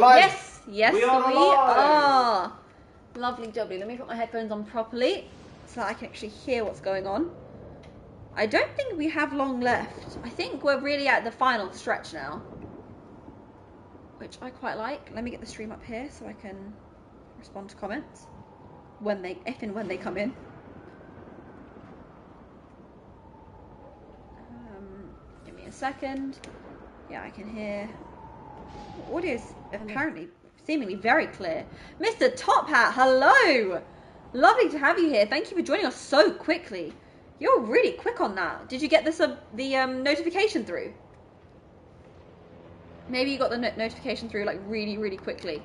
Yes, yes, we are. Lovely jubbly. Let me put my headphones on properly so I can actually hear what's going on. I don't think we have long left. I think we're really at the final stretch now, which I quite like. Let me get the stream up here so I can respond to comments if and when they come in. Give me a second. Yeah, I can hear. Audio is apparently seemingly very clear. Mr. Top Hat, hello! Lovely to have you here. Thank you for joining us so quickly. You're really quick on that. Did you get the notification through? Maybe you got the notification through like really, really quickly.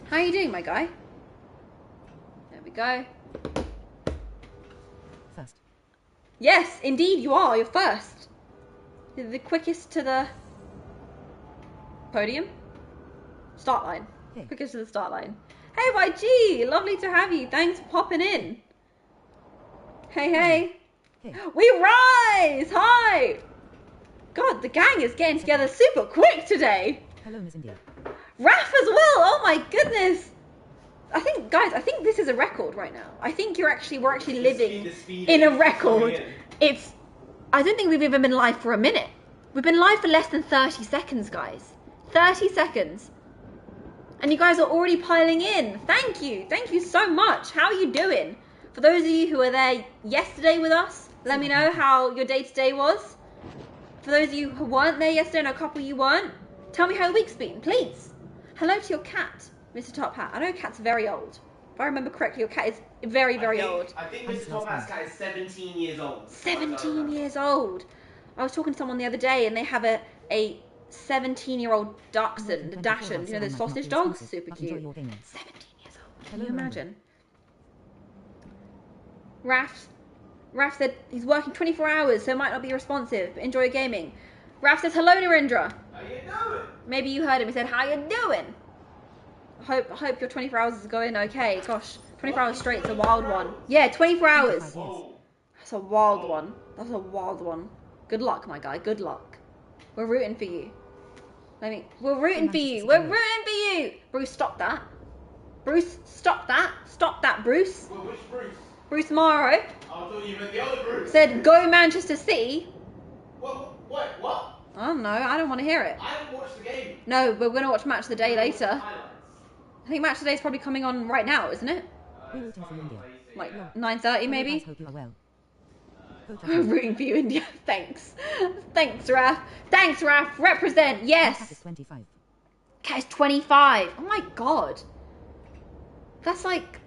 How are you doing, my guy? There we go. First. Yes, indeed you are. You're first. You're the quickest to the podium? Start line. Hey. Quickest to the start line. Hey, YG! Lovely to have you. Thanks for popping in. Hey, hey. Hey. We rise! Hi! God, the gang is getting together super quick today. Hello, Miss India. Raf as well! Oh my goodness! I think, guys, this is a record right now. I think we're actually living in a record. I don't think we've even been live for a minute. We've been live for less than 30 seconds, guys. 30 seconds. And you guys are already piling in. Thank you. Thank you so much. How are you doing? For those of you who were there yesterday with us, let me know how your day-to-day was. For those of you who weren't there yesterday, and a couple of you weren't, tell me how your week's been, please. Hello to your cat, Mr. Top Hat. I know your cat's very old. If I remember correctly, your cat is very, very old. I think Mr. Top Hat's cat is 17 years old. 17 years old. I was talking to someone the other day, and they have a 17-year-old dachshund, you know those sausage dogs? Super cute. 17 years old. Can you imagine? Raf said he's working 24 hours, so might not be responsive, but enjoy gaming. Raf says, hello, Narendra. How you doing? Maybe you heard him. He said, how you doing? I hope your 24 hours is going okay. Gosh, 24 hours straight is a wild one. Yeah, 24 hours. Whoa. That's a wild one. That's a wild one. Good luck, my guy. Good luck. We're rooting for you. We're rooting for you. We're rooting for you. Bruce, stop that. Bruce, stop that. Stop that, Bruce. Well, which Bruce? Bruce Morrow. I thought you meant the other Bruce. Said, go Manchester City. What? I don't know. I don't want to hear it. I haven't watched the game. No, we're going to watch Match of the Day later. I think Match of the Day is probably coming on right now, isn't it? Like 9:30 maybe? Hope you are well. We're rooting for you, India. Thanks. Thanks, Raf. Thanks, Raf. Represent. Yes. Cat is 25. Cat is 25. Oh my god. That's like...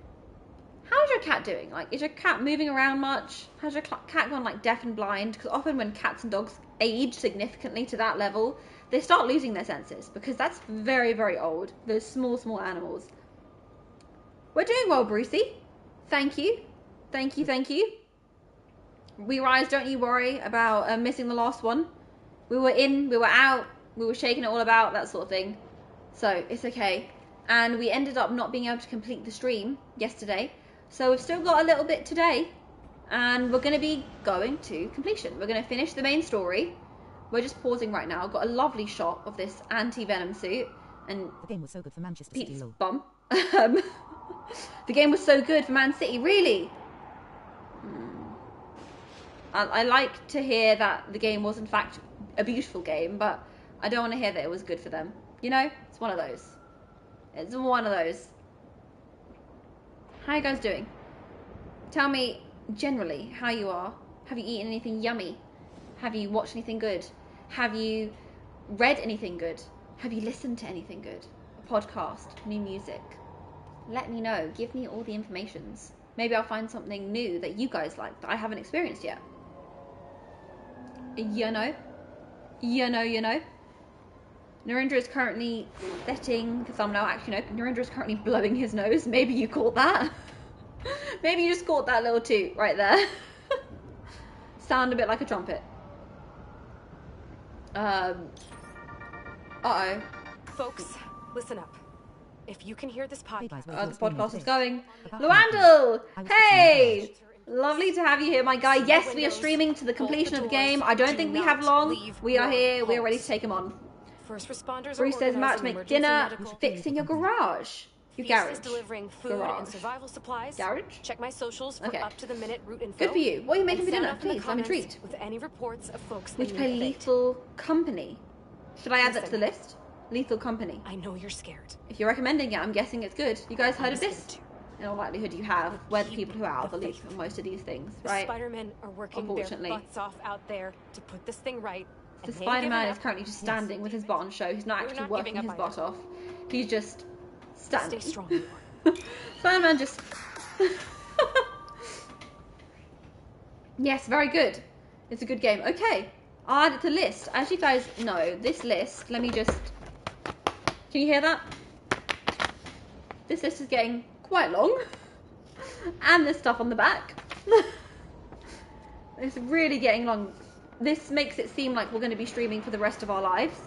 How's your cat doing? Like, is your cat moving around much? Has your cat gone like deaf and blind? Because often when cats and dogs age significantly to that level, they start losing their senses. Because that's very, very old. Those small, small animals. We're doing well, Brucey. Thank you. Thank you, thank you. We rise, don't you worry about missing the last one. We were in, we were out, we were shaking it all about, that sort of thing. So, it's okay. And we ended up not being able to complete the stream yesterday. So we've still got a little bit today. And we're going to be going to completion. We're going to finish the main story. We're just pausing right now. I've got a lovely shot of this anti-venom suit. And the game was so good for Manchester City. Pete's bum. The game was so good for Man City, really? I like to hear that the game was in fact a beautiful game, but I don't want to hear that it was good for them. You know? It's one of those. It's one of those. How are you guys doing? Tell me generally how you are. Have you eaten anything yummy? Have you watched anything good? Have you read anything good? Have you listened to anything good? A podcast, new music? Let me know. Give me all the informations. Maybe I'll find something new that you guys like that I haven't experienced yet. You know. Narendra is currently setting the thumbnail. Actually, no. Narendra is currently blowing his nose. Maybe you caught that. Maybe you just caught that little toot right there. Sound a bit like a trumpet. Uh-oh. Folks, listen up. If you can hear this podcast... the podcast is going. Luandel! Hey! Lovely to have you here, my guy. Yes, we are streaming to the completion of the game. I don't think we have long. We are here. We are ready to take him on. First responders Bruce are says I'm about to organizing make emergency dinner. I'm medical. fixing your garage. Your Feast garage. is delivering food Garage. and survival supplies. Garage? Check my socials for Okay. up-to-the-minute route info. Good for you. What are you making and for dinner? sound off in the Please, I'm comments intrigued. With any reports of folks We in should need play of aid. Lethal Company. Should I add that to the Listen. list? Lethal Company. I know you're scared. If you're recommending it, I'm guessing it's good. You guys heard I'm of scared this? too. In all likelihood you have. But We're the keep people who are out of the the loop faith. for most of these things, The right? Spider-Men are working their Unfortunately. butts off out there to put this thing right. The and they ain't Spider-Man giving is up. currently just standing with his butt on show. He's not We're actually not working giving his up butt either. off. He's just standing. Stay strong, you are. Spider-Man just... Yes, very good. It's a good game. Okay, I'll add it to the list. As you guys know, this list, let me just... Can you hear that? This list is getting quite long. And there's stuff on the back. It's really getting long. This makes it seem like we're going to be streaming for the rest of our lives.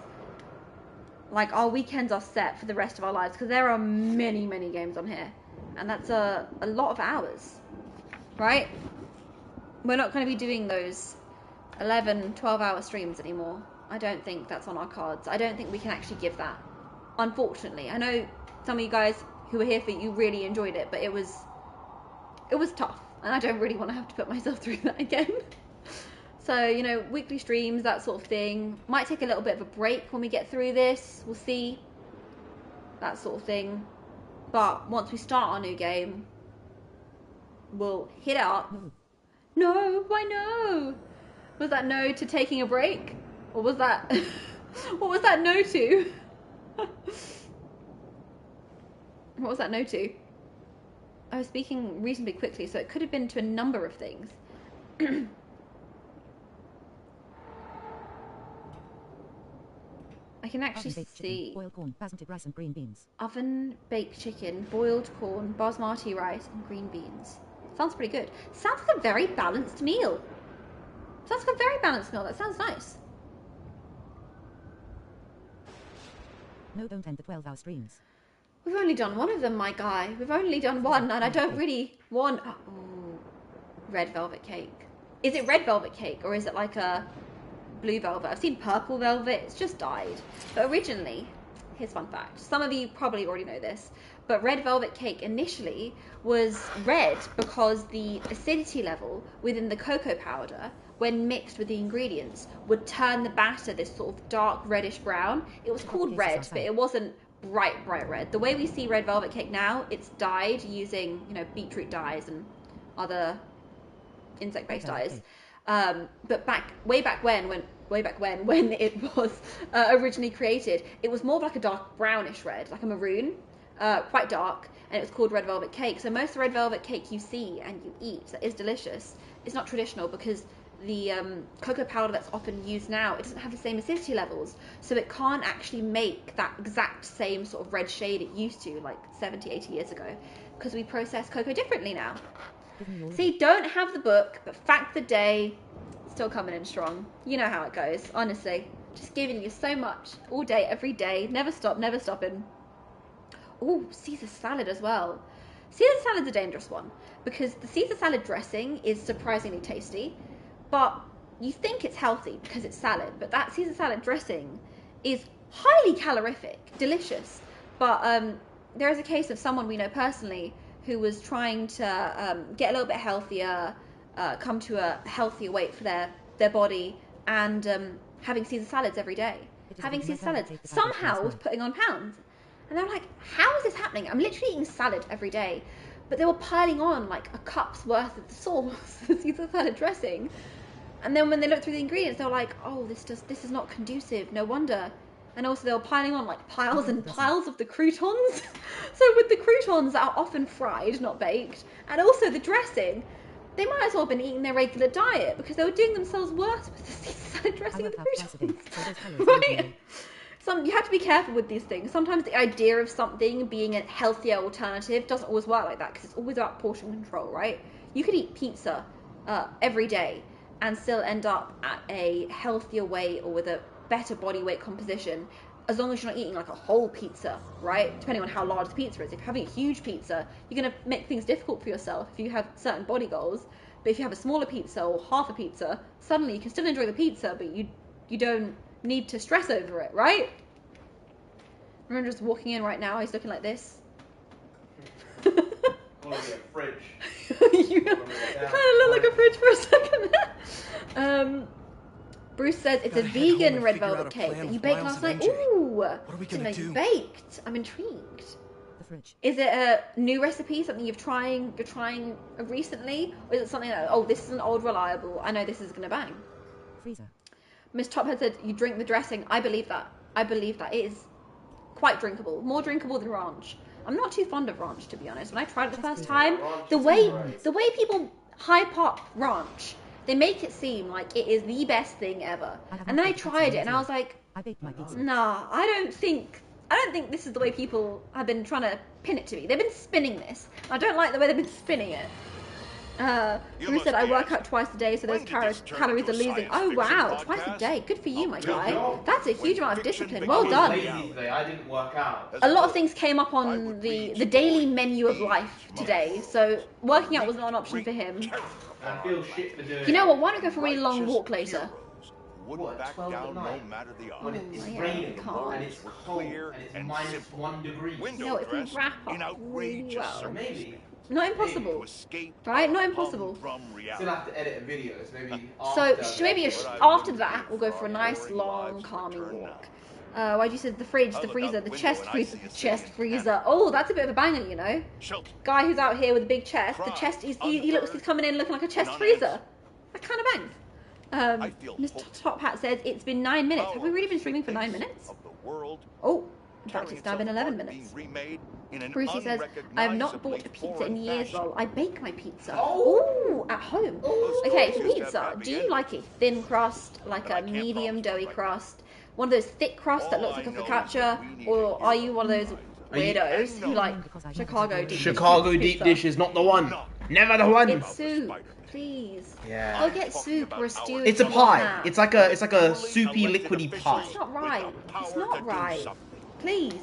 Like, our weekends are set for the rest of our lives. Because there are many, many games on here. And that's a lot of hours. Right? We're not going to be doing those 11, 12-hour streams anymore. I don't think that's on our cards. I don't think we can actually give that. Unfortunately. I know some of you guys who were here for it, you really enjoyed it. But it was tough. And I don't really want to have to put myself through that again. So, you know, weekly streams, that sort of thing. Might take a little bit of a break when we get through this. We'll see. That sort of thing. But once we start our new game, we'll hit it up. No, why no? Was that no to taking a break? Or was that... what was that no to? What was that no to? I was speaking reasonably quickly, so it could have been to a number of things. I can actually see boiled corn, basmati rice and green beans. oven baked chicken, boiled corn, basmati rice, and green beans. Sounds pretty good. Sounds like a very balanced meal. Sounds like a very balanced meal. That sounds nice. No, don't end the 12-hour streams. We've only done one of them, my guy. We've only done one, and I don't really want... Oh, red velvet cake. Is it red velvet cake, or is it like a blue velvet? I've seen purple velvet. It's just dyed. But originally, here's a fun fact. Some of you probably already know this, but red velvet cake initially was red because the acidity level within the cocoa powder, when mixed with the ingredients, would turn the batter this sort of dark reddish brown. It was called red, but it wasn't bright red. The way we see red velvet cake now, it's dyed using, you know, beetroot dyes and other insect-based dyes. But way back when it was originally created, it was more of like a dark brownish red, like a maroon, quite dark, and it was called red velvet cake. So most of the red velvet cake you see and you eat that is delicious is not traditional, because the cocoa powder that's often used now, it doesn't have the same acidity levels, so it can't actually make that exact same sort of red shade it used to like 70-80 years ago, because we process cocoa differently now. See, don't have the book, but fact the day, still coming in strong. You know how it goes, honestly. Just giving you so much all day, every day, never stopping. Oh, Caesar salad as well. Caesar salad's a dangerous one, because the Caesar salad dressing is surprisingly tasty, but you think it's healthy because it's salad, but that Caesar salad dressing is highly calorific, delicious. But there is a case of someone we know personally who was trying to get a little bit healthier, come to a healthier weight for their body, and having Caesar salads every day. Having Caesar salads somehow was putting on pounds. And they're like, how is this happening? I'm literally eating salad every day. But they were piling on like a cup's worth of the sauce, the Caesar salad dressing. And then when they looked through the ingredients, they were like, oh, this is not conducive, no wonder. And also they were piling on like piles and piles of the croutons. So with the croutons that are often fried, not baked, and also the dressing, they might as well have been eating their regular diet, because they were doing themselves worse with the Caesar salad dressing and the croutons. Right? You have to be careful with these things. Sometimes the idea of something being a healthier alternative doesn't always work like that, because it's always about portion control, right? You could eat pizza every day and still end up at a healthier weight or with a better body weight composition, as long as you're not eating like a whole pizza, right? Depending on how large the pizza is. If you're having a huge pizza, you're going to make things difficult for yourself if you have certain body goals. But if you have a smaller pizza or half a pizza, suddenly you can still enjoy the pizza, but you don't need to stress over it, right? Narendra's walking in right now. He's looking like this. Calling it a fridge. You kind of look like a fridge for a second. Bruce says it's a Gotta head home vegan and red figure out velvet a cake plan that you with baked Miles last and night. MJ. Ooh, What are we didn't gonna know you do? baked. I'm intrigued. The fridge. Is it a new recipe, something you're trying recently, or is it something that, oh, this is an old reliable, I know this is gonna bang? Freezer. Miss Tophead said you drink the dressing. I believe that. It is quite drinkable, more drinkable than ranch. I'm not too fond of ranch, to be honest. When I tried it the first time, the way people hype up ranch, they make it seem like it is the best thing ever. And then I tried it and I was like, I baked my pizza. nah, I don't think this is the way people have been trying to pin it to me. They've been spinning this. I don't like the way they've been spinning it. Bruce said I work out twice a day, so those calories are losing. Oh wow, twice a day. Good for you, my guy. That's a huge amount of discipline. Well done. Lazy today. I didn't work out. A lot of things came up on the daily menu of life today, so working out was not an option for him. I feel shit for doing. You know what? Why don't we go for a really long walk later? What, 12 at night? When it's yeah, raining can't. and it's cold and it's -1 degree. You know, if we wrap up really well. Maybe. Not impossible. Right? Not impossible. Still have to edit a video, so maybe So after. maybe after that, we'll go for a nice, long, calming walk. Why'd you say the fridge, the freezer, the chest freezer? Oh, that's a bit of a banger, you know. Guy who's out here with a big chest, the chest, he's coming in looking like a chest freezer. That kind of bangs. Mr. Top Hat says it's been 9 minutes. Have we really been streaming for 9 minutes? Oh, in fact, it's now been 11 minutes. Brucey says, I have not bought a pizza in years, lol. I bake my pizza. Oh, at home. Okay, for pizza, do you like a thin crust, like a medium doughy crust? One of those thick crusts that looks like a focaccia? Or are you one of those weirdos who like Chicago deep dish Chicago deep pizza? dish is not the one. Never the one. It's soup, please. Yeah. I'll get soup or a stew. It's if a you want pie. that. It's like a soupy, liquidy pie. It's not right. It's not right. Please.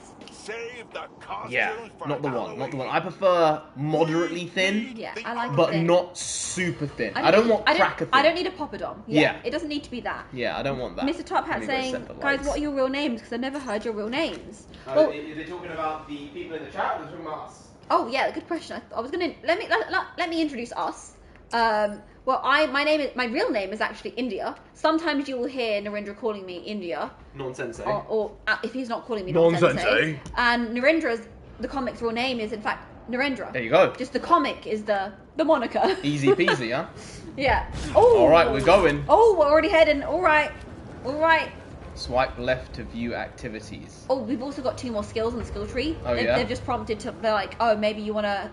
Yeah, not the one. Not the one. I prefer moderately thin, Yeah, I like but it thin. not super thin. I don't want cracker thin. I don't need a poppadom. Yeah. It doesn't need to be that. Yeah, I don't want that. Mr. Top Hat Let me go saying, set the guys, lights. what are your real names? Because I never heard your real names. Well, Is they talking about the people in the chat or are they talking about us? oh yeah, good question. I was gonna let me introduce us. Well, my real name is actually India. Sometimes you will hear Narendra calling me India, Nonsense. or if he's not calling me Nonsense, Nonsense. And the comic's real name is in fact Narendra. There you go. Just the comic is the moniker. Easy peasy, huh? Yeah. Oh. All right, we're going. Oh, we're already heading. All right. Swipe left to view activities. Oh, we've also got 2 more skills in the skill tree. Oh, yeah? They've just prompted to, they're like, oh, maybe you want to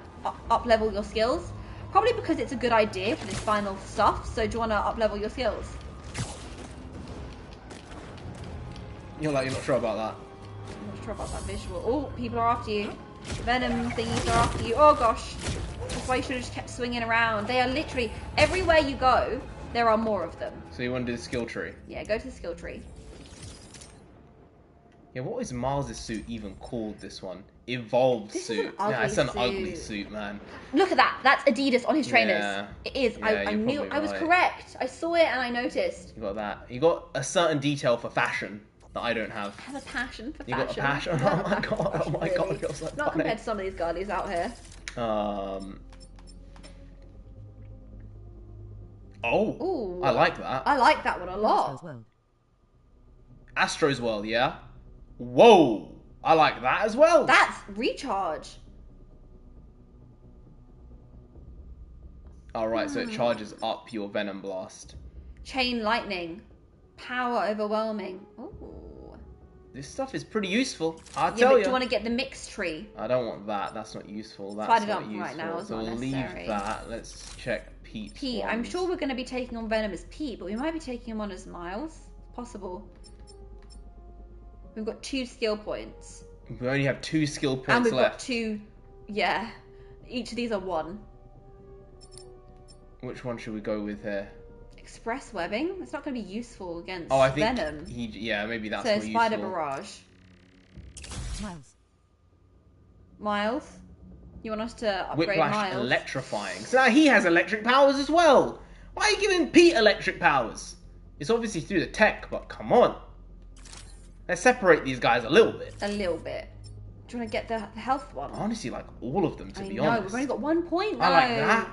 up level your skills. Probably because it's a good idea for this final stuff. So do you want to up level your skills? You're not sure about that. I'm not sure about that visual. Oh, people are after you. Venom thingies are after you. Oh gosh. That's why you should have just kept swinging around. They are literally, everywhere you go, there are more of them. So you want to do the skill tree? Yeah, go to the skill tree. Yeah, what is Miles' suit even called, this one? Evolved This is suit. an ugly Yeah, it's an suit. ugly suit, man. Look at that. That's Adidas on his trainers. Yeah. It is. Yeah, I you're knew. probably I was right. correct. I saw it and I noticed. You got that. You got a certain detail for fashion that I don't have. I have a passion for You got a fashion. passion? Oh my god, oh my god, Really. you're so Not funny. compared to some of these girlies out here. Oh, Ooh. I like that. I like that one a lot. Astro's World. Astro's World, yeah? Whoa! I like that as well. That's recharge. Alright, so it charges up your Venom Blast. Chain lightning. Power overwhelming. Ooh. This stuff is pretty useful, I'll Yeah, tell but do you. you want to get the mix tree? I don't want that, that's not useful. That's Slide it not up useful. right now, it's so not we'll necessary. leave that. Let's check Pete's Pete. I'm ones. sure we're going to be taking on Venom as Pete, but we might be taking him on as Miles. Possible. We've got 2 skill points. We only have 2 skill And points we've got left. 2... Yeah. Each of these are 1. Which one should we go with here? Express webbing? It's not going to be useful against Oh, I think Venom. yeah, maybe that's So more Spider useful. Barrage. Miles. Miles? You want us to upgrade Whiplash Miles? electrifying. So now he has electric powers as well. Why are you giving Pete electric powers? It's obviously through the tech, but come on. Let's separate these guys a little bit. A little bit. Do you want to get the health one? I honestly like all of them, to be I know, honest. we've only got 1 point though. I like that.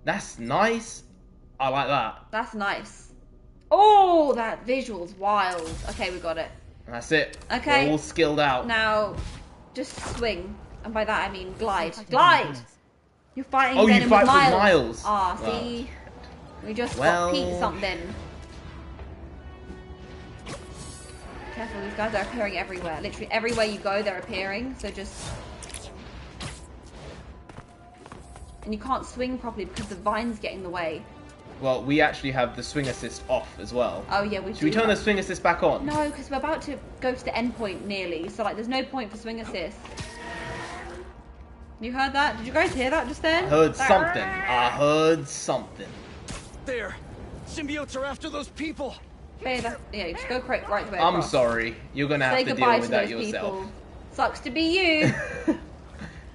That's nice. I like that. That's nice. Oh, that visual's wild. Okay, we got it. That's it. Okay. We're all skilled out. Now, just swing. And by that I mean glide. Glide! You're fighting Oh, you Venom fight with with Miles. Miles. Ah, Wow. see? We just Well- got Pete something. Careful, these guys are appearing everywhere. Literally everywhere you go, they're appearing. So just... And you can't swing properly because the vines get in the way. Well, we actually have the swing assist off as well. Oh yeah, we Should we turn the swing assist back on? No, because we're about to go to the end point nearly. So like, there's no point for swing assist. You heard that? Did you guys hear that just then? I heard something. I heard something. There! Symbiotes are after those people! Okay, yeah, just go right the way I'm across. sorry. You're gonna Say have to deal goodbye with to that those yourself. people. Sucks to be you.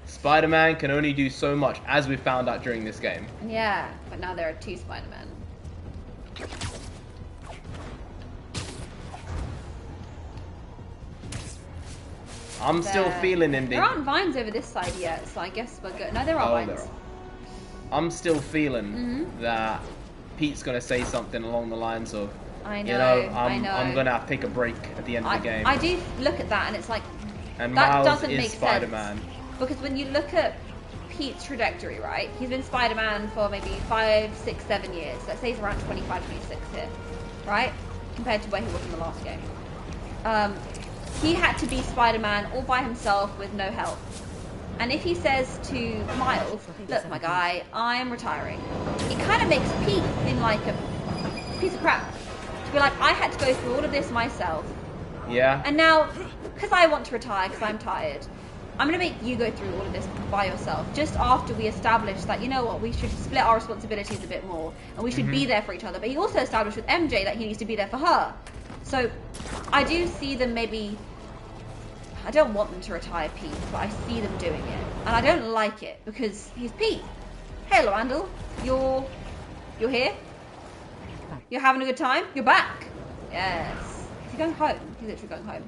Spider-Man can only do so much, as we found out during this game. Yeah, but now there are 2 Spider-Men. I'm still feeling him. There aren't vines over this side yet, so I guess we're good. No, there are Oh, vines. there are. I'm still feeling that Pete's gonna say something along the lines of, I know, you know, I know. I'm gonna have to take a break at the end of the game. I do look at that and it's like, and that Miles doesn't is make Spider-Man. sense. Because when you look at Pete's trajectory, right? He's been Spider-Man for maybe 5, 6, 7 years. Let's say he's around 25, 26 here, right? Compared to where he was in the last game. He had to be Spider-Man all by himself with no help. And if he says to Miles, look, my guy, I'm retiring, it kind of makes Pete seem like a piece of crap. To be like, I had to go through all of this myself. Yeah. And now, because I want to retire, because I'm tired, I'm going to make you go through all of this by yourself. Just after we establish that, you know what, we should split our responsibilities a bit more. And we should be there for each other. But he also established with MJ that he needs to be there for her. So, I do see them maybe... I don't want them to retire Pete, but I see them doing it. And I don't like it, because he's Pete. Hey, Loandel, you're here? You're having a good time? You're back? Yes. Is he going home? He's literally going home.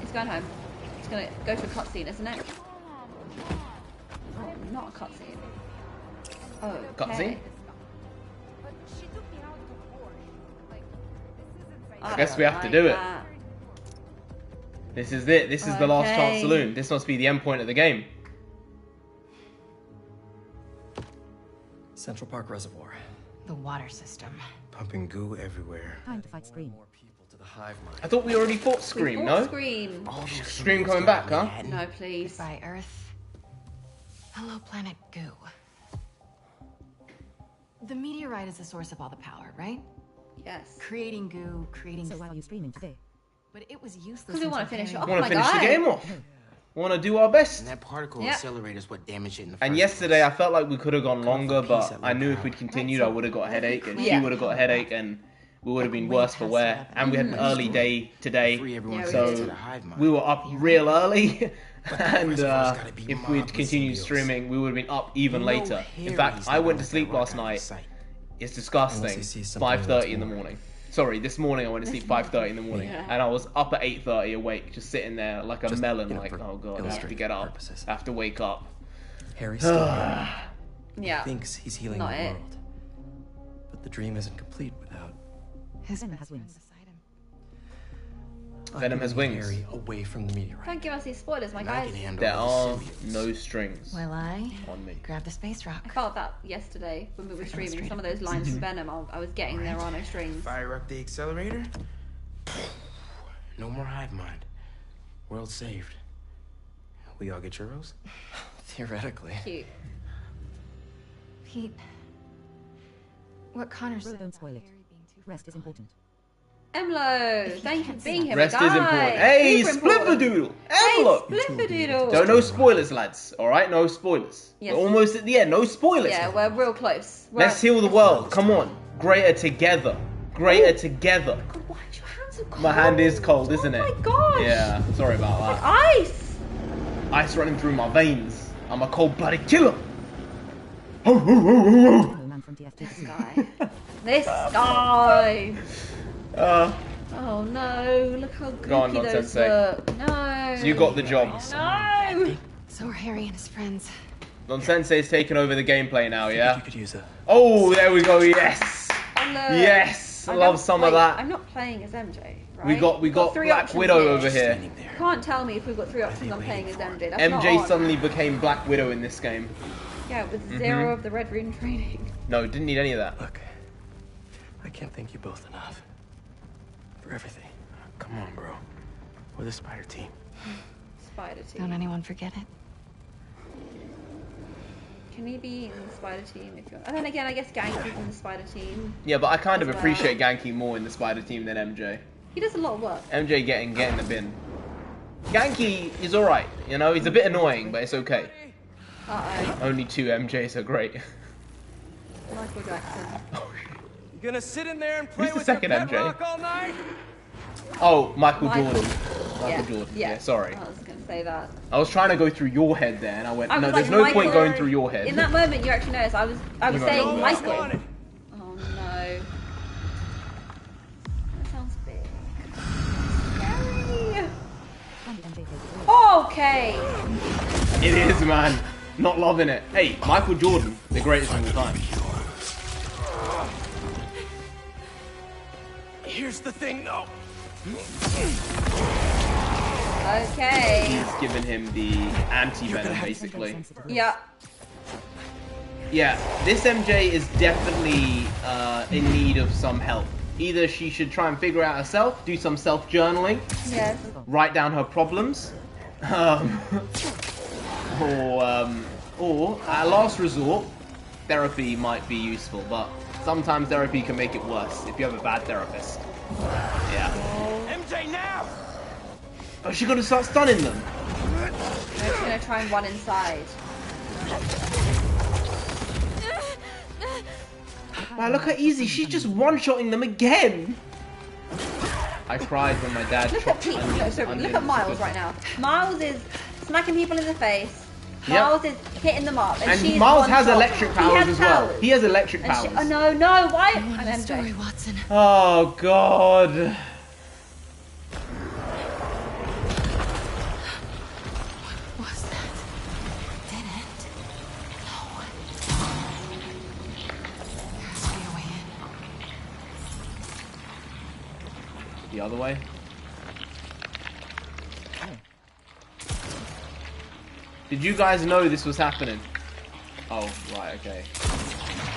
He's going home. He's going to go to a cutscene, isn't it? Oh, not a cutscene. Oh, okay. Cutscene? I guess we don't have to like do it. that. This is it. This is the last chance Okay. saloon. This must be the end point of the game. Central Park Reservoir. The water system. Pumping goo everywhere. Time to fight Scream. More people to the hive mind. I thought we already fought We Scream, fought no? Scream. Scream coming back, huh? No, please. Goodbye, Earth. Hello, planet Goo. The meteorite is the source of all the power, right? Yes. Creating goo, creating... So why are you streaming today? But it was useless. Because we want to until finish it Harry- off, Want my to finish guy. the game off. Want to do our best. And that particle Yep. accelerator's what damaged it in the first And yesterday I place. felt like we could have gone longer, piece but of I knew it. if we'd continued I would have got a headache, and she Yeah. would have got a headache, and we would have been Way worse for past wear. 11. And we had an early day today, Free everyone Yeah, we to did. to the hive mind. we were up real early. And reservoir's gotta be if mobbed we'd with continued symbiotes. streaming, we would have been up even No later. In fact, Harry's I went to not sleep that last rock out of night. sight. It's disgusting. Unless you see something 5:30 in the that's more. morning. Sorry, this morning I went to sleep 5:30 in the morning, Yeah. and I was up at 8:30 awake, just sitting there like a Just, melon, you know, like, for oh god, I have to illustrative get up, purposes. I have to wake up. Harry's still here. Yeah. He thinks he's healing Not the it. world. But the dream isn't complete without... His Venom best has friend wings. beside him. Venom has I'm gonna wings. get Harry away from the meteorite. Don't give us these spoilers, my And I guys. can handle There are those symbiotes. no strings Will I on me. grab the space I rock? felt that yesterday when we were streaming. Some of those lines from Venom, I was getting there are no strings. Fire up the accelerator. No more hive mind. World saved. We all get churros? Theoretically. Cute. Pete. What Connor Bro, said don't about spoil it. Harry being too Rest is important. Emlo, If you thank you can't for see being that- here, Rest my is guy. important. Hey, Super important. Splifferdoodle! Hey, Emlo! Splifferdoodle. So no spoilers, lads. All right, no spoilers. Yes. We're almost at the end. No spoilers. Yeah, we're real close. Let's heal the world. Come on. Greater together. Greater together. God, why is your hand so cold? My hand is cold, isn't it? Oh my gosh. Yeah. Sorry about Like that. ice. Ice running through my veins. I'm a cold-blooded killer. Ho, ho, ho, ho, ho. No man from TFT. This guy. This guy. Oh no, look how Go on, goopy those Nonsensei. look. No. So you got the job. No. So are Harry and his friends. Nonsensei's taken over the gameplay now, yeah? You could use a... Oh, there we go, yes! Oh, look. Yes! Love some of that. I'm not playing as MJ, right? We got three Black options Widow here. over here. Standing there. You can't tell me if we've got 3 options I'm playing as MJ. That's not MJ on. suddenly became Black Widow in this game. Yeah, with 0 of the Red Rune training. No, didn't need any of that. Look, I can't thank you both enough. For everything. Come on, bro. We're the Spider team. Spider team. Don't anyone forget it. Can he be in the Spider team if you're... And then again, I guess Genki's in the Spider team. Yeah, but I kind of As well. appreciate Genki more in the Spider team than MJ. He does a lot of work. MJ getting the bin. Genki is alright, you know, he's a bit annoying, but it's okay. Uh-oh. Only 2 MJs are great. Michael Jackson. You gonna sit in there and play Who's the with your second pet MJ? rock all night? Oh, Michael Michael. Jordan. Michael Jordan. Yeah, sorry. I was going to say that. I was trying to go through your head there, and I went, I no, was there's like, no point Michael- going through your head. In that moment, you actually noticed I was You saying know. Michael. On it. Oh no. That sounds big. Scary. And the MJ takes it away. Okay. It is, man. Not loving it. Hey, Michael Jordan, the greatest of all time. Here's the thing, though. Okay. He's given him the anti-venom, basically. Sensitive. Yeah. Yeah, this MJ is definitely in need of some help. Either she should try and figure out herself, do some self-journaling, Yes. write down her problems, or at last resort, therapy might be useful, but sometimes therapy can make it worse if you have a bad therapist. Yeah. MJ, now! Oh, she's gonna start stunning them. I'm just gonna try and run inside. Wow, look how easy. She's just one-shotting them again. I cried when my dad Look at chopped Pete. onions. No, sorry, look at onions. Miles right now. Miles is smacking people in the face. Yep. Miles is hitting them up, and, And she's Miles one has shot. electric He powers has as well. powers. He has electric And powers. she, oh no, why? More I'm the story, MJ. Watson. Oh God. Was that? Dead end? No. There has to be a way in. The other way. Did you guys know this was happening? Oh, right, okay.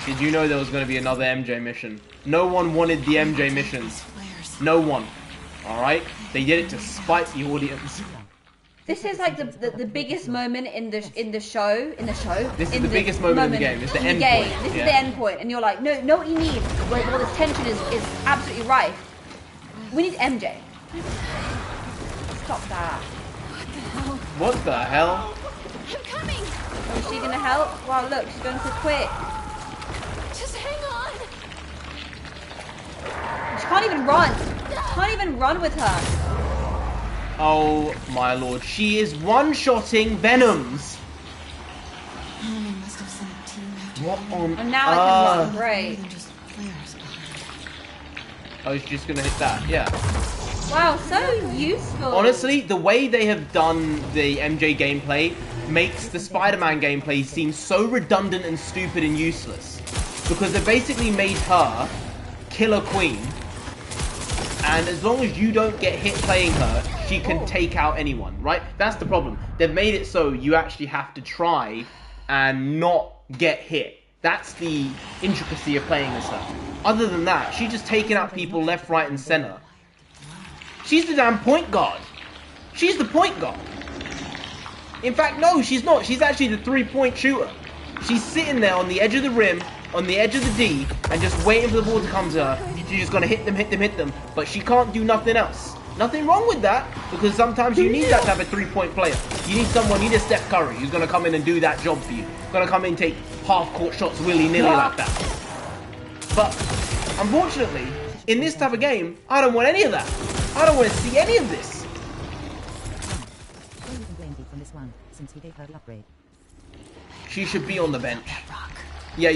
Did you know there was going to be another MJ mission? No one wanted the MJ missions. Flares. No one. Alright? They did it to spite the audience. This is like the biggest moment in the show. This is in the biggest moment in the game. It's the in end game. point, This yeah. is the end point, and you're like, no, know what you need? Well, this tension is absolutely rife. We need MJ. Stop that. What the hell? I'm coming! Oh, is she gonna help? Wow, look, she's going so quick. Just hang on! She can't even run. Can't even run with her. Oh my lord. She is one-shotting Venoms. Enemy must have sent a team after What you. on And now I can run. earth? Great. More than just flares behind. Oh, she's just gonna hit that. Yeah. Wow, so useful. Honestly, the way they have done the MJ gameplay makes the Spider-Man gameplay seem so redundant and stupid and useless. Because they basically made her Killer Queen. And as long as you don't get hit playing her, she can take out anyone, right? That's the problem. They've made it so you actually have to try and not get hit. That's the intricacy of playing as her. Other than that, she's just taking out people left, right, and center. She's the damn point guard. She's the point guard. In fact, no, she's not. She's actually the three-point shooter. She's sitting there on the edge of the rim, on the edge of the D, and just waiting for the ball to come to her. She's just gonna hit them. But she can't do nothing else. Nothing wrong with that, because sometimes you need that type of three-point player. You need a Steph Curry who's gonna come in and do that job for you. Gonna come in and take half-court shots willy-nilly like that. But unfortunately, in this type of game, I don't want any of that. I don't want to see any of this. Don't even blame Pete from this one, since we gave her the upgrade. She should be on the bench. Rock. Yeah,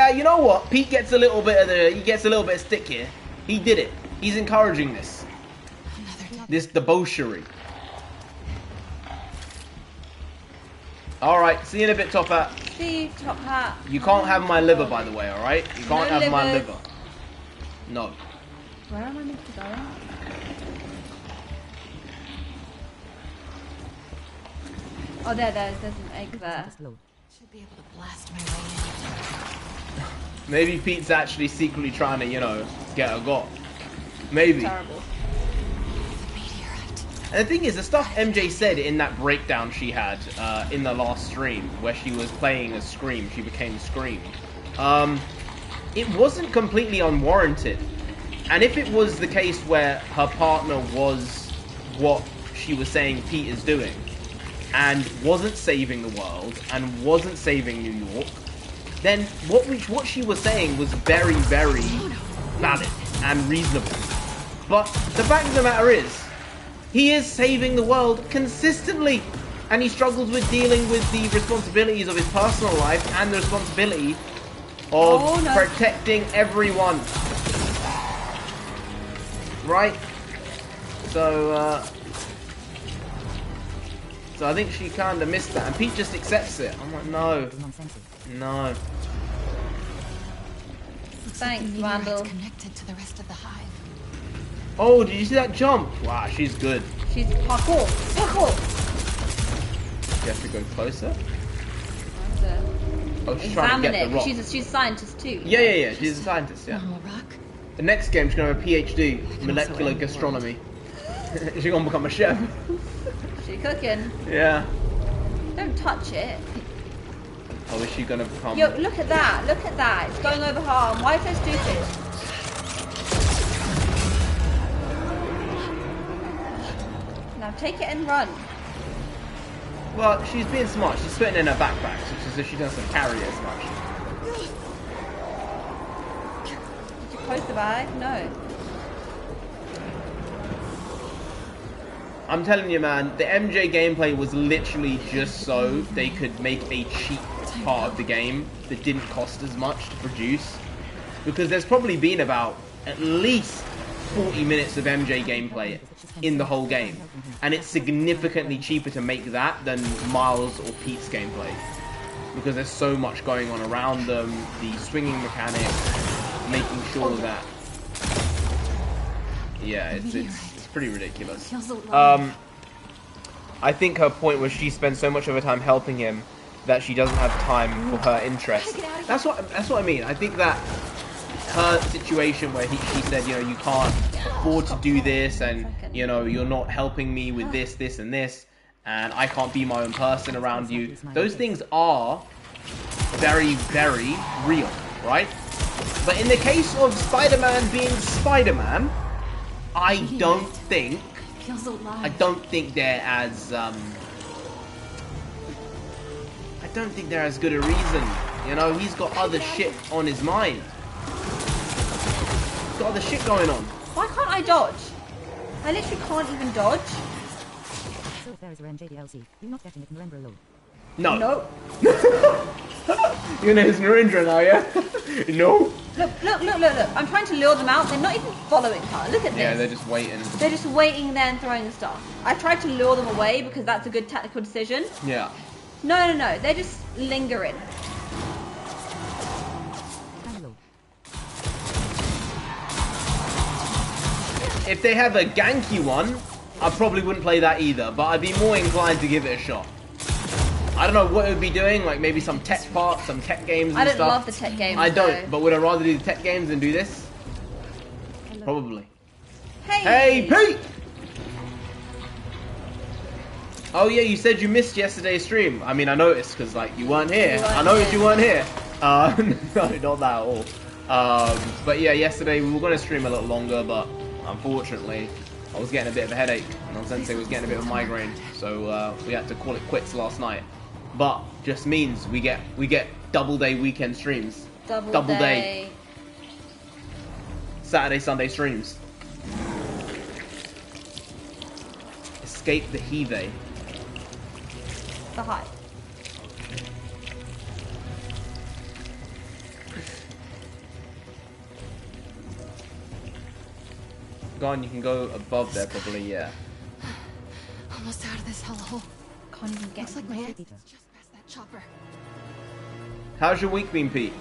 you know what? Pete gets a little bit of stick here. He did it. He's encouraging this. This debauchery. Alright, see you in a bit, Top Hat. See you, Top Hat. You can't have my liver, by the way, alright? You can't No have my livers. liver. No. Where am I meant to go? Oh, there's an egg there. Just load. Should be able to blast my way in. Maybe Pete's actually secretly trying to, you know, get a got. Maybe. Terrible. The meteorite. And the thing is, the stuff MJ said in that breakdown she had in the last stream, where she was playing as Scream, she became Scream, it wasn't completely unwarranted. And if it was the case where her partner was what she was saying Pete is doing, and wasn't saving the world, and wasn't saving New York, then what she was saying was very, very valid and reasonable. But the fact of the matter is, he is saving the world consistently, and he struggles with dealing with the responsibilities of his personal life and the responsibility of protecting everyone. Right? So I think she kind of missed that, and Pete just accepts it. I'm like, no, no. Thanks, The Randall. meteorite's connected to the rest of the hive. Oh, did you see that jump? Wow, she's good. She's parkour. Parkour. You have to go closer. To Oh, she's trying examine to get it. the rock. She's a scientist too. Yeah. She's a scientist. Yeah. Normal rock. The next game, she's gonna have a PhD, molecular gastronomy. She's gonna become a chef. She cooking. Yeah. Don't touch it. Oh, is she gonna become? Yo, look at that. Look at that. It's going over her arm. Why is it so stupid? Now take it and run. Well, she's being smart. She's putting it in her backpack, so she doesn't carry it as much. Did you close the bag? No. I'm telling you, man, the MJ gameplay was literally just so they could make a cheap part of the game that didn't cost as much to produce. Because there's probably been about at least 40 minutes of MJ gameplay in the whole game. And it's significantly cheaper to make that than Miles or Pete's gameplay. Because there's so much going on around them, the swinging mechanics, making sure that... Yeah, it's pretty ridiculous. I think her point was she spends so much of her time helping him that she doesn't have time for her interests. That's what I mean. I think that her situation where she said, you know, you can't afford to do this, and you know, you're not helping me with this, and this, and I can't be my own person around you. Those things are very, very real, right? But in the case of Spider-Man being Spider-Man, I don't think they're as good a reason. You know, he's got other shit on his mind. He's got other shit going on. Why can't I dodge? I literally can't even dodge. So if there is a MJ DLC, you're not getting it in Narendra alone. No. Nope. You know his Narendra now, yeah? No. Look. I'm trying to lure them out. They're not even following her. Look at this. Yeah, they're just waiting. They're just waiting there and throwing the stuff. I tried to lure them away because that's a good tactical decision. Yeah. No. They're just lingering. Download. If they have a ganky one, I probably wouldn't play that either, but I'd be more inclined to give it a shot. I don't know what it would be doing, like maybe some tech parts, some tech games and I don't stuff. love the tech games. I don't, though. but would I rather do the tech games than do this? Probably. Hey! Hey, Pete! Oh yeah, you said you missed yesterday's stream. I mean, I noticed, because like, you weren't here. I noticed you weren't here. No, not that at all. But yeah, yesterday we were going to stream a little longer, but unfortunately, I was getting a bit of a headache, and Sensei was getting a bit of a migraine, so we had to call it quits last night. But just means we get double day weekend streams. Double day. Saturday, Sunday streams. Escape the Heave. The hive. Go on, you can go above there probably, yeah. Almost out of this hellhole. Can't even get Looks like my in there. head's just past that chopper. How's your week been, Pete?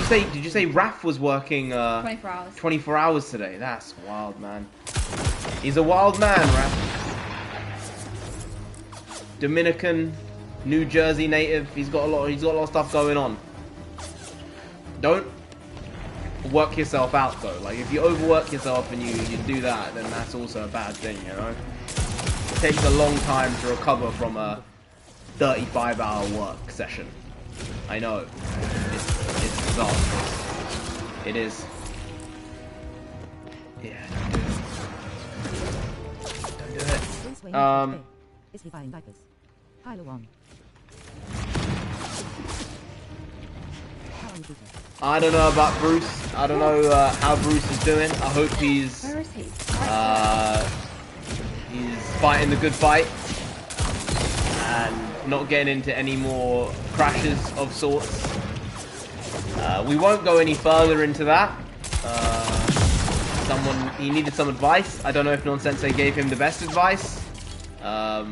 Did you say Raph was working 24 hours. 24 hours today? That's wild, man. He's a wild man, Raph. Dominican, New Jersey native. He's got a lot of stuff going on. Don't work yourself out though. Like if you overwork yourself and you do that, then that's also a bad thing, you know? It takes a long time to recover from a 35-hour work session. I know. It's disastrous. It is. Yeah, don't do it. Is he buying diapers? Pile on. How are you, Peter? I don't know about Bruce. I don't know how Bruce is doing. I hope he's Where is he? he's fighting the good fight and not getting into any more crashes of sorts. We won't go any further into that. He needed some advice. I don't know if Non-Sensei gave him the best advice. But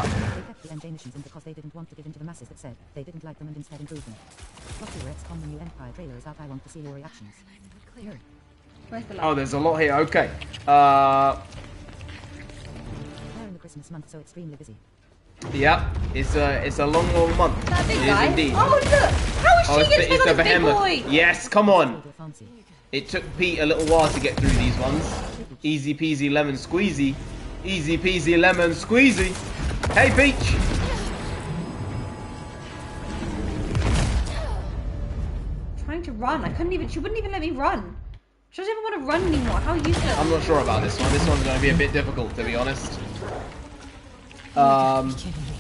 They kept the MJ missions in because they didn't want to give in to the masses that said they didn't like them and instead improved them. What's your XCOM the new Empire trailer is out? I want to see your reactions. Clear. Where's the oh, light? there's a lot here. Okay. We're in the Christmas month, so extremely busy. Yeah, it's a long month. That big It guy? is indeed. Oh look! How is she getting it's on the this big behemoth. boy? Yes, come on. Little fancy. It took Pete a little while to get through these ones. Easy peasy lemon squeezy. Easy peasy lemon squeezy. Hey, Peach. Trying to run. She wouldn't even let me run. She doesn't even want to run anymore. How useless. I'm not sure about this one. This one's going to be a bit difficult, to be honest.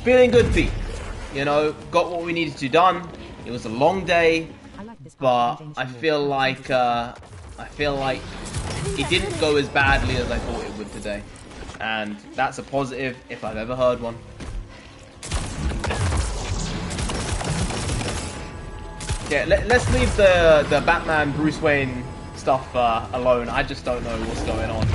Feeling good, Pete. You know, got what we needed to done. It was a long day, I like this but part of I the MJ feel like it didn't go as badly as I thought it would today, and that's a positive if I've ever heard one. Yeah, let's leave the Batman Bruce Wayne stuff alone. I just don't know what's going on.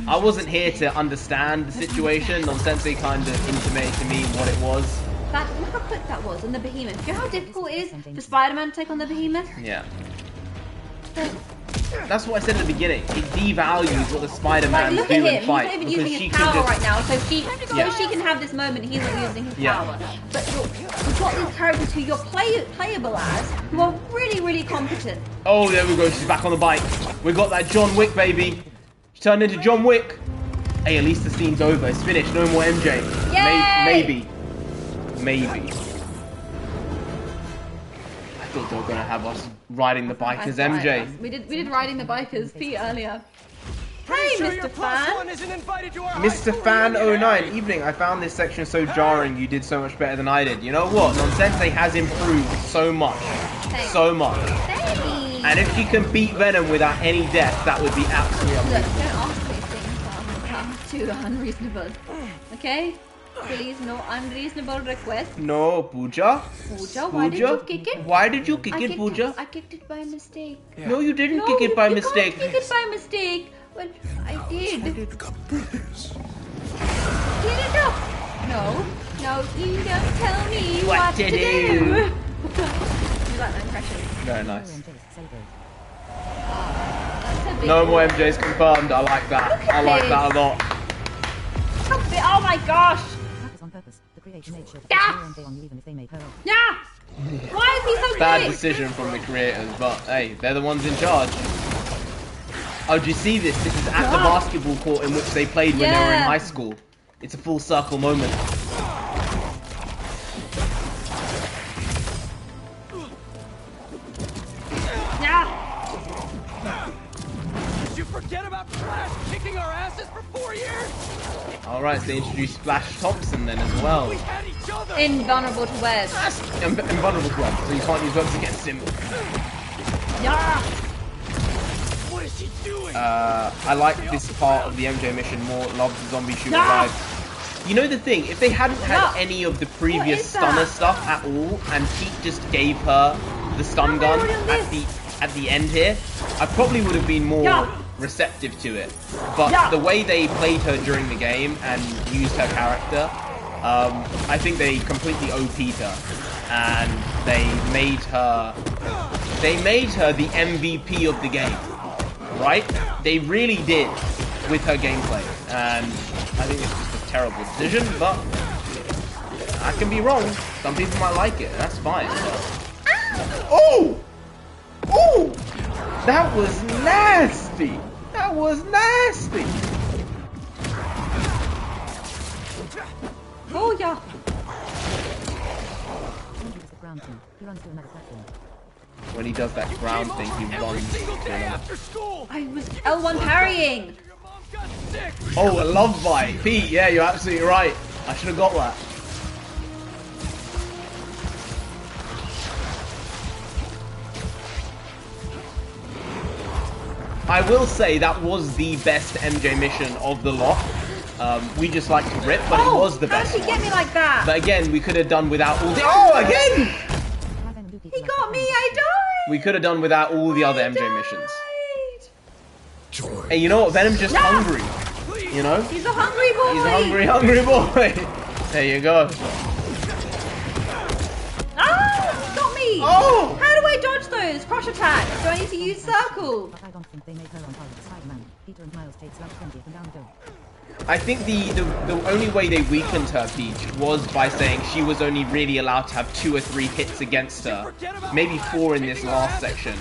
I wasn't here to understand the situation. Non-Sensei kind of intimated to me what it was. Look how quick that was on the behemoth. Do you know how difficult it is for Spider-Man to take on the behemoth? Yeah. That's what I said at the beginning. It devalues what the Spider-Man Look do at in him. He's fight not even because using she his can power just. right now, so she Yeah. can have this moment. He's not using his Yeah. power. But you've got these characters who you're playable as, who are really, really competent. Oh, there we go. She's back on the bike. We got that John Wick, baby. She turned into John Wick. Hey, at least the scene's over. It's finished. No more MJ. Yay! Maybe. I thought they were gonna have us riding the bike as MJ. We did riding the bike as Pete earlier. Pretty Hey, sure Mr. your plus Fan. one isn't invited to our high Mr. school Fan reunion, 09, eh? evening. I found this section so jarring. You did so much better than I did. You know what? Non-Sensei has improved so much. Thanks. So much. Thanks. And if she can beat Venom without any death, that would be absolutely Look, amazing. don't ask these things that are too unreasonable. Okay? Please, no unreasonable request. No, Pooja. Pooja, why did you kick it? Why did you kick it, Pooja? I kicked it by mistake. No, you didn't No, kick it by you mistake. Can't kick it by mistake. Well, I did. Clean it up. No, you don't tell me what to do. You like that impression? Very nice. MJs celebrate. That's a big No more one. MJs confirmed. I like that. Look at I like that this. a lot. Oh my gosh! That was on purpose. The creator made sure to Yeah. put no MJ on you even if they made her. Yeah! Why is he so Bad quick? decision from the creators, but hey, they're the ones in charge. Oh, do you see this? This is at the basketball court in which they played when they were in Yeah. high school. It's a full circle moment. Yeah! Did you forget about Flash kicking our asses for 4 years? Alright, so they introduced Flash Thompson then as well. We had each other. Invulnerable to webs. Invulnerable to webs, so you can't use webs against him. Yeah! What is she doing? I like this part of the MJ mission more. Love the zombie shooter Ah! vibe. You know the thing, if they hadn't had Yeah. any of the What previous is stunner that? stuff at all, and Pete just gave her the stun How gun am I already on at this? at the end here, I probably would have been more receptive to it. But the way they played her during the game and used her character, I think they completely OP'd her, and they made her the MVP of the game, right? They really did with her gameplay, and I think it's just a terrible decision, but I can be wrong. Some people might like it, that's fine. Oh! Oh! That was nasty! That was nasty! Oh, yeah. The ground thing. He runs to another platform. When he does that ground thing, he runs to another. I was L1 parrying. Oh, a love bite. Pete, yeah, you're absolutely right. I should have got that. I will say that was the best MJ mission of the lot. We just like to rip, but it was the best How did he get me like that? But again, we could have done without all the... Oh, again! He got me, I died! We could have done without all the other MJ missions. Hey, you know what? Venom's just hungry. You know? He's a hungry boy! He's a hungry boy. There you go. Ah! He got me! Oh! How do I dodge those? Crush attack. Do I need to use circle? But I don't think they made her on par with Spider-Man. Peter and Miles takes like 20 up and down the go. I think the only way they weakened her, Peach, was by saying she was only really allowed to have 2 or 3 hits against her. Maybe 4 in this last section.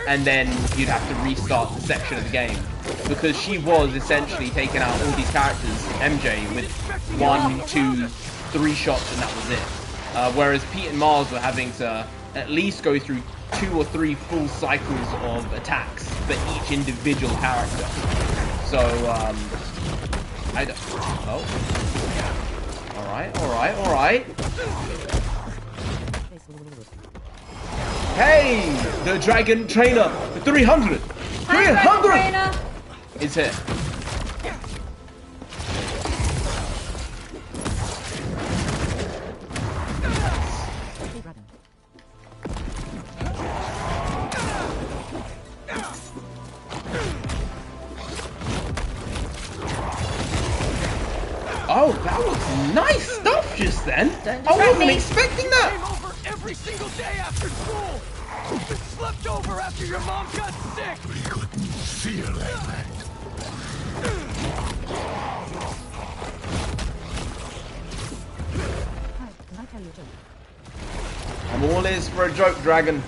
And then you'd have to restart the section of the game. Because she was essentially taking out all these characters, MJ, with 1, 2, 3 shots and that was it. Whereas Pete and Miles were having to at least go through 2 or 3 full cycles of attacks for each individual character. So, I don't... Oh. Alright. Hey! The Dragon Trainer! 300! 300! It's here. Oh, that was nice stuff just then. I wasn't expecting that. Came over every single day after school. Been slept over after your mom got sick. We couldn't feel that. Hi, can I tell you a joke? I'm all ears for a joke, Dragon.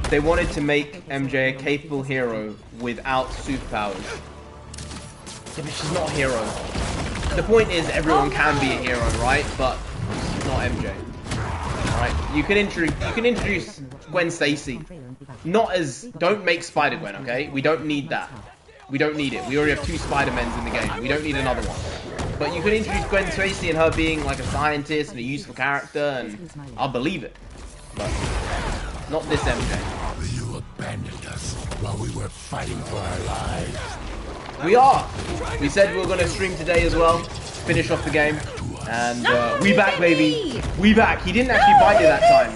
They wanted to make MJ a capable hero without superpowers. Yeah, but she's not a hero. The point is everyone can be a hero, right? But she's not MJ. Alright, you can introduce Gwen Stacy. Not as... Don't make Spider-Gwen, okay? We don't need that. We don't need it. We already have 2 Spider-Mens in the game. We don't need another one. But you can introduce Gwen Stacy and her being like a scientist and a useful character, and I'll believe it. But not this MJ. You abandoned us while we were fighting for our lives. We are. We said we were going to stream today as well. Finish off the game. And we back, baby. We back. He didn't actually bite you that time.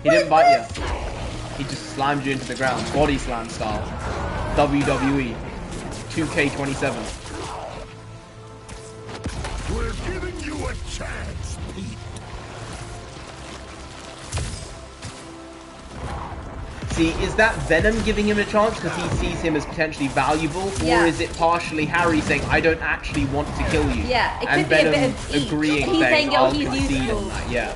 He didn't bite you. He just slammed you into the ground. Body slam style. WWE. 2K27. We're giving you a chance, Pete. See, is that Venom giving him a chance because he sees him as potentially valuable? Yeah. Or is it partially Harry saying, I don't actually want to kill you? Yeah, it and could be a Venom bit of each. agreeing, He's saying, yo, I'll he's concede useful. on that. Yeah.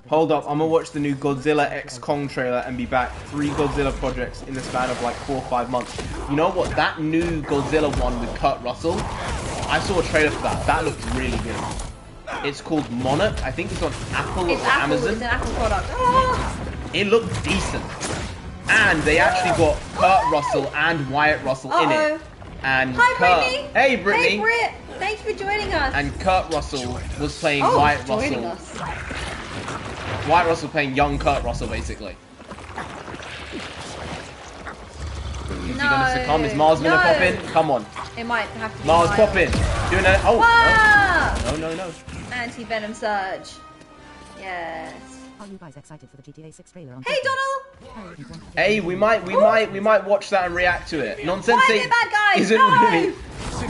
Hold up, I'm gonna watch the new Godzilla x Kong trailer and be back. 3 Godzilla projects in the span of like 4 or 5 months. You know what? That new Godzilla one with Kurt Russell, I saw a trailer for that. That looks really good. It's called Monarch. I think it's on Apple or Amazon. It's an Apple product. Oh! It looked decent. And they actually got Kurt Russell and Wyatt Russell in it. And Hi, Kurt... Brittany. Hey, Brittany. Hey, Britt. Thanks for joining us. And Kurt Russell was playing oh, Wyatt joining Russell. us. Wyatt Russell playing young Kurt Russell, basically. Is he gonna succumb? Is Mars gonna pop in? Come on. It might have to be Mars pop in. Doing a no. Anti-venom surge. Yes. Are you guys excited for the GTA 6 trailer on Hey, Thursday? Donald! Hey, we might watch that and react to it. Nonsense Why is it bad, guys? isn't No! really.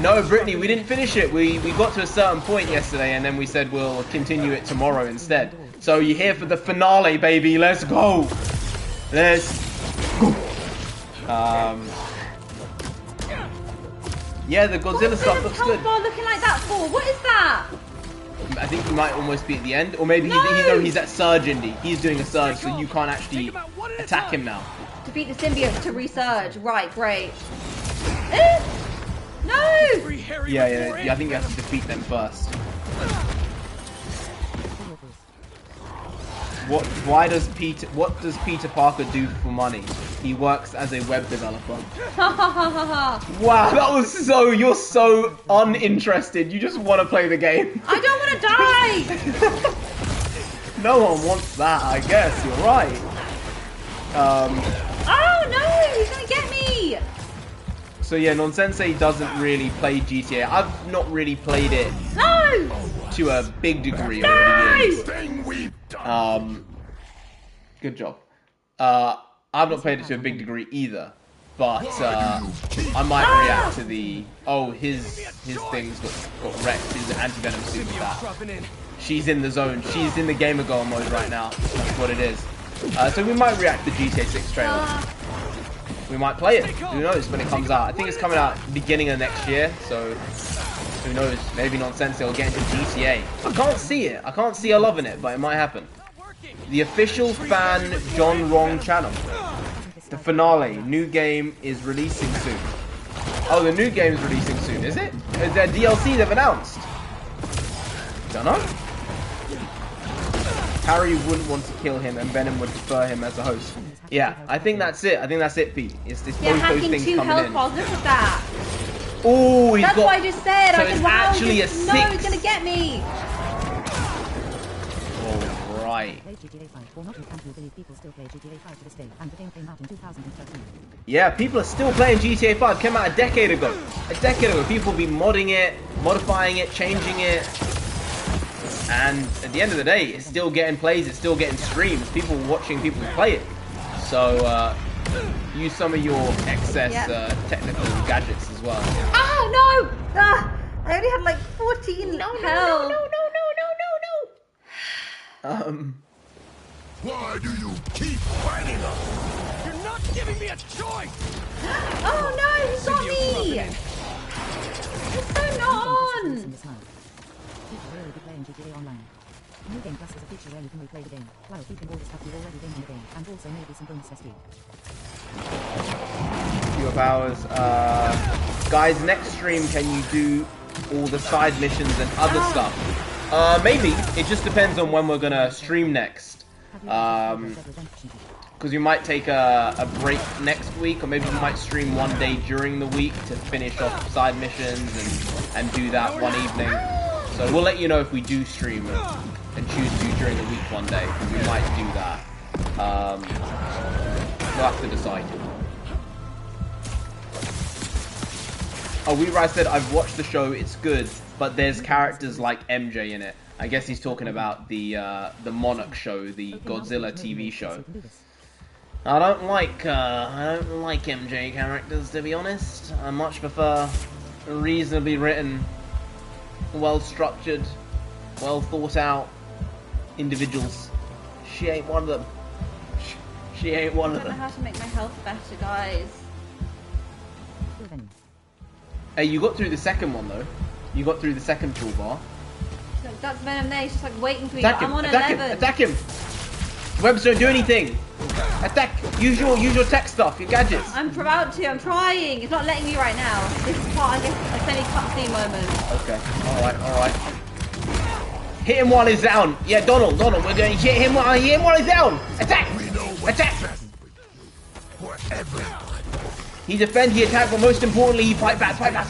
No, Brittany, we didn't finish it. We got to a certain point yesterday, and then we said we'll continue it tomorrow instead. So you're here for the finale, baby. Let's go. Let's go. Yeah, the Godzilla stuff looks good. Bar looking like that for? What is that? I think he might almost be at the end, or maybe he's at Surge Indy. He's doing a Surge, so you can't actually attack him now. Defeat the symbiote to resurge. Right, great. No! Yeah, I think you have to defeat them first. What does Peter Parker do for money? He works as a web developer. Wow, that was you're so uninterested. You just want to play the game. I don't want to die! No one wants that, I guess. You're right. Oh no, he's gonna get me! So yeah, Nonsensei doesn't really play GTA. I've not really played it to a big degree over the years. Good job. I've not played it to a big degree either, but I might react to the his things got wrecked. His anti-venom suit with that. She's in the zone. She's in the gamer girl mode right now. That's what it is. So we might react to the GTA 6 trailer. We might play it. Who knows when it comes out? I think it's coming out beginning of next year, so who knows? Maybe Nonsensei will get into GTA. I can't see it. I can't see her loving it, but it might happen. The official fan John Wrong channel. The finale. New game is releasing soon. Oh, the new game is releasing soon, is it? Is there DLC they've announced? Don't know. Harry wouldn't want to kill him, and Venom would prefer him as a host. Yeah, I think that's it. I think that's it, Pete. It's both those things coming in. Look at that. Oh, he's That's got. what I just said. So I said, it's wow, actually a 6. No, he's gonna get me. All right. Yeah, people are still playing GTA 5. Came out a decade ago. People will be modding it, modifying it, changing it. And at the end of the day, it's still getting plays, it's still getting streams, people watching people play it. So use some of your excess technical gadgets as well. Oh no! I only had like 14 No. Why do you keep fighting us? You're not giving me a choice! Oh no, he's got me! It's so not on! People will be playing GTA Online. New Game Plus is a feature where you can replay the game, while keeping all the stuff you've already done in the game, and also maybe some bonuses too. Few of hours. Guys, next stream, can you do all the side missions and other stuff? Maybe. It just depends on when we're gonna stream next. Because we might take a break next week, or maybe we might stream one day during the week to finish off side missions and do that one evening. So we'll let you know if we do stream and choose to during the week one day. We might do that. We'll have to decide. Oh, WeRise said, I've watched the show, it's good, but there's characters like MJ in it. I guess he's talking about the Monarch show, the Godzilla TV show. I don't like MJ characters, to be honest. I much prefer reasonably written, well-structured, well-thought-out individuals. She ain't one of them. She ain't one of I don't them. know how to make my health better, guys. Hey, you got through the second one, though. You got through the second toolbar. Look, that's Venom there, he's just like waiting for me. Attack him! I'm on Attack 11. him! Attack him! Webs don't do anything! Attack! Use your tech stuff, your gadgets! I'm about to, I'm trying. It's not letting me right now. This is part, I guess, a semi-cutscene moment. Okay, alright. Hit him while he's down! Yeah, Donald, we're going to hit him while he's down! Attack! Attack! He defend, he attack, but most importantly, he fight back! Fight back!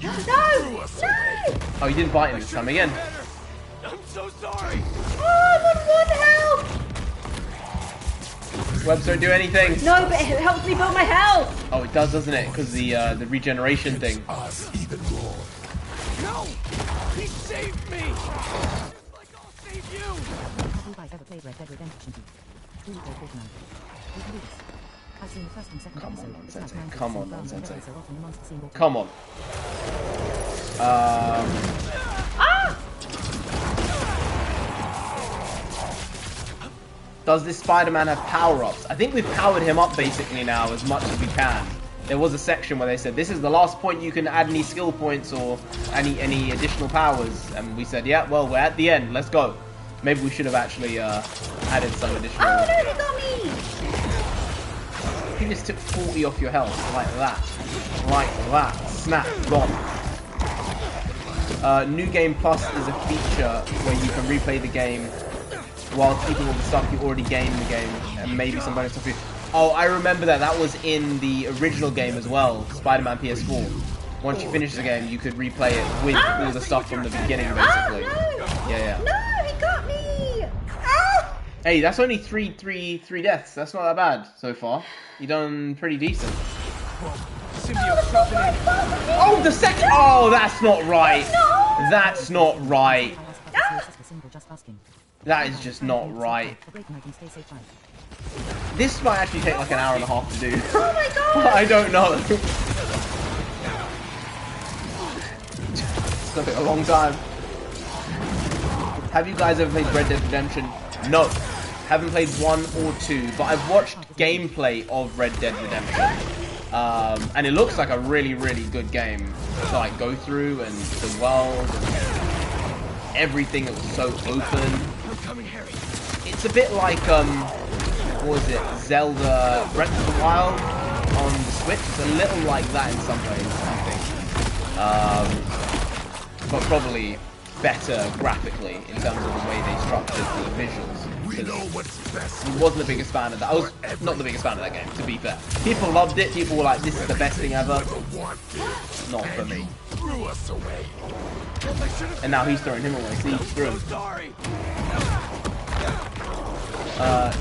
No! Oh, you didn't bite him this time again. I'm so sorry! Oh, I'm on 1 health! Webs don't do anything. No, but it helps me build my health. Oh, it does, doesn't it? Because the regeneration thing. Us even more. No! He saved me! Just like I'll save you! Have you guys ever played Red Dead Redemption 2? Do you play Fortnite? We can do this. I've seen the first and second episode. It's like Sensei. 90% Come on, brown Sensei. so often the monster scene will- Come on. Does this Spider-Man have power-ups? I think we've powered him up basically now as much as we can. There was a section where they said, this is the last point you can add any skill points or any additional powers. And we said, yeah, well, we're at the end. Let's go. Maybe we should have actually added some additional... Oh, no, they got me. He just took 40 off your health, like that. Like that. Snap, gone. New Game Plus is a feature where you can replay the game while keeping all the stuff you already gained in the game, and maybe some bonus stuff. Oh, I remember that. That was in the original game as well, Spider-Man PS4. Once you finish the game, you could replay it with all the stuff from the beginning, basically. No. Yeah. No, he got me. Ah! Hey, that's only three deaths. That's not that bad so far. You done pretty decent. Symbiote dropping in. Oh, the second. Oh, that's not right. No. That's not right. I asked about this for simple just asking. That is just not right. For breaking, I can stay safe, right? This might actually take like an hour and a half to do. Oh my god. I don't know. It's gonna take a long time. Have you guys ever played Red Dead Redemption? No. Haven't played 1 or 2, but I've watched gameplay of Red Dead Redemption. And it looks like a really, really good game to like go through, and the world and everything. It was so open. It's a bit like what was it? Zelda Breath of the Wild on the Switch. It's a little like that in some ways, I think. But probably better graphically in terms of the way they structured the visuals. We know what's best. I wasn't the biggest fan of that. I was not the biggest fan of that game, to be fair. People loved it. People were like, this is the best thing ever. Not for me. Threw us away. And now he's throwing him away. See, screw him. Sorry.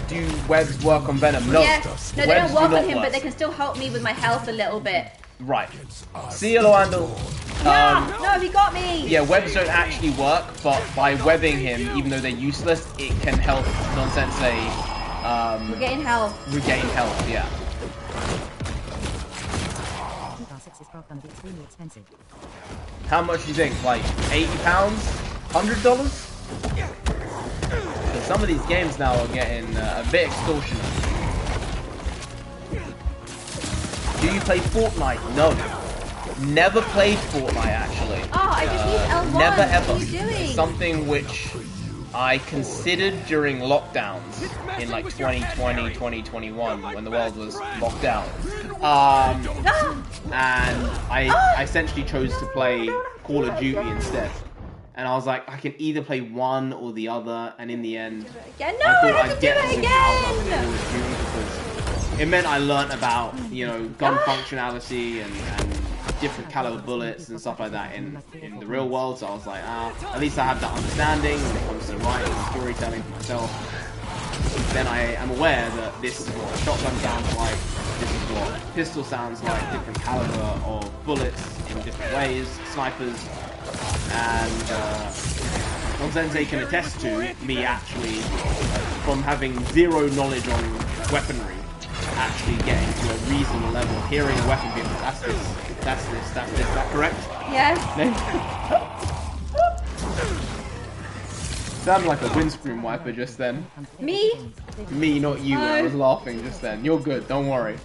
Do webs work on Venom? No. Yeah. No, they Webs don't work do on not him, work. but they can still help me with my health a little bit. Right. See you, Loando. No, he got me. Yeah, webs don't actually work, but by webbing him, even though they're useless, it can help Non-Sensei Regain health. regain health, yeah. R6 is probably gonna be extremely expensive. How much do you think? Like £80? $100? So some of these games now are getting a bit extortionate. Do you play Fortnite? No. Never played Fortnite, actually. Oh, I just used L1. Never ever. What are you doing? Something which I considered during lockdowns in like 2020, 2021, when the world was locked down. And I essentially chose to play Call of Duty instead. And I was like, I can either play one or the other, and in the end, Yeah, no, I I thought have I'd to do get it something out of Call again. of Duty because it meant I learnt about, you know, gun functionality and different caliber bullets and stuff like that in the real world. So I was like, at least I have that understanding when it comes to writing and storytelling for myself. Then I am aware that this is what a shotgun sounds like, this is what a pistol sounds like, different caliber of bullets in different ways, snipers, and Non-Sensei can attest to me actually, from having zero knowledge on weaponry, actually getting to a reasonable level of hearing a weapon being that's this, that's this, that's this, is that correct? Yes. Sounded like a windscreen wiper just then. Me? Me, not you. I was laughing just then. You're good, don't worry.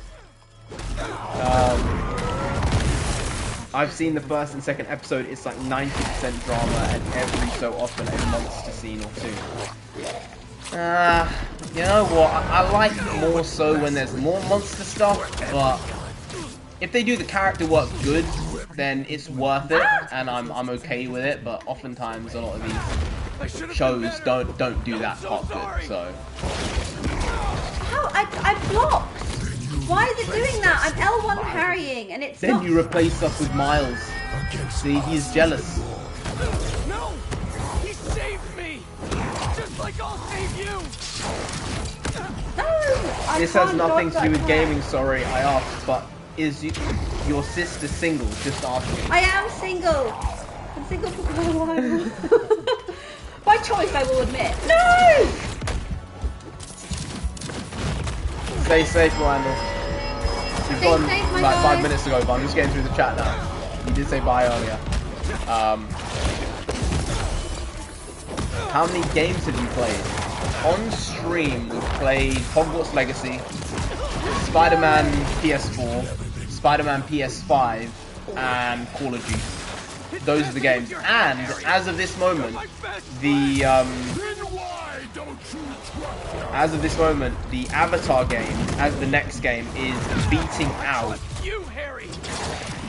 I've seen the first and second episode. It's like 90% drama and every so often a monster scene or two. You know what? I like more so when there's more monster stuff, but if they do the character work good, then it's worth it, and I'm okay with it. But oftentimes a lot of these shows don't do that part good. So How? I blocked. Why is it doing that? I'm L1 parrying, and it's then not. you replace stuff with Miles. See, he's jealous. No! He saved me! Just like I'll save you! No! This has nothing to do with gaming, sorry, I asked, but is your sister single? Just asking. I am single. I'm single for quite a while. By choice, I will admit. No! Stay safe, Randall. You've Stay gone safe, my like 5 guy. minutes ago, but I'm just getting through the chat now. You did say bye earlier. How many games have you played? On stream, we've played Hogwarts Legacy, Spider-Man PS4, Spider-Man PS5, and Call of Duty. Those are the games. And as of this moment, the Avatar game, as the next game, is beating out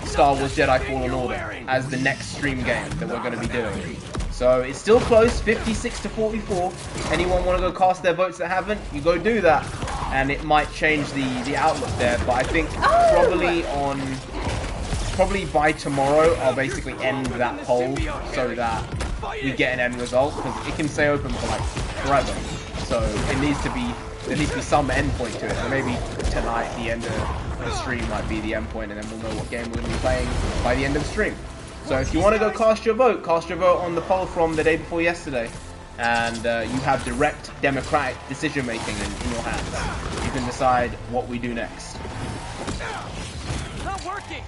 Star Wars Jedi Fallen Order as the next stream game that we're going to be doing. So it's still close, 56 to 44. Anyone want to go cast their votes that haven't? You go do that, and it might change the outlook there. But I think probably by tomorrow I'll basically end that poll so that we get an end result, because it can stay open for like forever. So there needs to be some end point to it. So maybe tonight the end of the stream might be the end point, and then we'll know what game we're going to be playing by the end of the stream. So if you want to go cast your vote on the poll from the day before yesterday, and you have direct democratic decision making in your hands. You can decide what we do next. Not working.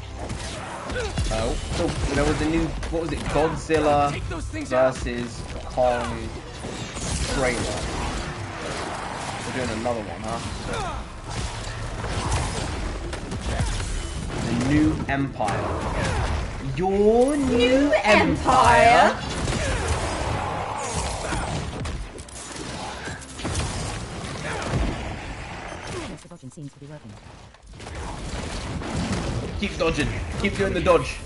Oh, so there was a new, what was it, Godzilla versus Kong trailer. We're doing another one, huh? The New Empire. Your new empire? The dodging seems to be working. Keep dodging. Keep doing the dodge.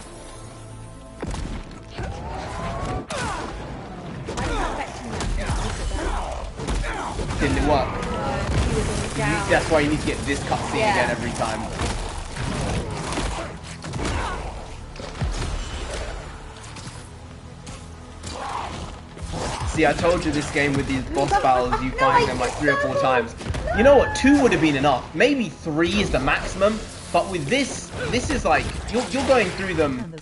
Didn't it work? That's why you need to get this cutscene again every time. See, I told you this game with these boss battles, you find them like 3 or 4 times. You know what? 2 would have been enough. Maybe 3 is the maximum. But with this is like, you're going through them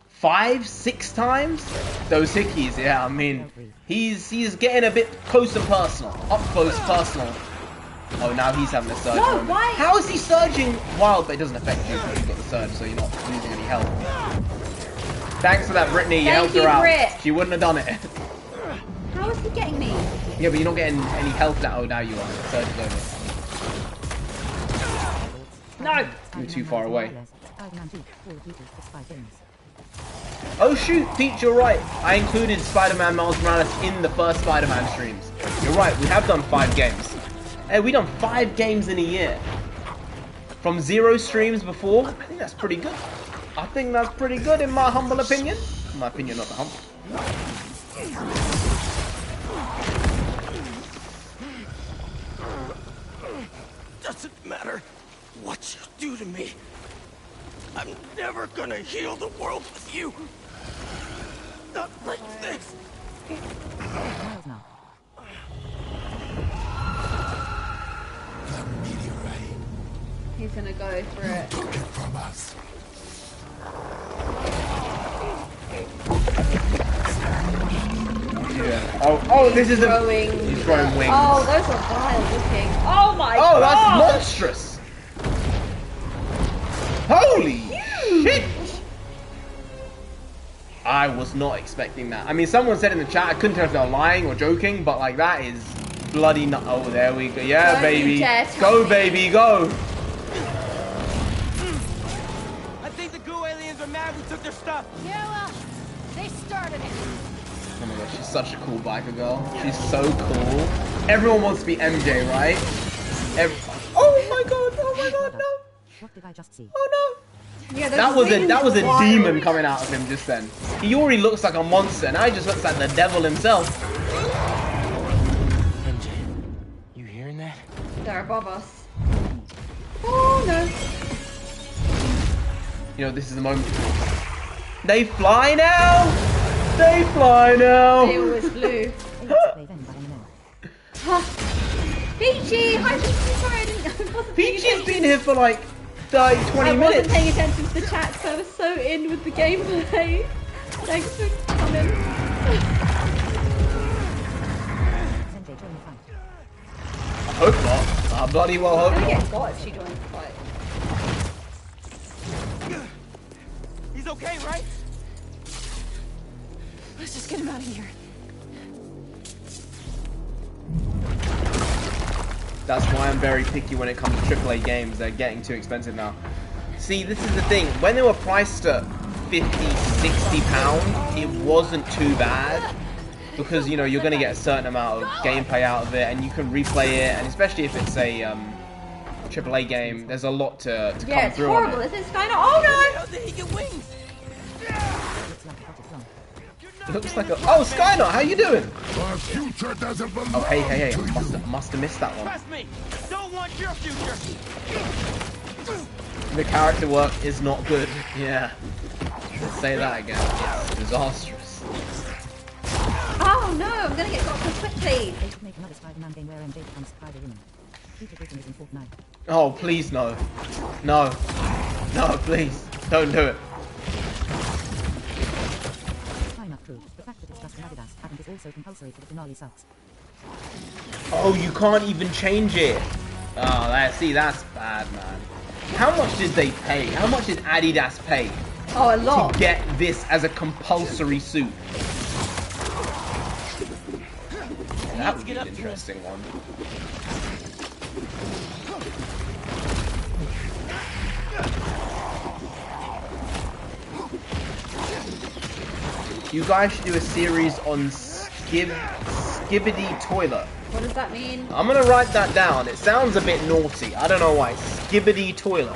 5, 6 times? Those hickeys, yeah, I mean, he's getting a bit close and personal. Up close, personal. Oh, now he's having a surge moment. Why? How is he surging wild, but it doesn't affect you because you've got the surge, so you're not losing any health. Thanks for that, Brittany. You helped her out. Brit. She wouldn't have done it. How is he getting me? Yeah, but you're not getting any health now. Oh, now you are. The surge is over. No. You're too far away. Oh shoot, Peach, you're right. I included Spider-Man Miles Morales in the first Spider-Man streams. You're right, we have done 5 games. Hey, we done 5 games in a year. From 0 streams before, I think that's pretty good. I think that's pretty good in my humble opinion. In my opinion, not the humble. Doesn't matter what you do to me. I'm never gonna heal the world with you. Not like this. The meteorite. He's gonna go for it. Took it from us. Yeah. Oh, this is Throwing. He's throwing wings. Oh, those are wild looking. Oh my Oh, god. that's monstrous. Holy shit. I was not expecting that. I mean, someone said in the chat, I couldn't tell if they were lying or joking, but like that is bloody nut. Oh, there we go. Yeah, Don't baby. you dare tell Go, me. baby, go. I think the goo aliens are mad we took their stuff. Yeah, well, they started it. Oh my god, she's such a cool biker girl. She's so cool. Everyone wants to be MJ, right? Oh my god, no. What did I just see? Oh no. Yeah, That was a demon coming out of him just then. He already looks like a monster, now he just looks like the devil himself. MJ, you hearing that? They're above us. Oh no. You know, this is the moment. They fly now! They fly now! They always flew. They then by an Huh. Peachy! Hi, Peachy. Sorry, I wasn't paying Peachy's attention. been here for like 30, 20 I minutes. wasn't paying attention to the chat because I was so in with the gameplay. Thanks for coming. Sensei, join the fight. I hope not. I bloody well hope I'm gonna not. get got if she joins the fight. He's okay, right? Let's just get him out of here. That's why I'm very picky when it comes to AAA games. They're getting too expensive now. See, this is the thing. When they were priced at £50, £60, it wasn't too bad. Because, you know, you're going to get a certain amount of gameplay out of it. And you can replay it. And especially if it's a AAA game, there's a lot to come It's through horrible. on it. This is kind of... Oh, no! How did he get wings? Looks like I got it wrong. Looks like a... Oh, Skynar, how you doing? Our future doesn't belong Oh, hey. to I must have missed that one. Trust me, don't want your future. The character work is not good. Yeah. Let's say that again. It's disastrous. Oh, no! I'm gonna get got so quickly. They should make another Spider-Man game where MJ becomes Spider-Woman. Future Britain is in Fortnite. Oh, please no. No. No, please. Don't do it. Time up crew. The fact that it's just an Adidas patent is also compulsory for the finale sucks. Oh, you can't even change it. Oh, that's bad, man. How much did they pay? How much did Adidas pay Oh, a lot. to get this as a compulsory suit? That would be an interesting one. You guys should do a series on Skibbity Toilet. What does that mean? I'm gonna write that down. It sounds a bit naughty. I don't know why. Skibbity Toilet.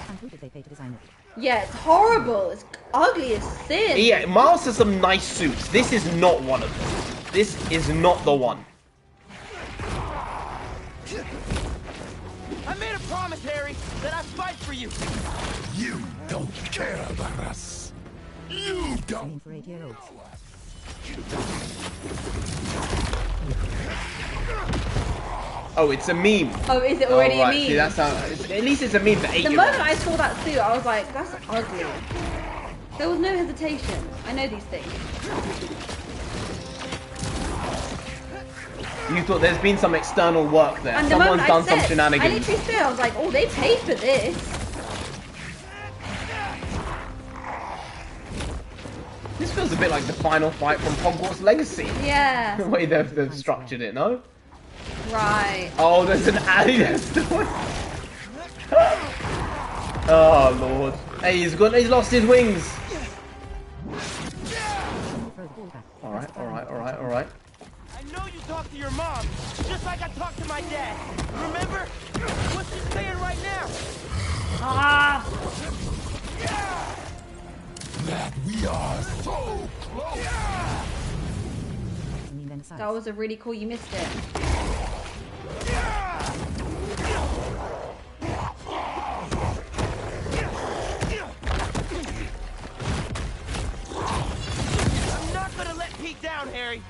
And who did they pay to design it? Yeah, it's horrible. It's ugly as sin. Yeah, Miles has some nice suits. This is not one of them. This is not the one. I made a promise, Harry, that I'd fight for you. You don't care about us. You don't. Aiming for 8-year-olds. Oh, it's a meme. Oh, is it already right. a meme? See, that's how. At least it's a meme for 8 The year moment olds. I saw that suit, I was like, that's ugly. There was no hesitation. I know these things. You thought there's been some external work there. And the Someone's moment done I some said, I shenanigans. literally said, I was like, oh, they paid for this. This feels a bit like the final fight from Hogwarts Legacy. Yeah. The way they've structured it, no? Right. Oh, there's an Adidas toy. Oh lord. Hey, he's lost his wings. Throw the ball back. Alright. I know you talked to your mom, just like I talked to my dad. Remember? What's she saying right now? Ah. That we are so close. Doesn't mean then aside. That was a really cool. You missed it. I'm not gonna let Pete down, Harry.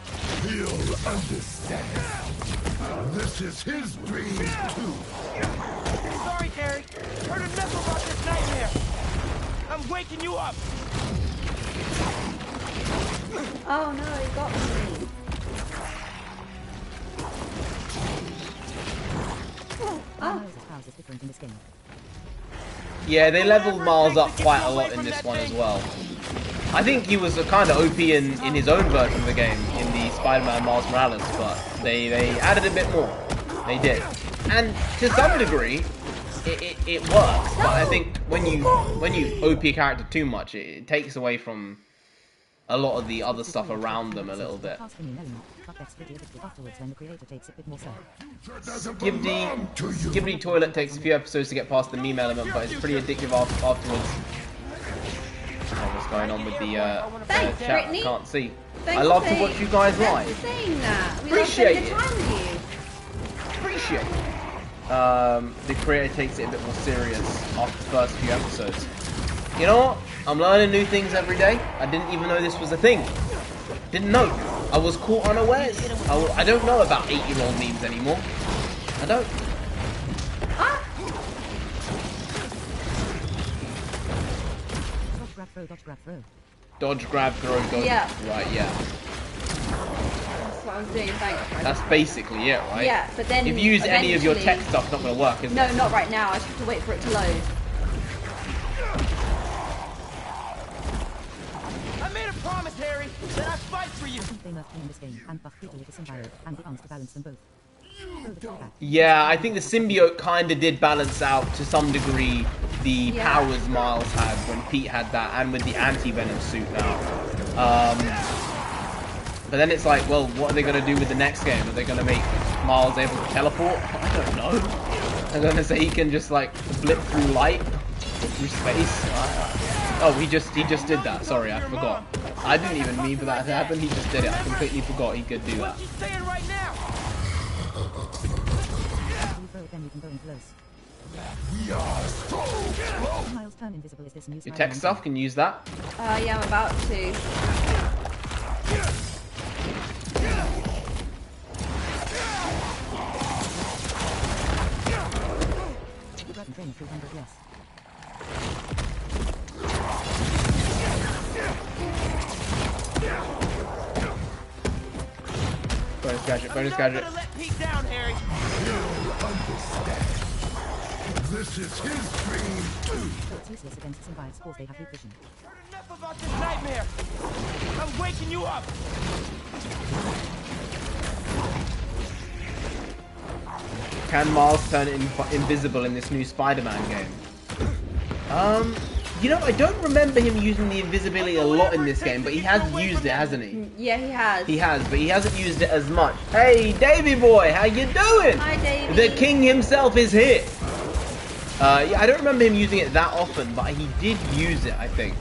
He'll understand. This is his dream too. Sorry, Harry. Heard enough about this nightmare. I'm waking you up. Oh no, he got me. Miles' house is different in this game. Yeah, they leveled Miles up quite a lot in this one as well. I think he was kind of OP in his own version of the game, in the Spider-Man Miles Morales, but they added a bit more. They did. And to some degree, it works, but I think when you OP a character too much, it takes away from a lot of the other stuff around them a little bit. Past the main element, but that's pretty addictive afterwards when the creator takes a bit more self. Skibbity Toilet takes a few episodes to get past the meme element, but it's pretty addictive afterwards. Oh, what's going on with the Thanks, chat? Brittany. I can't see. Thanks I love for to watch you guys thanks live. for saying that. We Appreciate love it. spending time with Appreciate it. The creator takes it a bit more serious after the first few episodes. You know what? I'm learning new things every day. I didn't even know this was a thing. Didn't know. I was caught unawares. I don't know about 8-year-old memes anymore. I don't. Dodge, grab, throw, dodge, grab, throw. Dodge, grab, throw, dodge. Yeah. Right, yeah. That's what I was doing. Thanks. That's basically it, right? Yeah, but then if you use any of your tech eventually- stuff, it's not going to work, is it? No, not right now. I just have to wait for it to load. I made a promise, Harry, that I'd fight for you. I think they nerfed him in this game and buffed Peter with the symbiote and the arms to balance them both. Throw the throw back. Yeah, I think the symbiote kind of did balance out to some degree the powers Miles had when Pete had that, and with the anti-venom suit now. But then it's like, well, what are they going to do with the next game? Are they going to make Miles able to teleport? I don't know. They're going to say he can just like blip through light, through space. Oh, he just did that. Sorry, I forgot. I didn't even mean for that to happen. He just did it. I completely forgot he could do that. What you saying right now? If you throw it, then you can go in close. We are so close. Miles turn invisible is this new Your Spider-Man tech stuff, can you use that? Yeah, I'm about to. Grab and drain at 300, yes. Bonus gadget, bonus I'm gadget. not gonna let Pete down, Harry. You'll understand. This is his dream too. It's useless against symbiotes because they have heat vision. Heard enough about this nightmare. I'm waking you up. Can Miles turn invisible in this new Spider-Man game? You know, I don't remember him using the invisibility a lot in this game, but he has used it, hasn't he? Yeah, he has. He has, but he hasn't used it as much. Hey, Davy boy, how you doing? Hi, Davey. The king himself is here. Yeah, I don't remember him using it that often, but he did use it, I think,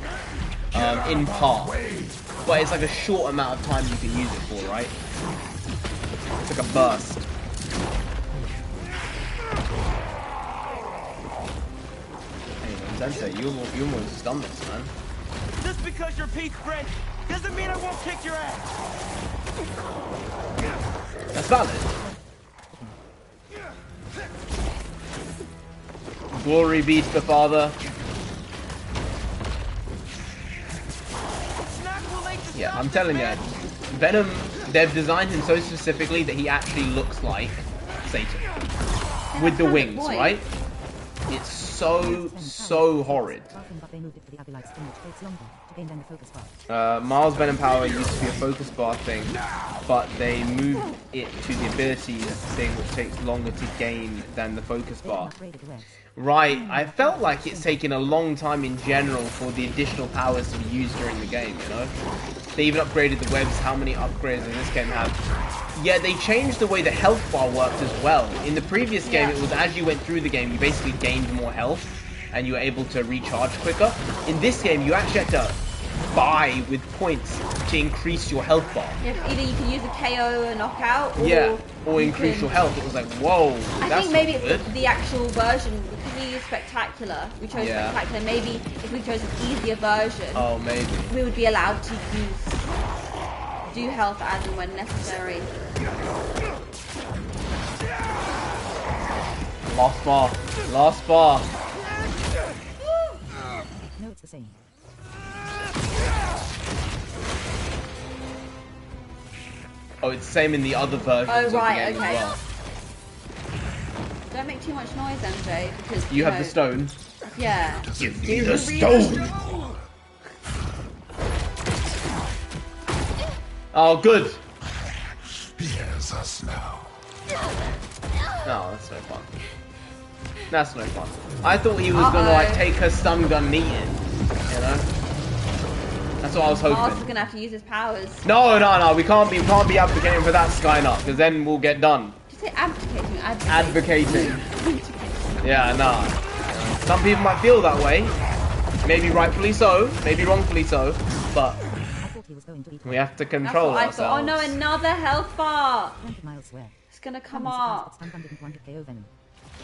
in part. But it's like a short amount of time you can use it for, right? It's like a burst. Sensei, you almost done this, man. Just because you're Pete's friend doesn't mean I won't kick your ass. That's valid. Glory be to the Father. Yeah, I'm telling you, Venom, they've designed him so specifically that he actually looks like Satan. With the wings, right? It's so horrid. Miles Venom power used to be a focus bar thing, but they moved it to the abilities thing, which takes longer to gain than the focus bar. Right, I felt like it's taken a long time in general for the additional powers to be used during the game, you know? They even upgraded the webs. How many upgrades does this game have? Yeah, they changed the way the health bar worked as well. In the previous game, it was as you went through the game, you basically gained more health, and you were able to recharge quicker. In this game, you actually had to buy with points to increase your health bar. Yeah, either you can use a KO, a knockout, or increase your health. It was like, whoa, I that's think maybe not good. it's the actual version, because we use Spectacular. We chose Spectacular. Maybe if we chose an easier version, Oh, maybe. we would be allowed to do health as and when necessary. Last bar. Last bar. No, it's the same. Oh, it's the same in the other versions Oh, of the right, game okay. as well. Don't make too much noise, MJ, because You have the stone. Yeah. Give me the stone! Oh, good. He has us now. No, that's no fun. That's no fun. I thought he was gonna like take her stun gun and eat it. You know? That's what I was hoping. Mars is gonna have to use his powers. No, we can't be advocating for that, Skynet, because then we'll get done. Did you say advocating? Advocating. Yeah, nah. Some people might feel that way. Maybe rightfully so, maybe wrongfully so, but we have to control That's what I thought. ourselves. Oh no, another health bar! Miles swear. It's gonna come up.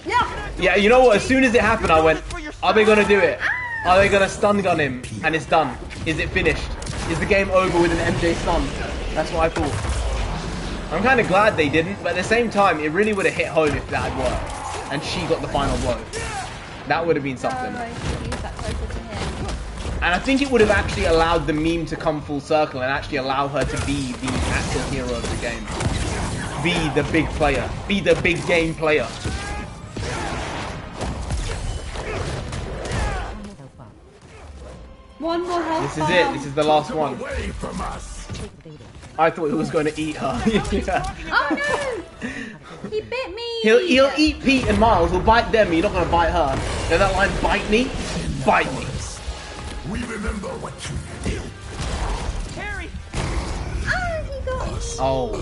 Yeah. Yeah, you know what? As soon as it happened, I went, are they gonna do it? Are they gonna stun gun him? And it's done. Is it finished? Is the game over with an MJ stun? That's what I thought. I'm kind of glad they didn't, but at the same time, it really would have hit home if that had worked. And she got the final blow. That would have been something. And I think it would have actually allowed the meme to come full circle and actually allow her to be the actual hero of the game. Be the big player. Be the big game player. One more health. This is it. This is the last one. I thought he was going to eat her. Yeah. Oh no! He bit me. He'll eat Pete and Miles. He'll bite them. You're not going to bite her. You know that line? Bite me. Bite me. We remember what you did. Harry! Ah, he got me. Oh.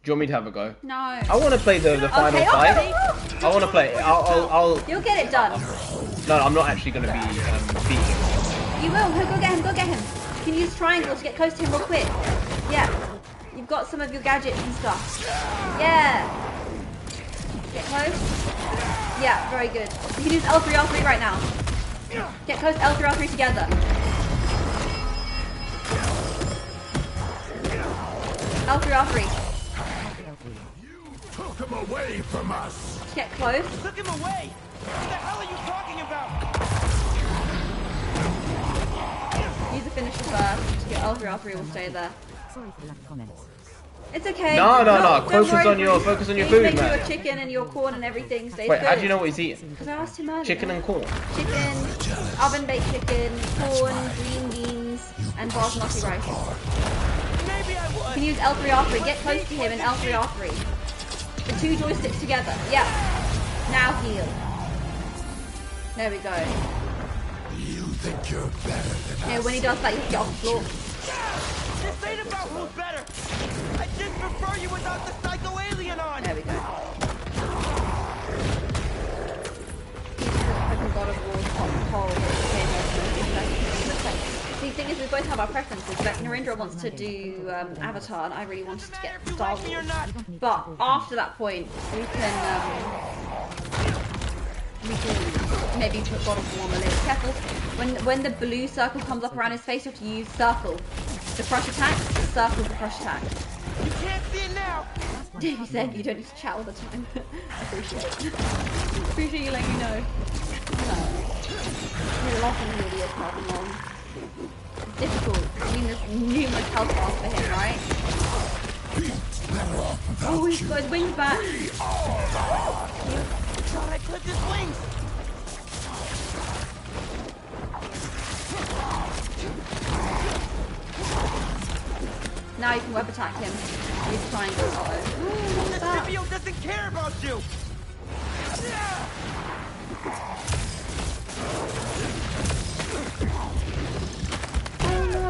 Do you want me to have a go? No. I want to play the final fight. Okay. I want to play it. I'll. You'll get it done. No, I'm not actually going to be beating. You will. Go get him. Go get him. You can use triangle to get close to him real quick. Yeah. You've got some of your gadgets and stuff. Yeah. Get close. Yeah, very good. You can use L3, R3 right now. Get close to L3, R3 together. L3, R3. Took him away from us. Get close. Took him away! What the hell are you talking about? Use the finisher first. Your L3, R3 will stay there. Sorry for the lack of comments. It's okay. No. Don't Focus worry, on your food, make sure man. your chicken and your corn and everything stays Wait, good. how do you know what he's eating? Because I asked him earlier. Chicken and corn. Chicken, oven-baked chicken, corn, green beans, and basmati rice. Maybe I You was. can use L3, R3. Get close to him and L3, R3. The two joysticks together. Yeah. Now heal. There we go. You think you're better than Yeah, us? when he does that, you have to get off the floor. This ain't about who's better. I just prefer you without the psycho alien on. There we go. Fucking God of War hole. The thing is, we both have our preferences. Like Narendra wants to do Avatar, and I really wanted to get Star Like me or Wars. not. But after that point, we can maybe put God of War on the list. Careful. When the blue circle comes up around his face, you have to use circle. The crush attack, circle the crush attack. You can't see it now. Davey said you don't need to chat all the time. I appreciate it. Appreciate you letting me know. You're laughing at the idiots nothing wrong. It's difficult. I mean, there's numerous health bars for him, right? Oh, he's got his wings back. God, I clipped his wings. Now you can web attack him. Use triangle. Uh-oh. Ooh, what's The that? symbiote doesn't care about you.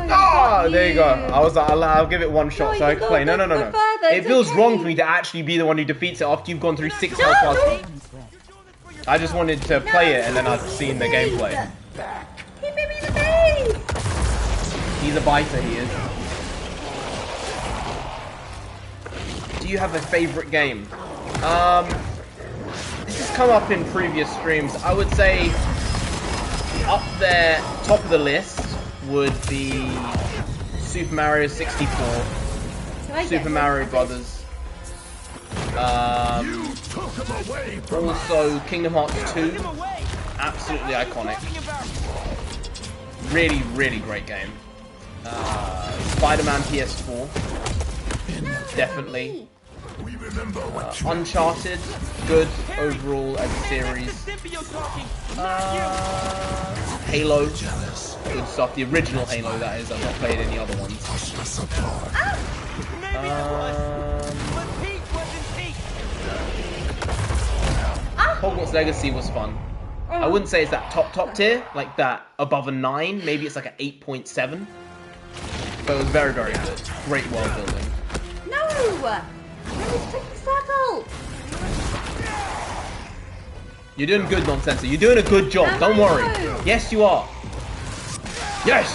Oh, there you go. I was like, I'll give it one shot No, so I you can can play. go No. further, It it's feels okay. wrong for me to actually be the one who defeats it after you've gone through 6 health bars. I just wanted to play it and then I've seen the gameplay. He bit me in the face! He's a biter, he is. Do you have a favorite game? This has come up in previous streams. I would say up there, top of the list would be Super Mario 64, Super Mario Brothers. Also Kingdom Hearts 2, absolutely iconic. Really, really great game. Spider-Man PS4, definitely. Uncharted, good overall as a series. Halo, good stuff. The original Halo, that is. I've not played any other ones. Hogwarts Legacy was fun. I wouldn't say it's that top tier, like that above a 9. Maybe it's like an 8.7. But it was very, very good. Great world building. No! Let's take the circle! You're doing good, Nonsense. You're doing a good job. Don't worry. Yes, you are. Yes!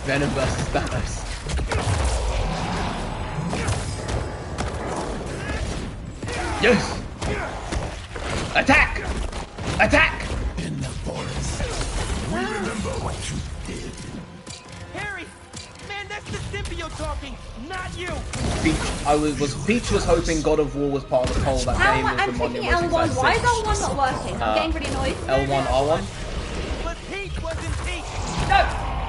Venom versus Thanos. Yes! Attack! Attack! In the forest. We remember what you did. Harry! Man, that's the symbiote talking, not you! Peach was hoping God of War was part of the poll that How game am I? was I'm the one clicking you're most L1. excited Why to is L1 not working? I'm getting pretty annoyed. L1, R1? But Peach wasn't Peach! No!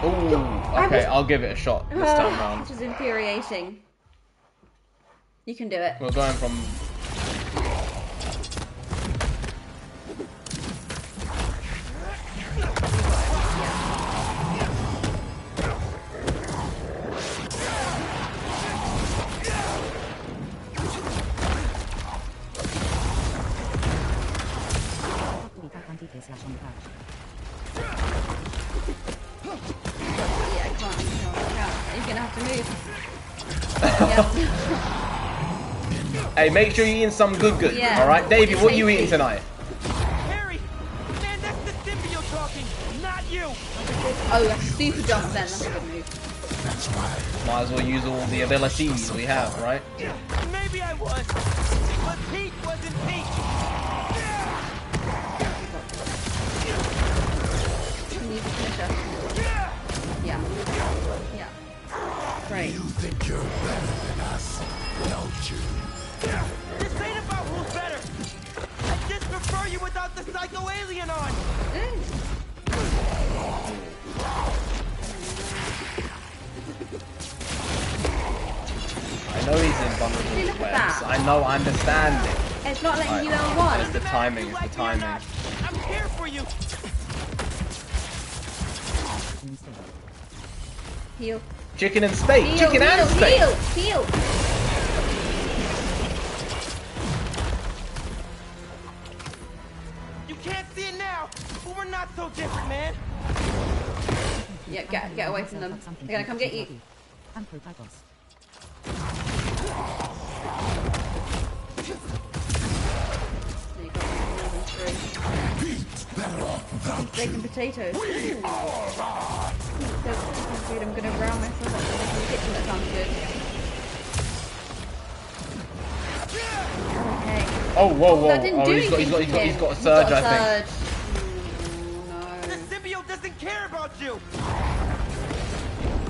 Ooh, okay, I'll give it a shot this time round. This is infuriating. You can do it. We're going from... Yeah, I can't. You're gonna have to move. Yeah. Hey, make sure you're eating some good. Yeah. Alright? Davey, what are you eating tonight? Harry! Man, that's the symbiote talking, not you! Oh, a super jump then. That's a good move. That's why. Might as well use all the abilities we have, right? Maybe I was, but Peach wasn't Peach! You need to finish her. Yeah. Yeah. Great. You think you're better than us, don't you? This ain't about who's better! I just prefer you without the psycho alien on! I know he's invulnerable See, to look at webs. that. I know, I understand it. It's not letting you It's L1. the timing, it's the timing. I'm here for you! Heal. Chicken and steak! Heal, Chicken and heal, steak! heal, heal. You can't see it now, but we're not so different, man! Yeah, get away from them. They're gonna come get you. There you go. More than three. Bacon potatoes. Ooh. I'm gonna brown myself up in the kitchen. That sounds good. Okay. Oh, whoa. That didn't Oh, do he's got anything to him. a surge, I think. The symbiote doesn't care about you!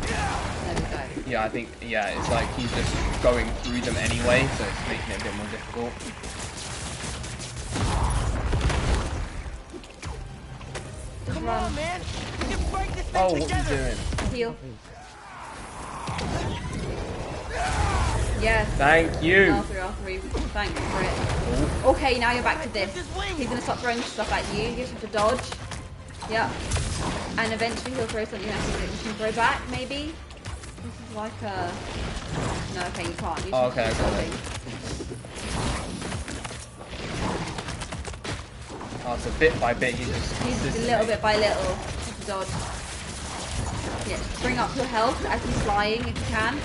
There we go. Yeah, I think, it's like he's just going through them anyway, so it's making it a bit more difficult. Come on, man! We can fight this thing Oh, what are you together! doing? Heal. Yes. Thank you! R3. Thanks for it. Okay, now you're back to this. He's gonna stop throwing stuff at you. You just have to dodge. Yep. And eventually he'll throw something at you that you can throw back, maybe? This is like a... No, okay, you can't. You Oh, just okay, keep I got it. dodging. Oh, so bit by bit you just... Just little bit by little. Just dodge. Yeah, bring up your health as he's flying if you can.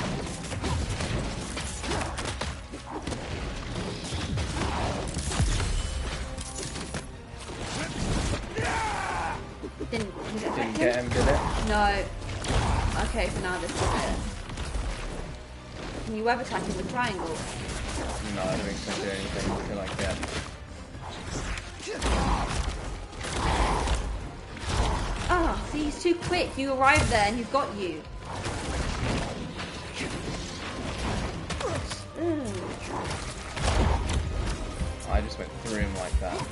Didn't get him, did it? No. Okay, so now this is it. Can you web attack him with triangle? No, I don't think it's gonna do anything. I feel like that. Ah, see, he's too quick. You arrived there and he's got you. I just went through him like that.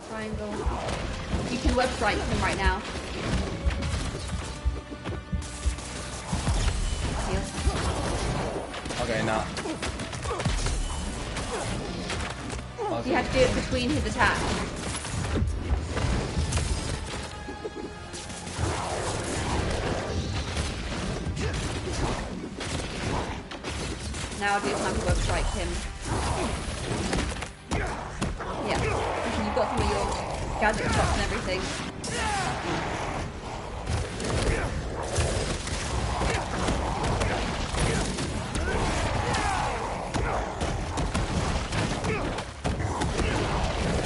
Triangle. You can web strike him right now. Heal. Okay, now. You have to do it between his attacks. Now I'll do time to web strike him. Yeah. You've got some of your gadget shots and everything.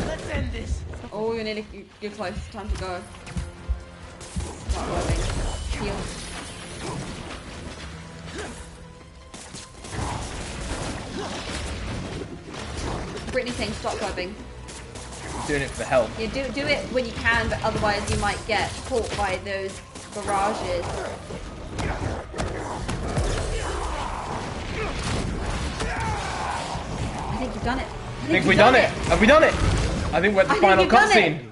Let's end this! Oh, you're close. Time to go. Start webbing. Heal. saying stop clubbing. Doing it for the help. Yeah, do it when you can, but otherwise you might get caught by those barrages. I think you've done it. I think we've done it. Have we done it? I think we're at the final cutscene.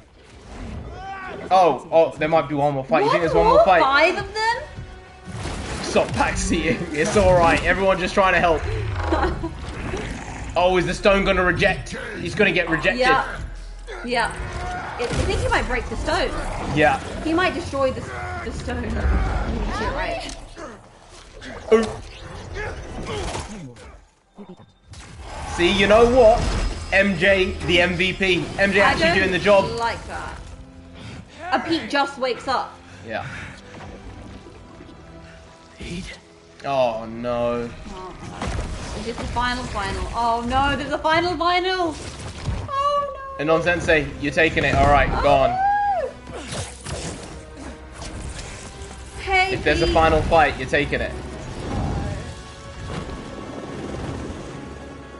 Oh, there might be one more fight. You think there's one more fight? 5 of them? Stop backseating. It's alright. Everyone just trying to help. Oh, is the stone going to reject? He's going to get rejected. Yeah. Yeah. I think he might break the stone. Yeah. He might destroy the stone. You're right. Ooh. See, you know what? MJ, the MVP. MJ actually doing the job. I like that. A Pete just wakes up. Yeah. Pete? Oh, no. Is this the final? Oh, no, there's a final! Oh, no. And non-sensei, you're taking it. Alright, go on. Hey, if there's a final fight, you're taking it.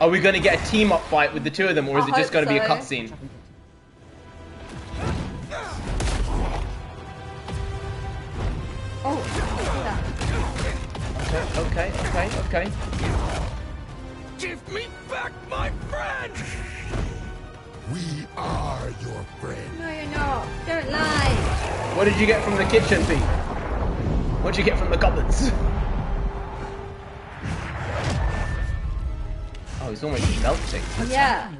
Are we going to get a team-up fight with the two of them, or is it just going to be a cutscene? Oh, Okay. Give me back my friend! We are your friend. no, you're not. Don't lie. What did you get from the kitchen, Pete? What did you get from the cupboards? Oh, he's almost melting. Yeah.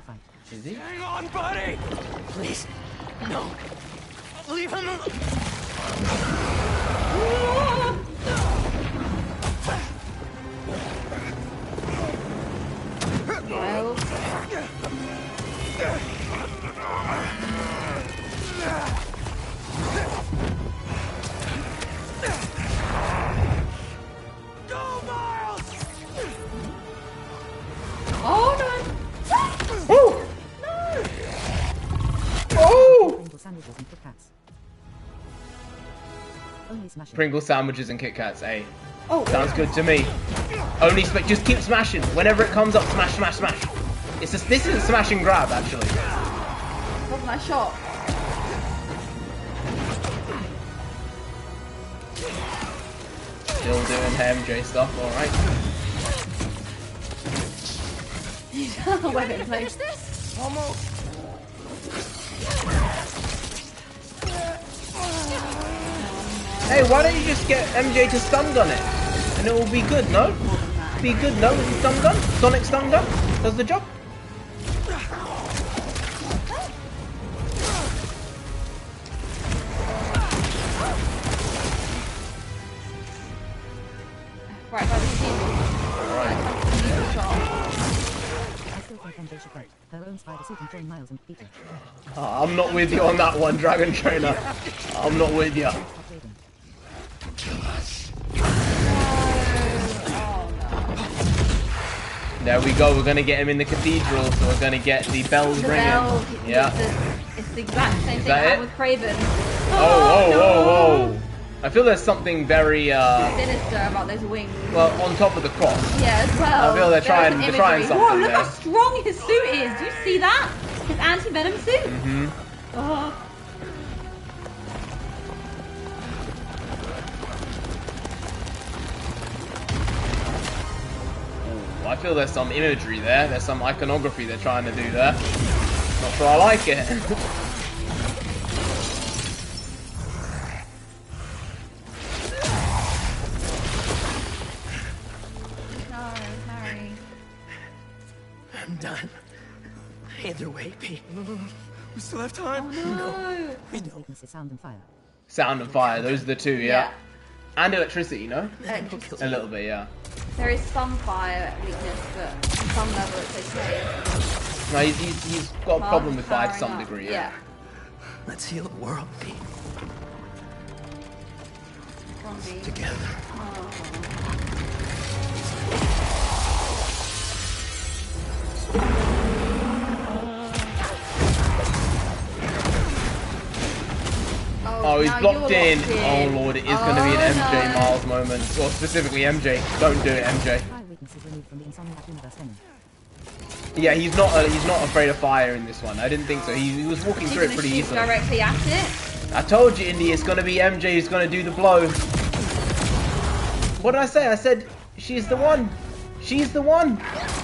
Is he? Hang on, buddy! Please. No. Leave him alone. Miles. Go, Miles! Oh, no. Oh! No. Oh! Pringle sandwiches and Kit Kats. Only smashing. Pringle sandwiches and Kit Kats, eh? Oh. Sounds good to me. Only just keep smashing. Whenever it comes up, smash, smash, smash. It's just, this is a smash and grab, actually. What's my shot? Still doing MJ stuff, alright. Weapon place. Almost. Hey, why don't you just get MJ to stun gun it? And it will be good, no? Be good, no? With the stun gun? Sonic stun gun? Does the job? Right, by the table. Alright. I still think MJ should write her own spider suit and join Miles and Peter. I'm not with you on that one, Dragon Trainer. I'm not with you. Stop waiting. There we go, we're gonna get him in the cathedral, so we're gonna get the bells The ringing. bell. Yeah. It's the exact same thing that I had it? with Craven. Oh. I feel there's something very, Sinister about those wings. well, on top of the cross. Yeah, as well. I feel they're There trying- is they're an trying imagery. something Whoa, look there. how strong his suit is. Do you see that? His anti-venom suit? Mm-hmm. Oh. I feel there's some imagery there. There's some iconography they're trying to do there. Not sure I like it. No, Harry. I'm done. Either way, Pete. We still have time. No. We don't. Weaknesses, sound and fire. Sound and fire, those are the two, yeah. And electricity, no? A little bit, yeah. There is some fire weakness, but on some level it's okay. No, he's got a problem with fire to some Powering up. degree, yeah. Let's heal the world, Pete. Zombie. Together. Oh, he's now blocked you're in. locked in. Oh lord, it is going to be an MJ no. Miles moment. Or specifically MJ. Don't do it, MJ. Fire weaknesses removed from the Insomniac universe canon. Yeah, he's not afraid of fire in this one. I didn't think so. He was walking through it pretty easily. Directly at it. I told you, Indy, it's gonna be MJ who's gonna do the blow. What did I say? I said she's the one. She's the one.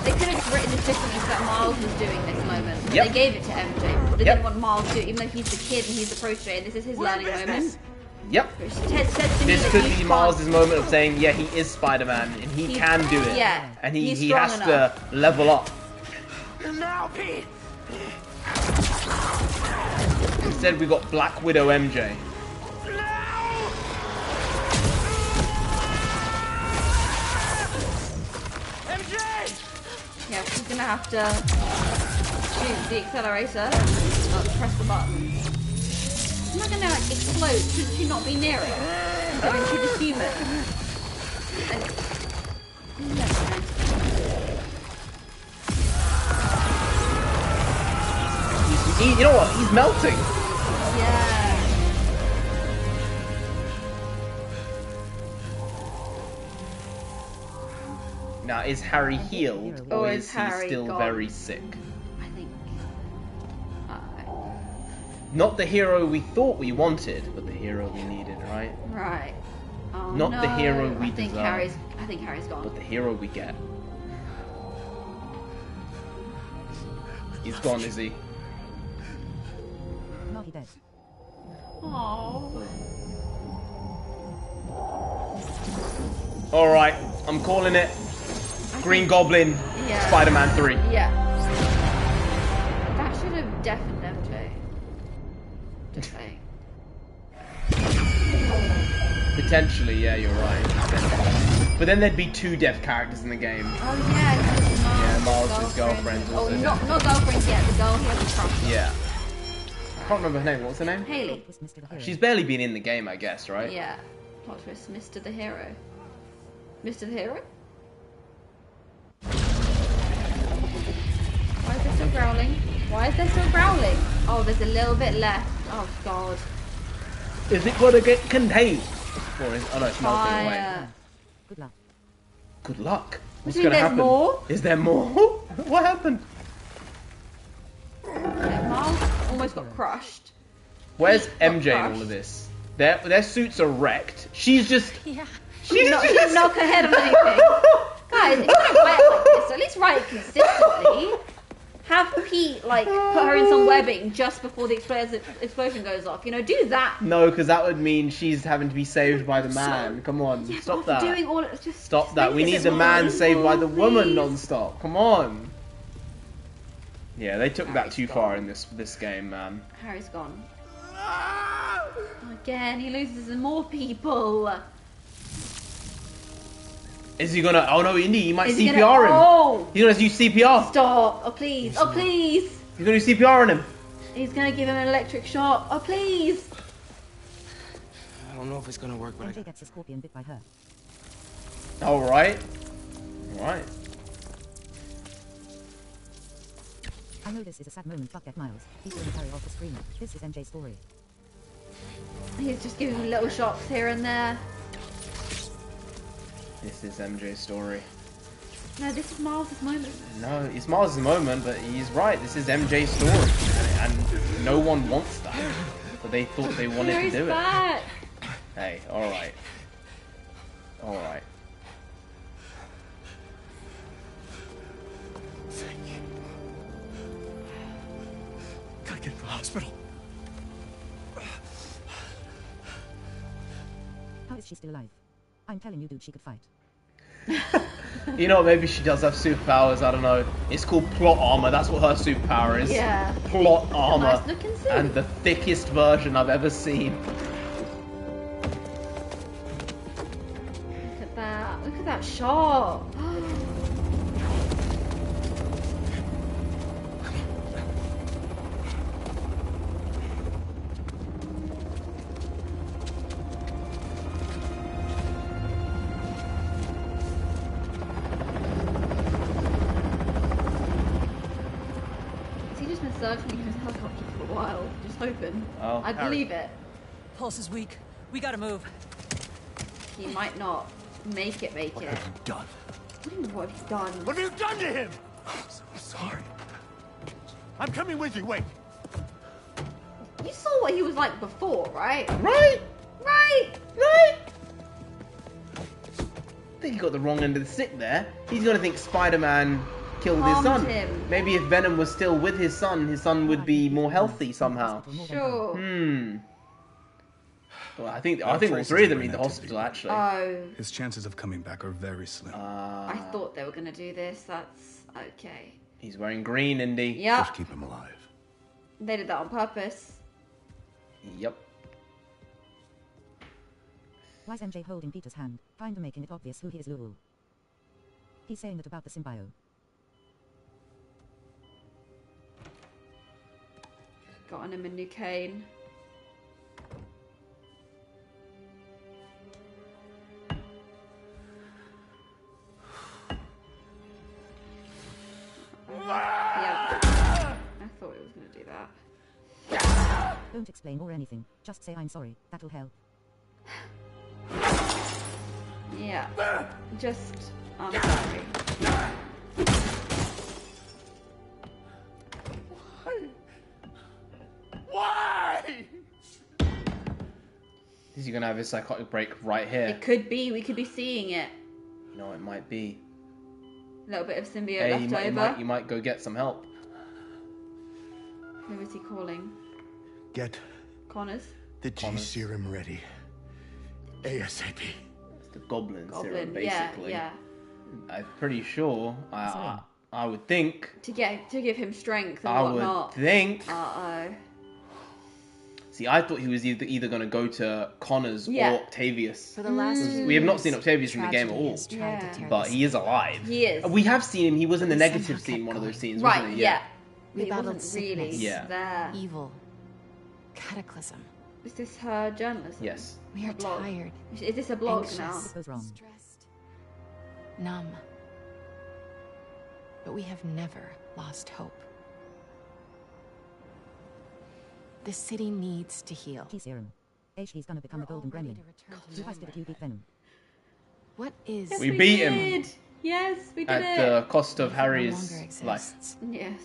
They could have written this differently so that Miles was doing this moment. But Yep. they gave it to MJ. But they Yep. didn't want Miles to, even though he's the kid and he's the protege, and this is his learning moment. Yep. Which Ted said to me This that could you be can't- Miles' moment of saying, yeah, he is Spider-Man and he can do it. Yeah. And he's he strong has enough. to level up. Now, Pete! Instead, we got Black Widow MJ. Yeah, she's gonna have to shoot the accelerator. Press the button. It's not gonna like explode. Should she not be near it? I mean, she's a human. And... You know what? He's melting. Yeah. Now, is Harry healed, or Or is is he Harry still gone? very sick? I think. Not the hero we thought we wanted, but the hero we needed, right? Right. Oh, Not the no. hero we I think deserve. I think Harry's gone. But the hero we get. He's gone, is he? No, he dead. Oh. Alright, I'm calling it. Green Goblin, Yeah. Spider-Man 3. Yeah. That should have deafened MJ. Just saying. Potentially, yeah, you're right. But then there'd be two deaf characters in the game. Oh yeah, Miles' girlfriend's Oh, also not girlfriend yet. The girl he has a crush on. Yeah. Can't remember her name. What's her name? Haley. She's barely been in the game, I guess, right? Yeah. Plot twist, Mr. the Hero. Mr. the Hero? Why is there still growling? Why is there still growling? Oh, there's a little bit left. Oh god. Is it gonna get contained? Or is, oh no, it's melting away. Fire. Good luck. Good luck. What's Do you gonna think happen? there's more? Is there more? What happened? Yeah, Miles almost got crushed. Where's Got MJ in crushed. all of this? Their suits are wrecked. She's just. Yeah. She didn't knock her head on anything. Guys, if you're gonna write it like this, at least write it consistently. Have Pete like put her in some webbing just before the explosion goes off. You know, do that. No, because that would mean she's having to be saved by the man. Come on, Yeah, stop but that. doing all just Stop that. We make need it the man simple, saved by the woman please. non-stop. Come on. Yeah, they took that Harry's too gone. far in this game, man. Harry's gone. Again, he loses more people. Is he gonna? Oh no, Indy, he might Is he CPR gonna- him. Oh! He's gonna use CPR. Stop! Oh please! Oh please! He's gonna do CPR on him. He's gonna give him an electric shock. Oh please! I don't know if it's gonna work, but MJ gets a scorpion bit by her. All right. All right. I know this is a sad moment, but get Miles. Featuring Harry off the screen. This is MJ's story. He's just giving him little shocks here and there. This is MJ's story. No, this is Miles' moment. No, it's Miles' moment, but he's right. This is MJ's story, and no one wants that. But they thought they wanted Harry's to do back. it. Hey, all right. All right. Thank you. Gotta get to the hospital. How is she still alive? I'm telling you, dude, she could fight. You know, maybe she does have superpowers. I don't know. It's called plot armor. That's what her superpower is. Yeah. Plot armor. Nice looking suit. And the thickest version I've ever seen. Look at that. Look at that shot. Has he just been circling his helicopter for a while? Just hoping. Oh, I Harry. believe it. Pulse is weak. We gotta move. He might not make it. What have you done? What do you mean, what have you done? What have you done to him? I'm so sorry. I'm coming with you. Wait. You saw what he was like before, right? Right? Right. Right? I think he got the wrong end of the stick there. He's gonna think Spider-Man killed his Harmed son. him. Maybe if Venom was still with his son would be more healthy somehow. Sure. Well, I think all traces three of of them need the brain hospital activity. actually. Oh, His chances of coming back are very slim. I thought they were gonna do this. That's okay. He's wearing green, Indy. Yep. Just keep him alive. They did that on purpose. Yep. Why's MJ holding Peter's hand, kinda making it obvious who he is, lol. He's saying that about the symbiote. Gotten him a new cane. Yeah. I thought he was gonna do that. Don't explain or anything, just say I'm sorry, that'll help. Yeah. Just, I'm sorry. Why? Is he gonna have his psychotic break right here? It could be. We could be seeing it. You know, it might be. A little bit of symbiote Hey, left over. you might go get some help. Who is he calling? Get Connors? the G serum ready. ASAP. It's the goblin serum, Goblin. basically. Yeah. I'm pretty sure. I would think. To give him strength and I whatnot. would think. Uh-oh. See, I thought he was either going to go to Connors or Octavius. For the last few We have not years, seen Octavius in the game at tragedy all. has tried to Yeah. tear But this he is alive. He is. We have seen him. He was in the He negative somehow scene, kept one of those going. scenes, Right, wasn't he? yeah. We He battled wasn't really sickness, Yeah. there. evil, cataclysm. Is this her journalism? Yes. We are blog. tired, Is this a blog anxious, now? What goes wrong? stressed, numb. But we have never lost hope. The city needs to heal. G serum. He's gonna become a golden gremlin. You guys did it, you beat Venom. What is We beat him. did. Yes, we did At it. the cost of no longer Harry's life. exists? Yes.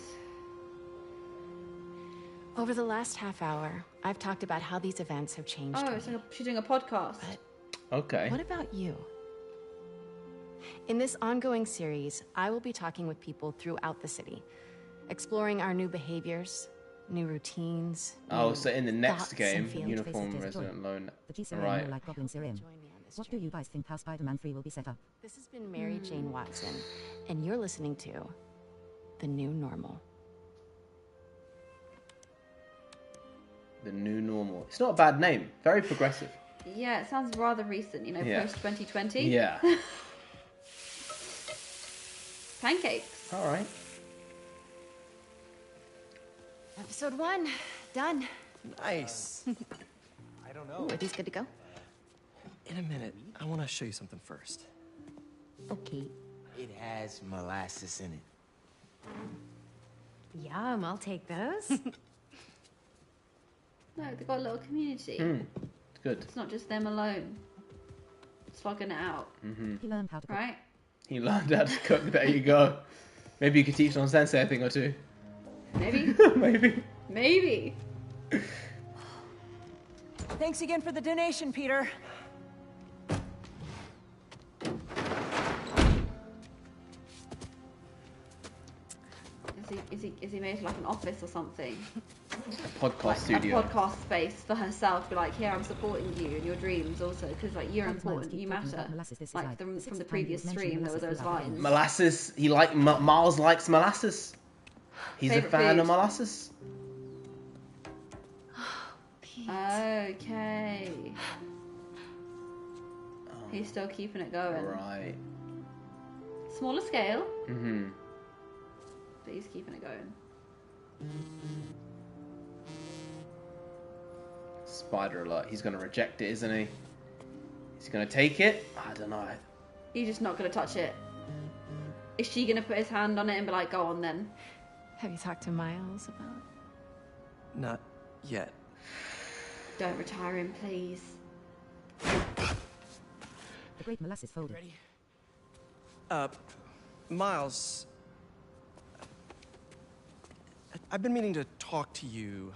Over the last half hour, I've talked about how these events have changed Oh, me. it's like she's doing a podcast. But Okay. what about you? In this ongoing series, I will be talking with people throughout the city, exploring our new behaviors, new routines. Oh, new so in the next thoughts and game, feelings. Uniform Faces Resident join. Alone. The G serum Right. more like goblin serum. Join me on this What do journey. you guys think how Spider-Man 3 will be set up? This has been Mary Jane Watson, and you're listening to The New Normal. The New Normal. It's not a bad name. Very progressive. Yeah, it sounds rather recent, Yeah. post 2020. Yeah. Pancakes. All right. Episode 1, done. Nice. Ooh, are these good to go? In a minute, I want to show you something first. Okay. It has molasses in it. Yum, I'll take those. No, they've got a little community. It's good. It's not just them alone. Slogging it out, He learned how to cook. right? He learned how to cook. There you go. Maybe you could teach on Sensei a thing or two. Maybe. Maybe. Maybe. Thanks again for the donation, Peter. Is he made like an office or something? Podcast Like studio. a podcast space for herself. Be like, here, I'm supporting you in your dreams also, because like you're Hans Miles important, keep you talking matter. about molasses, this is Like like from sixth the time previous you've mentioned stream, there were those molasses lines. Molasses. He Miles likes molasses. He's Favorite a fan of food. molasses. Okay. He's still keeping it going. Right. Smaller scale, Mm-hmm. but he's keeping it going. Spider alert. He's gonna reject it, isn't he? He's gonna take it. I don't know. He's just not gonna touch it. Is she gonna put his hand on it and be like, go on then? Have you talked to Miles about? Not yet. Don't retire him, please. The great molasses folded. Miles, I've been meaning to talk to you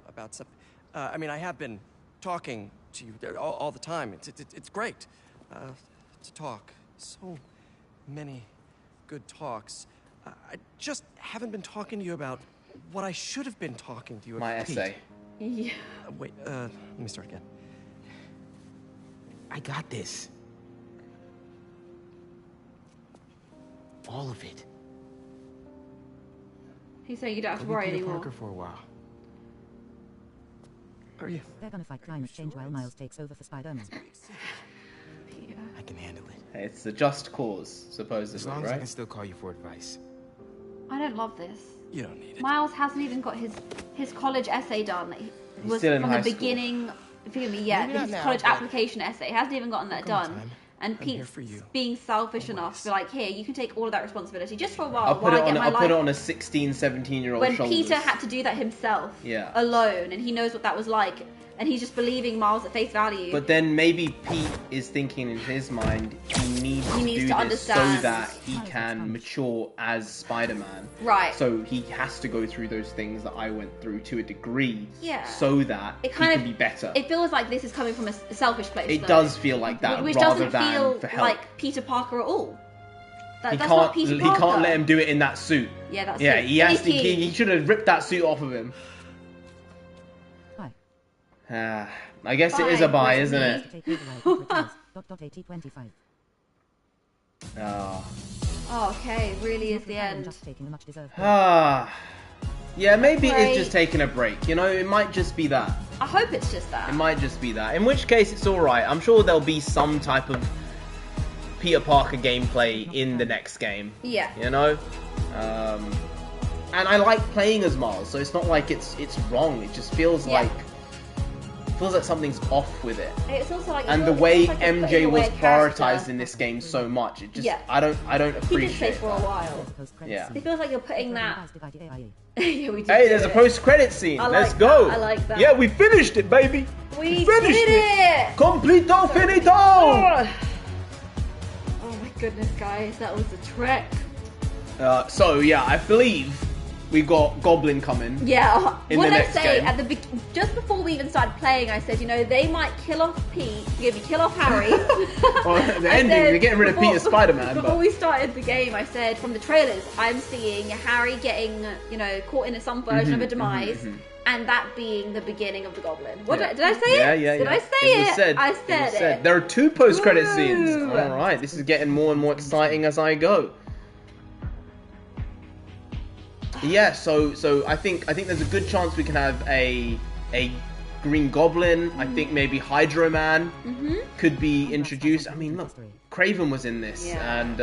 about something. I mean, I have been talking to you all the time. It's great to talk. So many good talks. I just haven't been talking to you about what I should have been talking to you about. My essay. Yeah. Wait, let me start again. I got this. All of it. He's saying you don't have to I'll be worry Peter anymore. Parker for a while. Are you? They're gonna fight climate change while Miles takes over for Spider-Man. Peter. I can handle it. It's a just cause, As supposedly, long as I right? can still call you for advice. I don't love this. You don't need it. Miles hasn't even got his college essay done. It was still in from high the school. beginning. Forgive me, yeah, Maybe not his now, college but application essay. He hasn't even gotten that Come done. time. And I'm here Pete's for you. being selfish enough to be like, here, you can take all of that responsibility just for a while I'll put while it I get on. my I'll life. put it on a 16, 17-year-old When shoulders. Peter had to do that himself, Yeah. alone, and he knows what that was like, and he's just believing Miles at face value. But then maybe Pete is thinking in his mind he needs to do to this so understand. that he can mature as Spider-Man. Right. So he has to go through those things that I went through to a degree. Yeah. So that It he kind can of be better. It feels like this is coming from a selfish place. It though. does feel like that, which rather doesn't than feel for help. like Peter Parker at all. He That's can't. not Peter He Parker. can't let him do it in that suit. Yeah, that's Yeah, it. he has to. Sneaky. He should have ripped that suit off of him. Bye. I guess it is a buy, isn't To it? take over while Pete retires. .AT25. Oh. Oh, okay, really is the end. Just taking a much deserved break. Yeah, maybe Right. it's just taking a break. You know, it might just be that. I hope it's just that. It might just be that. In which case, it's alright. I'm sure there'll be some type of Peter Parker gameplay in the next game. Yeah. You know? And I like playing as Miles, so it's not like it's wrong. It just feels Yeah. like something's off with it. It's also like, And it the feels way like you're MJ putting away was a character. prioritized in this game so much, it just Yeah. I don't He did say appreciate for a that. while. Yeah. It feels like you're putting that. Yeah, we did Hey, do there's a it. post-credit scene. I Let's like go. that. I like that. Yeah, we finished it, baby. We finished did it. Complito finito. Oh my goodness, guys, that was a trek. So yeah, I believe we got Goblin coming. Yeah. In what the did I next say game. at the just before we even started playing? I said, you know, they might kill off Pete, kill off Harry. Well, the I ending, said, they're getting rid of Peter Spider-Man. Before But we started the game, I said from the trailers, I'm seeing Harry getting, you know, caught in some version of a demise, and that being the beginning of the Goblin. What Yeah. did I say it? Yeah. Did I say it? it? Was said. I It said was it. said. There are 2 post-credit Woo. scenes. All right, this is getting more and more exciting as I go. Yeah, so I think there's a good chance we can have a Green Goblin. I think maybe Hydro Man could be introduced. I mean, look, Kraven was in this, Yeah. and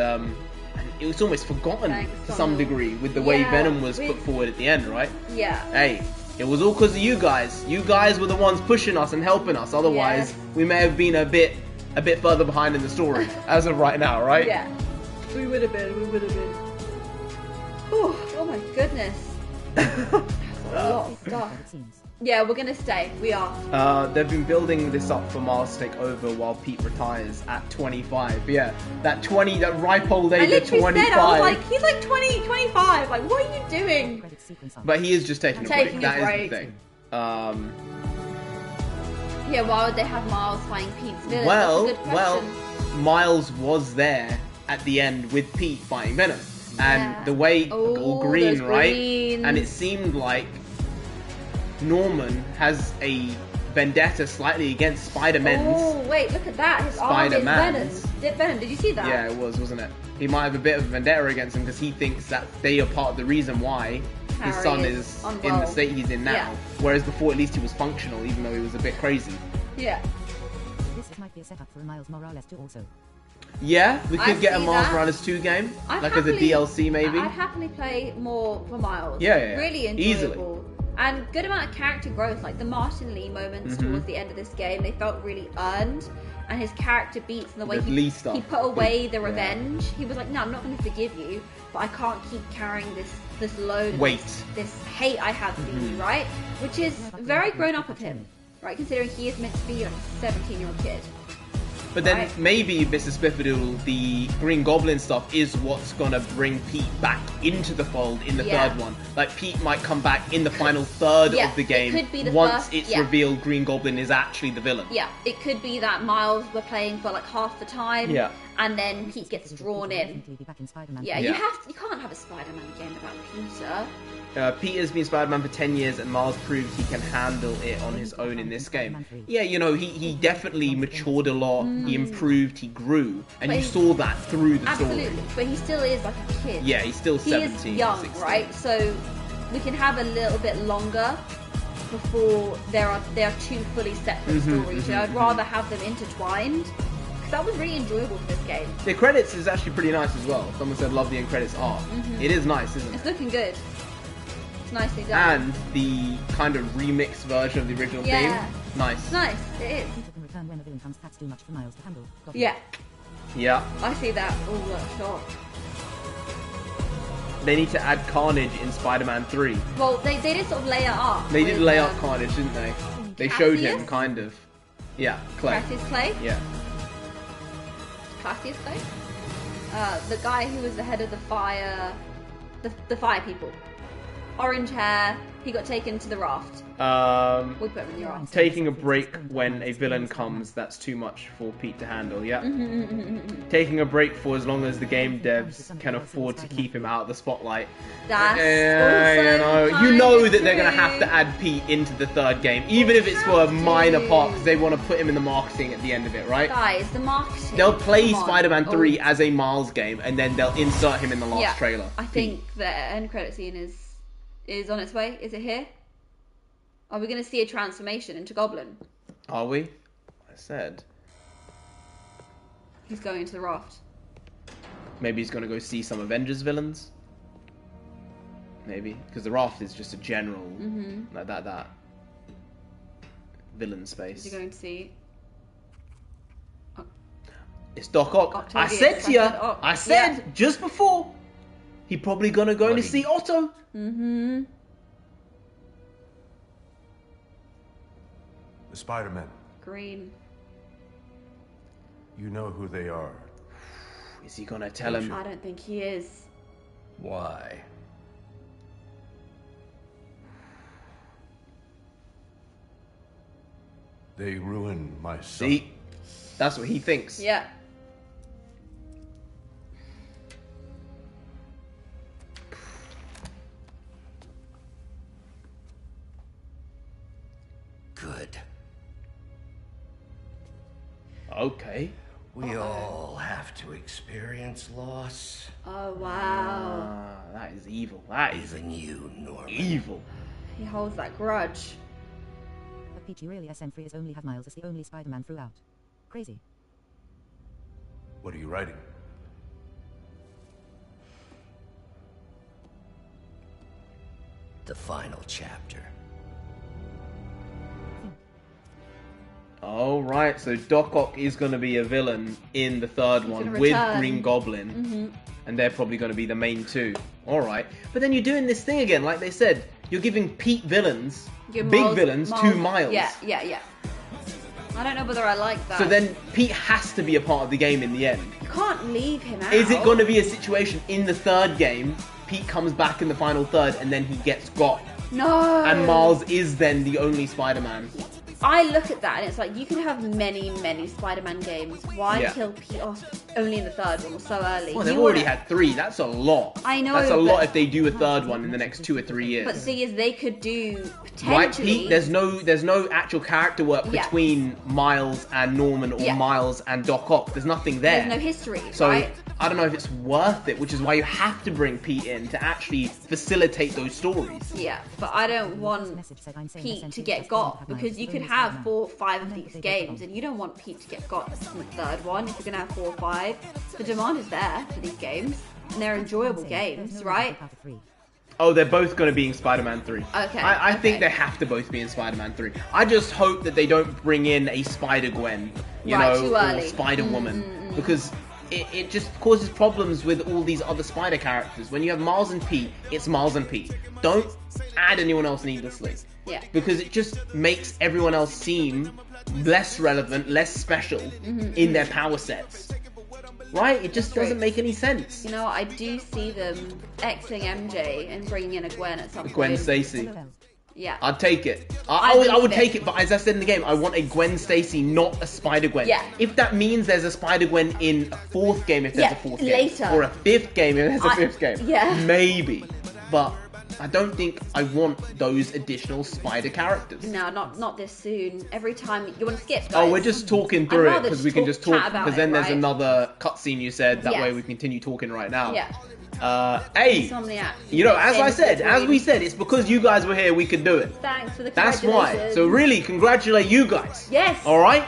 it was almost forgotten Thanks, to some Donald. degree with the way Yeah, Venom was put forward at the end, right? Yeah. Hey, it was all because of you guys. You guys were the ones pushing us and helping us. Otherwise, Yes. we may have been a bit further behind in the story as of right now, right? Yeah. We would have been. Ooh, oh my goodness. That's a lot of stuff. It seems. Yeah, we're gonna stay. We are. They've been building this up for Miles to take over while Pete retires at 25. Yeah, that ripe old I age of literally 25. said, I was like, he's like 20, 25. Like, what are you doing? Credit sequence on. But he is just taking a break. Taking a That is break. the thing. Yeah, why would they have Miles fighting Pete's villain? That's a good question. Miles was there at the end with Pete fighting Venom. And Yeah. the way, Oh, all green, those right? greens. And it seemed like Norman has a vendetta slightly against Spider-Man's. Oh, wait, look at that. His arm is Spider-Man's. Venom. Did you see that? Yeah, it was, wasn't it? He might have a bit of a vendetta against him because he thinks that they are part of the reason why his Harry son is is in unwell. the state he's in now. Yeah. Whereas before, at least he was functional, even though he was a bit crazy. Yeah. This might be a setup for a Miles Morales 2 also. Yeah, we could I get a see Miles that. Morales 2 game, I'd like as a happily- DLC maybe. I'd happily play more for Miles. Yeah. Really Easily. enjoyable. And good amount of character growth, like the Martin Lee moments Mm-hmm. towards the end of this game, they felt really earned. And his character beats and the way The Lee stuff. he put away the Yeah. revenge. He was like, no, I'm not going to forgive you, but I can't keep carrying this load, and Weight. this hate I have for you, right? Which is very grown up of him, right? Considering he is meant to be like a 17-year-old kid. But then right? maybe Mr. Spifferdle, the Green Goblin stuff is what's gonna bring Pete back into the fold in the third one. Like Pete might come back in the final third of the game it could be the once first, it's revealed Green Goblin is actually the villain. Yeah, it could be that Miles were playing for like half the time, and then Pete gets drawn in. Yeah, you can't have a Spider-Man game about Peter. Peter's been Spider-Man for 10 years and Miles proves he can handle it on his own in this game. Yeah, you know, he definitely matured a lot, he improved, he grew, and you saw that through the story. Absolutely, but he still is like a kid. Yeah, he's still 17, He is young, 16. right? So we can have a little bit longer before they are two fully separate stories. So I'd rather have them intertwined. That was really enjoyable for this game. The credits is actually pretty nice as well. Someone said love the end credits art. It is nice, isn't it? It's looking good. It's nicely done. And the kind of remixed version of the original theme. Nice. It's nice. It is. People can return when a villain comes. That's too much for Miles to handle. Yeah. Yeah. I see that. Oh, that's shot. They need to add Carnage in Spider-Man 3. Well, they did sort of lay it up. They did lay up Carnage, didn't they? They showed him, kind of. Yeah, Clay. Cassius Clay? Yeah. Cassius Clay? The guy who was the head of the fire... The fire people. Orange hair. He got taken to the raft. We put him in the raft. Taking a break when a villain comes, that's too much for Pete to handle, yeah? Taking a break for as long as the game devs can afford to keep him out of the spotlight. That's you know that they're going to have to add Pete into the third game, even if it's for a minor part, because they want to put him in the marketing at the end of it, right? Guys, the marketing. They'll play Spider-Man 3 as a Miles game, and then they'll insert him in the last trailer. I think the end credit scene is on its way. Is it here? Are we going to see a transformation into Goblin? Are we? I said. He's going into the raft. Maybe he's going to go see some Avengers villains. Maybe. Because the raft is just a general, like that villain space. Is he going to see... It's Doc Ock. I said to you, I said just before, he probably going to go to see Otto. The Spider-Men. Green. You know who they are. Is he gonna tell him? I don't think he is. Why? They ruined my son. See? That's what he thinks. Yeah. Good. Okay. We all have to experience loss. Oh, wow. That is evil. That is even you, Norman. Evil. He holds that grudge. But Peachy really SM3 is only have Miles as the only Spider-Man throughout. Crazy. What are you writing? The final chapter. All right, so Doc Ock is going to be a villain in the third one with Green Goblin, and they're probably going to be the main two. All right, but then you're doing this thing again, like they said, you're giving Pete villains, big villains, to Miles. Yeah. I don't know whether I like that. So then Pete has to be a part of the game in the end. You can't leave him out. Is it going to be a situation in the third game, Pete comes back in the final third, and then he gets got? No. And Miles is then the only Spider-Man. I look at that and it's like, you can have many, many Spider-Man games. Why kill Pete off only in the third one so early? Well, they've already had 3. That's a lot. I know. That's a lot if they do a third one in the next 2 or 3 years. But the thing is, they could do potentially... Right, Pete? There's no actual character work between Miles and Norman or Miles and Doc Ock. There's nothing there. There's no history, so, right? I don't know if it's worth it, which is why you have to bring Pete in to actually facilitate those stories. Yeah, but I don't want Pete to get got, because you could have 4 or 5 of these games, and you don't want Pete to get got in the third one if you're going to have 4 or 5. The demand is there for these games, and they're enjoyable games, right? Oh, they're both going to be in Spider-Man 3. Okay. I think they have to both be in Spider-Man 3. I just hope that they don't bring in a Spider-Gwen, or Spider-Woman, because it just causes problems with all these other Spider characters. When you have Miles and Pete, it's Miles and Pete. Don't add anyone else needlessly. Yeah. Because it just makes everyone else seem less relevant, less special in their power sets. Right? It just doesn't make any sense. You know, I do see them exiting MJ and bringing in a Gwen at some point. Gwen Stacy. Yeah. I'd take it. I would take it, but as I said in the game, I want a Gwen Stacy, not a Spider-Gwen. Yeah. If that means there's a Spider-Gwen in a fourth game, if there's a fourth game. Later. Or a fifth game, if there's a fifth game. Yeah. Maybe. But I don't think I want those additional Spider characters. No, not this soon. Every time you want to skip, guys. Oh, we're just talking through it because we can just talk. Because then there's another cutscene you said. That way we continue talking right now. Yeah. Hey, Insomniac. you know, as we said, it's because you guys were here we could do it. Thanks for the That's congratulations. why. So really, congratulate you guys. Yes. All right.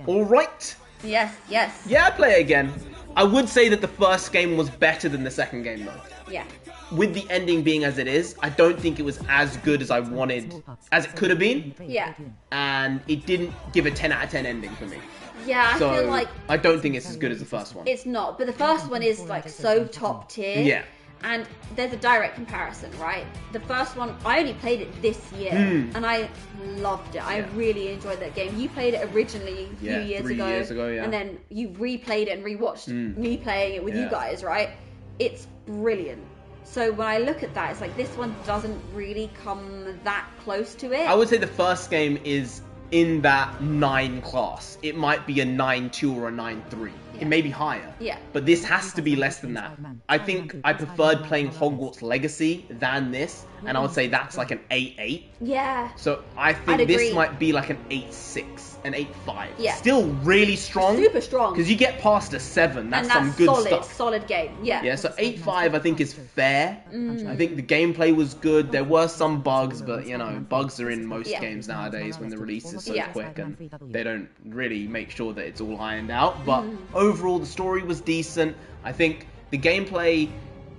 All right. Yes. Yes. Yeah, I'd play it again. I would say that the first game was better than the second game, though. Yeah. With the ending being as it is, I don't think it was as good as I wanted, as it could have been. Yeah. And it didn't give a 10 out of 10 ending for me. Yeah, I feel like I don't think it's as good as the first one. it's not. But the first one is like so top tier. Yeah. And there's a direct comparison, right? The first one, I only played it this year, and I loved it. I really enjoyed that game. You played it originally a few years 3 ago, years ago, yeah. and then you replayed it and rewatched me playing it with you guys, right? It's brilliant. So when I look at that, it's like this one doesn't really come that close to it. I would say the first game is in that 9 class. It might be a 9.2 or a 9.3. It may be higher. Yeah. But this has to be less than that. I think I preferred playing Hogwarts Legacy than this, and I would say that's like an 8.8. Yeah. So I think this might be like an 8.6, an 8.5. Yeah. Still really strong. Super strong. Because you get past a 7, that's, and that's some good solid, stuff. solid game. Yeah. Yeah, so 8.5 I think is fair. I think the gameplay was good. There were some bugs, but you know, bugs are in most games nowadays when the release is so quick and they don't really make sure that it's all ironed out. But overall, the story was decent. I think the gameplay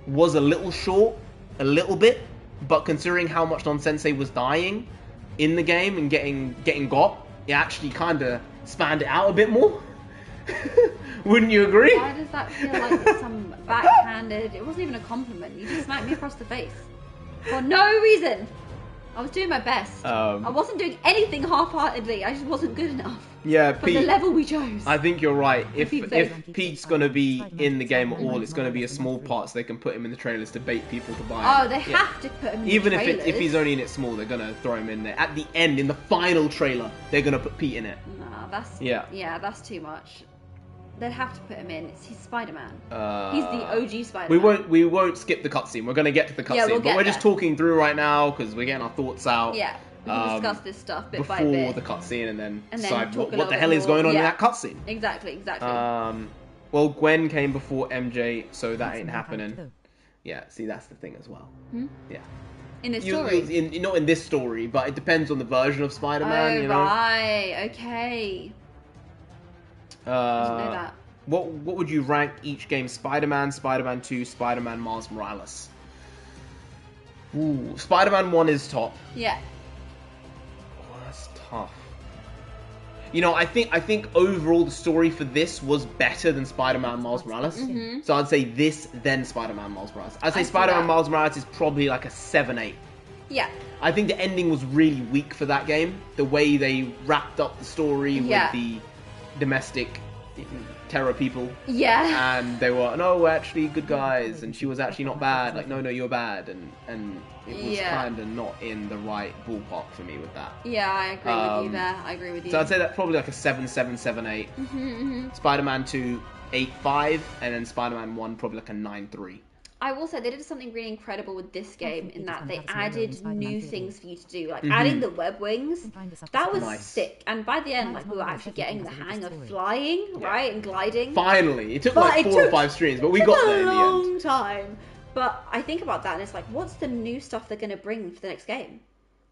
was a little short, a little bit, but considering how much Nonsensei was dying in the game and getting got, it actually kind of spanned it out a bit more. Wouldn't you agree? Why does that feel like some backhanded? It wasn't even a compliment. You just smacked me across the face for no reason. I was doing my best. I wasn't doing anything half-heartedly. I just wasn't good enough. Yeah, for Pete, the level we chose. I think you're right. If Pete's gonna be in the game at all, it's gonna be a small part so they can put him in the trailers to bait people to buy him. Oh, they have to put him in Even the trailers. if he's only in it small, they're gonna throw him in there. At the end, in the final trailer, they're gonna put Pete in it. Nah, that's too much. They'd have to put him in. He's Spider-Man. He's the OG Spider-Man. We won't skip the cutscene. We're gonna get to the cutscene, but we're just talking through right now because we're getting our thoughts out. Yeah, we can discuss this stuff bit by before bit the cutscene, and then and decide talk what the hell is going on in that cutscene. Exactly. Well, Gwen came before MJ, so that ain't happening. Yeah, see, that's the thing as well. Yeah. In this story? Not in this story, but it depends on the version of Spider-Man, you know? Right, okay. I didn't know that. What would you rank each game? Spider-Man, Spider-Man 2, Spider-Man Miles Morales? Ooh, Spider-Man 1 is top. Yeah. Oh, that's tough. You know, I think overall the story for this was better than Spider-Man Miles Morales. So I'd say this, then Spider-Man Miles Morales. I'd say Spider-Man Miles Morales is probably like a 7-8. Yeah. I think the ending was really weak for that game. The way they wrapped up the story with the domestic terror people. Yeah. And they were, no, we're actually good guys, and she was actually not bad. Like, no, you're bad. And it was kind of not in the right ballpark for me with that. Yeah, I agree with you there. I agree with you. So I'd say that's probably like a 7.7, 7.8. Spider-Man 2, 8.5, and then Spider-Man 1 probably like a 9.3. I will say they did something really incredible with this game in that they added new things for you to do, like adding the web wings. That was sick, and by the end, like we were actually getting the hang of flying, right, and gliding. Finally, it took like 4 or 5 streams, but we got there in the end. It took a long time, but I think about that, and it's like, what's the new stuff they're going to bring for the next game?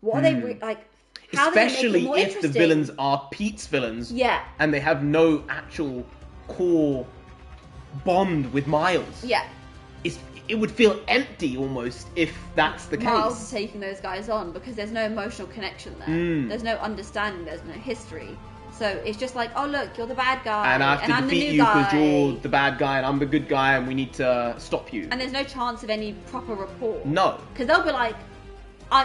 What are they like? How Especially make it more if the villains are Pete's villains, and they have no actual core bond with Miles. Yeah. It would feel empty almost if that's the case. Miles is taking those guys on because there's no emotional connection there. There's no understanding. There's no history. So it's just like, oh look, you're the bad guy, and I have to defeat you because you're the bad guy and I'm the good guy, and we need to stop you. And there's no chance of any proper rapport. No, because they'll be like,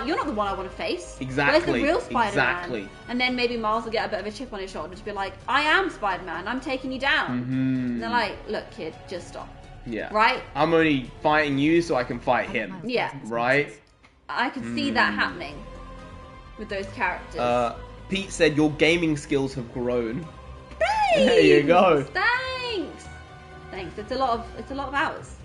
you're not the one I want to face. Exactly. Where's the real Spider-Man? Exactly. And then maybe Miles will get a bit of a chip on his shoulder to be like, I am Spider-Man. I'm taking you down. And they're like, look, kid, just stop. Yeah. Right? I'm only fighting you so I can fight him. Yeah. Right? I could see that happening with those characters. Pete said your gaming skills have grown. Thanks! There you go. Thanks. It's a lot of hours.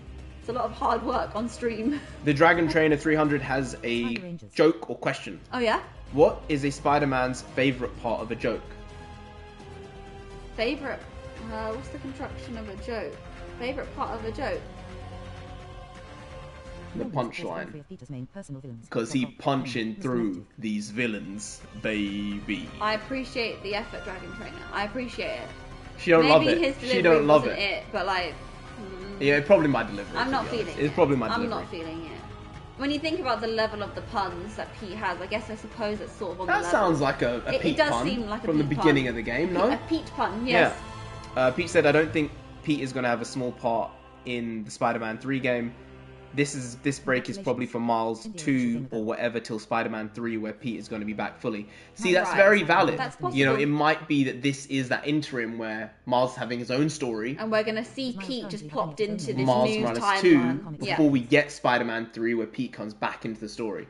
It's a lot of hard work on stream. The Dragon Trainer 300 has a joke or question. Oh yeah? What is a Spider-Man's favorite part of a joke? Favorite? What's the construction of a joke? Favorite part of a joke? The punchline. Because he punching through these villains, baby. I appreciate the effort, Dragon Trainer. I appreciate it. She don't love Maybe it. his delivery She don't love wasn't it. But like, Yeah, probably my delivery. I'm to not be feeling honest. it. It's probably my delivery. I'm not feeling it. When you think about the level of the puns that Pete has, I suppose it's sort of on the That level. sounds like a Pete it does pun seem like a from the Pete beginning pun. of the game, no? A Pete pun, yes. Yeah. Pete said, I don't think Pete is going to have a small part in the Spider-Man 3 game. This break is probably for Miles 2 or whatever till Spider-Man 3 where Pete is going to be back fully. See, that's Right. very valid. That's possible. You know, it might be that this is that interim where Miles is having his own story. And we're going to see Pete just plopped into this Miles new Morales 2 timeline. before we get Spider-Man 3 where Pete comes back into the story.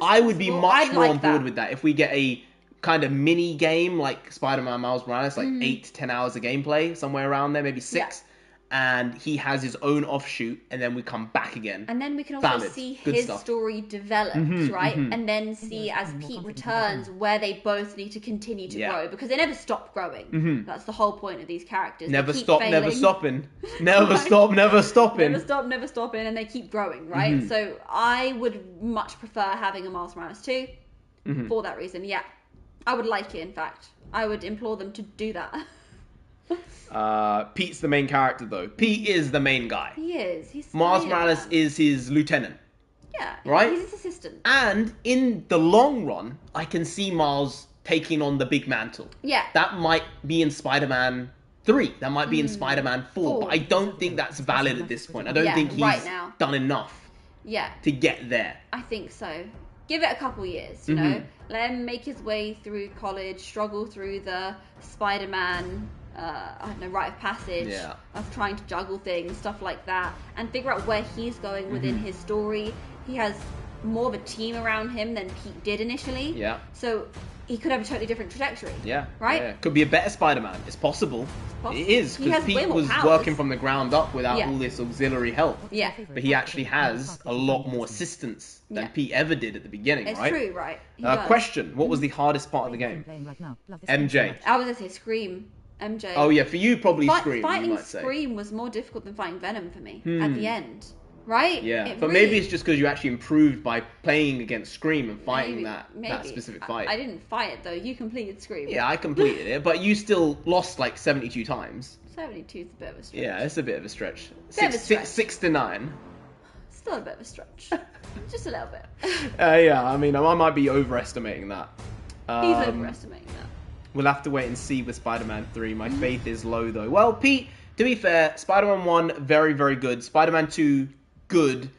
I would be possible. much I'd more like on board that. with that if we get a kind of mini game like Spider-Man Miles Morales, like 8 to 10 hours of gameplay, somewhere around there, maybe 6. And he has his own offshoot, and then we come back again. And then we can also Valid. see Good his stuff. story develop, right? And then see as Pete returns where they both need to continue to grow because they never stop growing. That's the whole point of these characters. Never They keep stop, failing. never stopping. Never stop, never stopping. Never stopping, and they keep growing, right? So I would much prefer having a Miles Morales 2 for that reason. Yeah, I would like it. In fact, I would implore them to do that. Pete's the main character, though. Pete is the main guy. He is. He's Miles Spider-Man. Morales is his lieutenant. Yeah, Right? He's his assistant. And in the long run, I can see Miles taking on the big mantle. Yeah. That might be in Spider-Man 3. That might be in Spider-Man 4. But I don't think that's valid at this point. I don't think he's right now. done enough Yeah, to get there. I think so. Give it a couple years, you know. Let him make his way through college, struggle through the Spider-Man, I don't know, rite of passage of trying to juggle things, stuff like that, and figure out where he's going within his story. He has more of a team around him than Pete did initially. Yeah. So he could have a totally different trajectory. Yeah. Right? Yeah. Could be a better Spider-Man. It's possible. possible. It is, He because has way Pete more was powers. working from the ground up without Yeah. all this auxiliary help. Yeah. But he actually has a lot more assistance than Yeah. Pete ever did at the beginning, It's right? true, right? He does. Question. What was the hardest part of the game? MJ. I was going to say Scream. MJ. Oh, yeah, for you, probably Scream, you Fighting might say. Scream was more difficult than fighting Venom for me at the end. Right? Yeah, It but really- maybe it's just because you actually improved by playing against Scream and fighting that maybe. specific fight. I didn't fight it though. You completed Scream. Yeah, I completed it, but you still lost like 72 times. 72 is a bit of a stretch. Yeah, it's a bit of a stretch. Bit of a stretch. 6 to 9. Still a bit of a stretch. Just a little bit. Yeah, I mean, I might be overestimating that. He's overestimating that. We'll have to wait and see with Spider-Man 3. My faith is low, though. Well, Pete, to be fair, Spider-Man 1, very, very good. Spider-Man 2, good.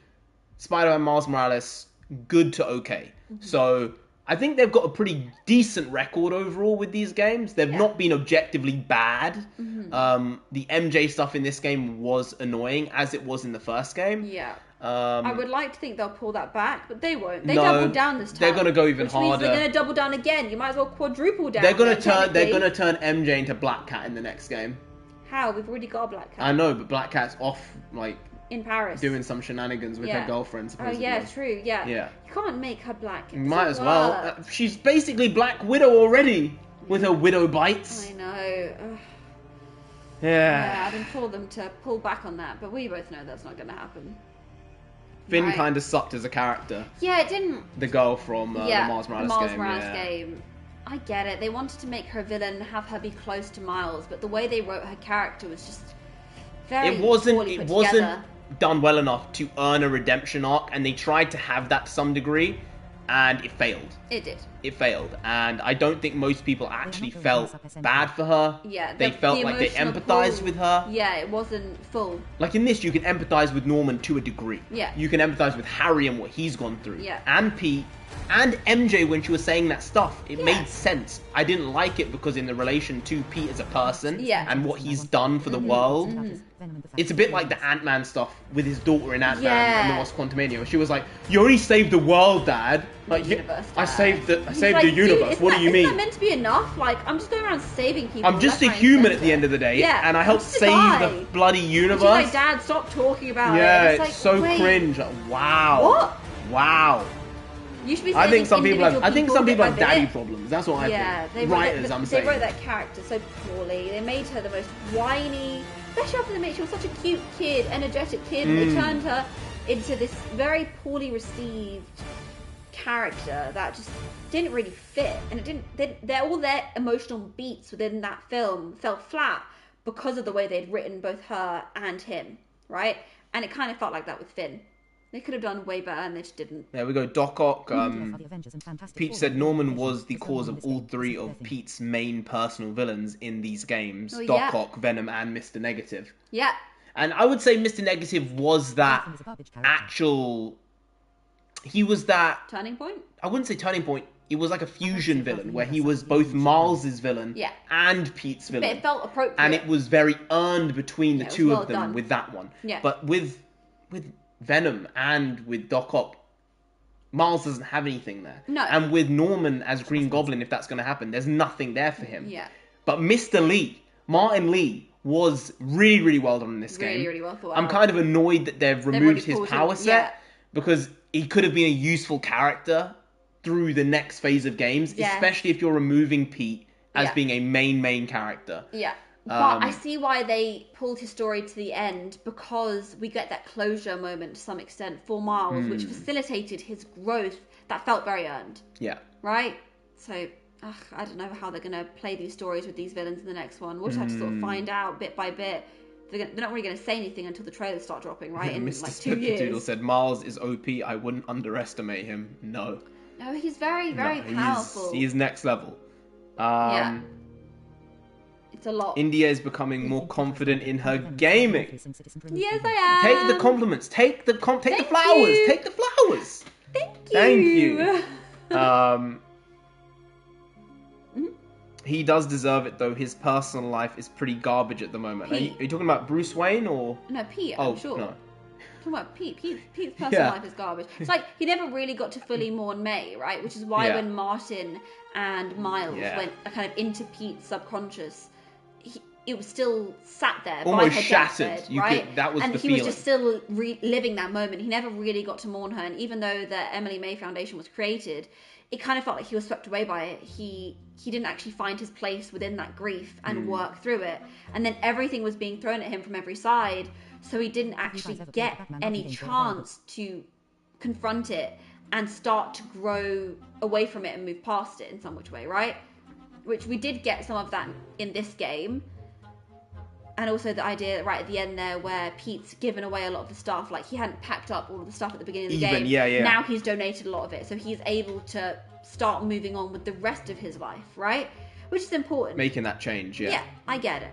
Spider-Man Miles Morales, good to okay. So, I think they've got a pretty decent record overall with these games. They've not been objectively bad. The MJ stuff in this game was annoying, as it was in the first game. Yeah. I would like to think they'll pull that back, but they won't. They No, doubled down this time. they're gonna go even which means harder. they're going to double down again. You might as well quadruple down. They're gonna then, turn. They're technically. gonna turn MJ into Black Cat in the next game. How? We've already got a Black Cat I know, but Black Cat's off, like in Paris. doing some shenanigans with her girlfriend. Oh Supposedly. yeah, true. Yeah. Yeah. You can't make her black. It Might as doesn't well. work. She's basically Black Widow already with her widow bites. I know. Ugh. Yeah. I'd implore them to pull back on that, but we both know that's not going to happen. Finn Right. kind of sucked as a character. Yeah, it didn't. The girl from the Miles Morales game. Morales yeah. game. I get it. They wanted to make her villain, have her be close to Miles, but the way they wrote her character was just very It wasn't. poorly It put wasn't together. done well enough to earn a redemption arc, and they tried to have that to some degree, and it failed. It did. it failed, and I don't think most people actually felt bad for her. Yeah, they felt like they emotional empathized pull, with her. Yeah, it wasn't full. Like in this, you can empathize with Norman to a degree. Yeah. You can empathize with Harry and what he's gone through. Yeah. And Pete, and MJ when she was saying that stuff. It Yeah. made sense. I didn't like it because in the relation to Pete as a person Yeah. and what he's done for the world, it's a bit like the Ant-Man stuff with his daughter in Ant-Man and the Wasp Quantumania, where she was like, "You only saved the world, Dad. Like, Universe, I Dad." saved the He's like, universe. Dude, What do you mean? Isn't that meant to be enough? Like, I'm just going around saving people. I'm just a left, right, human and at the end of the day, Yeah, and I I'm helped just a save guy. the bloody universe." She's like, Dad, stop talking about yeah, it. it's Like, so wait, cringe. Like, wow. What? Wow. You should be I think saving some people have. individual I think some bit people by have daddy bit. problems. That's what I Yeah, think. Writers, I'm saying. They wrote that character so poorly. They made her the most whiny, especially after they made she was such a cute kid, energetic kid, and they turned her into this very poorly received character that just didn't really fit, and it didn't. All their emotional beats within that film fell flat because of the way they'd written both her and him, right? And it kind of felt like that with Finn. They could have done way better, and they just didn't. There we go. Doc Ock. Pete said Norman was the cause of all three of Pete's main personal villains in these games: Oh, Doc yeah. Ock, Venom, and Mr. Negative. Yeah. And I would say Mr. Negative was that actual. He was that. Turning point? I wouldn't say turning point. It was like a fusion villain where he was both Miles's villain and Pete's villain. But it felt appropriate. And it was very earned between the Yeah, it was two well of them done. with that one. Yeah. But with Venom and with Doc Ock, Miles doesn't have anything there. No. And with Norman as Green Goblin, if that's going to happen, there's nothing there for him. Yeah. But Mr. Lee, Martin Lee, was really, really well done in this game. Really, really well thought I'm out. kind of annoyed that they've removed already his pulled power him, set because he could have been a useful character through the next phase of games, Yeah. especially if you're removing Pete as Yeah. being a main character. Yeah. But I see why they pulled his story to the end, because we get that closure moment to some extent for Miles, which facilitated his growth that felt very earned. Yeah. Right? So, I don't know how they're going to play these stories with these villains in the next one. We'll just have to sort of find out bit by bit. They're not really going to say anything until the trailers start dropping, right? In Mr. like 2 years. Doodle said Miles is OP. I wouldn't underestimate him. No. No, he's very, very powerful. He's next level. Yeah. It's a lot. India is becoming more confident in her gaming. Yes, I am. Take the compliments. Take the flowers. you. Take the flowers. Thank you. He does deserve it, though. His personal life is pretty garbage at the moment. Are you talking about Bruce Wayne or? No, Pete, Oh, I'm sure. no. Talking about Pete's personal Yeah. life is garbage. It's like he never really got to fully mourn May, right? Which is why Yeah. when Martin and Miles Yeah. went kind of into Pete's subconscious, it was still sat there Almost by her shattered. deathbed, You right? could- that was and the he was feeling. just still living that moment. He never really got to mourn her, and even though the Emily May Foundation was created, it kind of felt like he was swept away by it. He didn't actually find his place within that grief and work through it. And then everything was being thrown at him from every side, so he didn't actually get any chance to confront it and start to grow away from it and move past it in some which way, right? Which we did get some of that in this game. And also the idea right at the end there where Pete's given away a lot of the stuff, like he hadn't packed up all of the stuff at the beginning of the game. Yeah. Now he's donated a lot of it, so he's able to start moving on with the rest of his life, right? Which is important. Making that change, yeah. Yeah, I get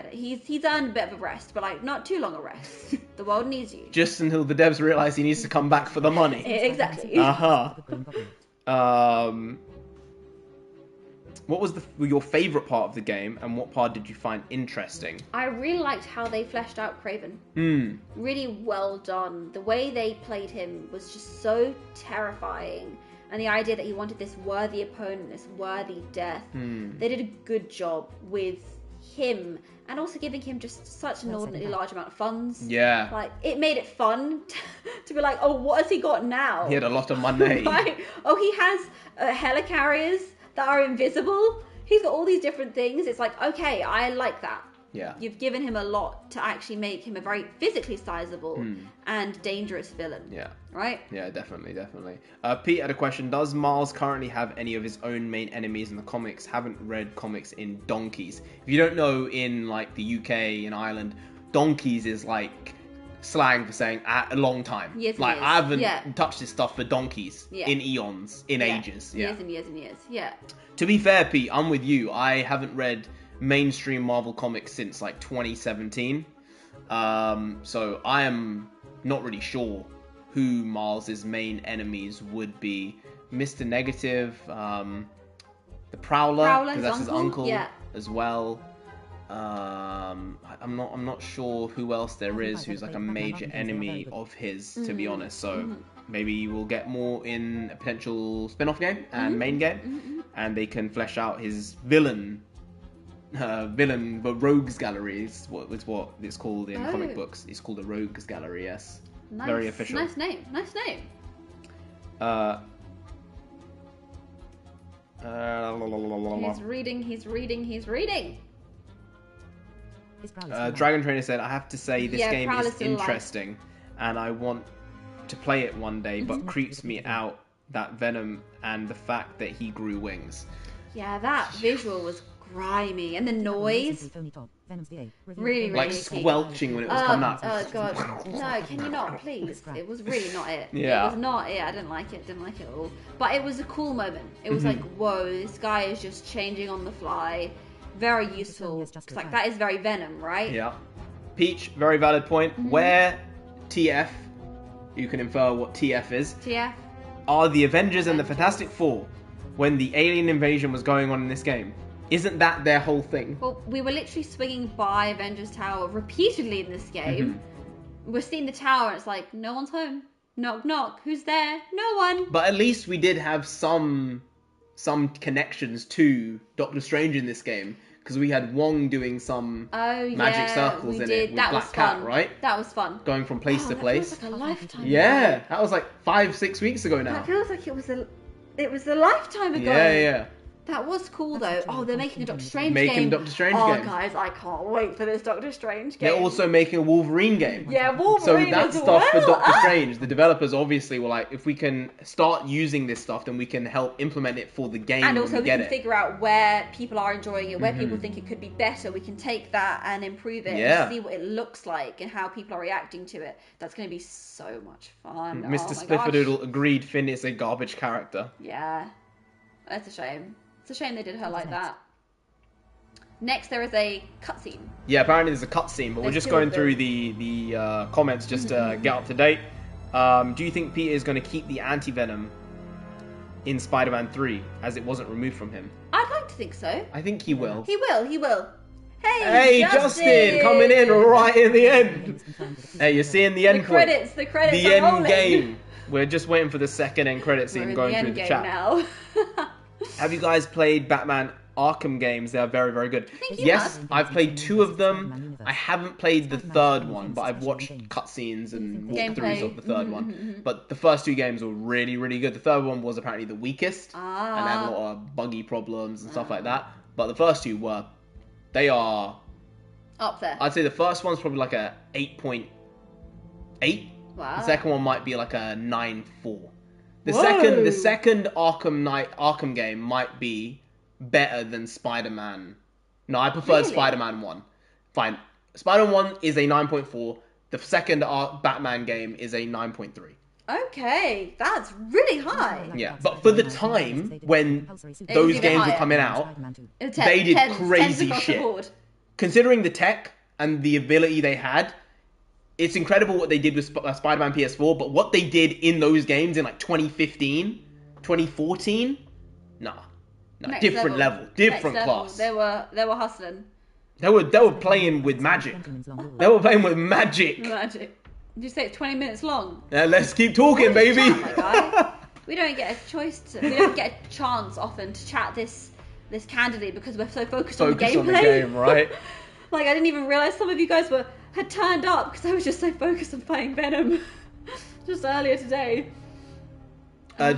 it. He's earned a bit of a rest, but like not too long a rest. The world needs you. Just until the devs realise he needs to come back for the money. Exactly. What was your favourite part of the game, and what part did you find interesting? I really liked how they fleshed out Craven. Really well done. The way they played him was just so terrifying. And the idea that he wanted this worthy opponent, this worthy death. They did a good job with him, and also giving him just such an inordinately large amount of funds. Yeah. Like, it made it fun to be like, oh, what has he got now? He had a lot of money. Right? Oh, he has helicarriers that are invisible. He's got all these different things. It's like, okay, I like that. Yeah. You've given him a lot to actually make him a very physically sizable and dangerous villain. Yeah. Right? Yeah, definitely. Pete had a question. Does Miles currently have any of his own main enemies in the comics? Haven't read comics in donkeys. If you don't know, in like the UK and Ireland, donkeys is like slang for saying a long time. Years and like years. I haven't Yeah. touched this stuff for donkeys, Yeah. in eons, in ages. Yeah. Years and years and years. Yeah. To be fair, Pete, I'm with you. I haven't read mainstream Marvel comics since like 2017. So I am not really sure who Miles's main enemies would be. Mr. Negative, the Prowler, because that's his uncle as well. I'm not sure who else there is who's like a major enemy of his, to be honest. So maybe we'll get more in a potential spin-off game and main game, and they can flesh out his villain, the Rogues Gallery is what it's called in comic books. It's called the Rogues Gallery. Yes, Nice. very official. Nice name. Nice name. He's reading. He's reading. He's reading. Dragon Trainer said, I have to say this game Prowler's is still alive. interesting and I want to play it one day, but creeps me out that Venom and the fact that he grew wings. Yeah, that visual was grimy, and the noise. Really Like icky. squelching when it was coming out. Oh god, no! Can you not, please? It was really not it. Yeah. It was not it. I didn't like it. Didn't like it at all. But it was a cool moment. It was like, whoa, this guy is just changing on the fly. Very useful. 'Cause, like, that is very Venom, right? Yeah. Peach, very valid point. Where TF, you can infer what TF is, TF. are the Avengers and the Fantastic Four when the alien invasion was going on in this game? Isn't that their whole thing? Well, we were literally swinging by Avengers Tower repeatedly in this game. We're seeing the tower, and it's like, no one's home. Knock, knock. Who's there? No one. But at least we did have some connections to Doctor Strange in this game, because we had Wong doing some magic circles in it with that Black was Cat, fun. right? That was fun. Going from place to That place. feels like a lifetime Yeah, ago. that was like 5-6 weeks ago now. That feels like it was a lifetime ago. Yeah. That was cool though. Oh, they're making a Doctor Strange Making game. a Doctor Strange oh, game. guys, I can't wait for this Doctor Strange game. They're also making a Wolverine game. Yeah, So Wolverine that as stuff for well. Doctor Strange, the developers obviously were like, if we can start using this stuff, then we can help implement it for the game And when also we we get can it. figure out where people are enjoying it, where people think it could be better. We can take that and improve it Yeah. and see what it looks like and how people are reacting to it. That's going to be so much fun. Mr. Oh my gosh. Spifferdoodle agreed Finn is a garbage character. Yeah, that's a shame. It's a shame they did her like that. Next, there is a cutscene. Yeah, apparently there's a cutscene, but we're There's just two going of through them. the comments just to get up to date. Do you think Peter is going to keep the anti-venom in Spider-Man 3 as it wasn't removed from him? I'd like to think so. I think he will. He will. He will. Hey, Justin, coming in right in the end. Hey, you're seeing the end point. The credits The are end rolling. game. We're just waiting for the second end credit We're scene in going the through end the game chat. now. Have you guys played Batman Arkham games? They are very, very good. you Yes, have. I've played 2 of them. I haven't played the third one, but I've watched cutscenes and walkthroughs Gameplay. of the third one. But the first 2 games were really, really good. The third one was apparently the weakest and had a lot of buggy problems and stuff like that. But the first 2 were, they are, Up there. I'd say the first one's probably like a 8.8. Wow. The second one might be like a 9.4. The Whoa. second Arkham game might be better than Spider-Man. No, I preferred Really? Spider-Man 1. Fine. Spider-Man 1 is a 9.4. The second Batman game is a 9.3. Okay, that's really high. Yeah, but for the time when It those was even games were higher. coming out, It's they did tens crazy across the shit. board. Considering the tech and the ability they had, it's incredible what they did with Spider-Man PS4, but what they did in those games in like 2015, 2014, nah. Next Different level. Different Next class. Level. They were hustling. They were playing with magic. They were playing with magic. Magic. Did you say it's 20 minutes long? Let's keep talking, baby. Chat, my guy. We don't get a choice. We don't get a chance often to chat this candidly because we're so focused on the Focus gameplay. on the game, right? Like, I didn't even realize some of you guys had turned up because I was just so focused on playing Venom just earlier today.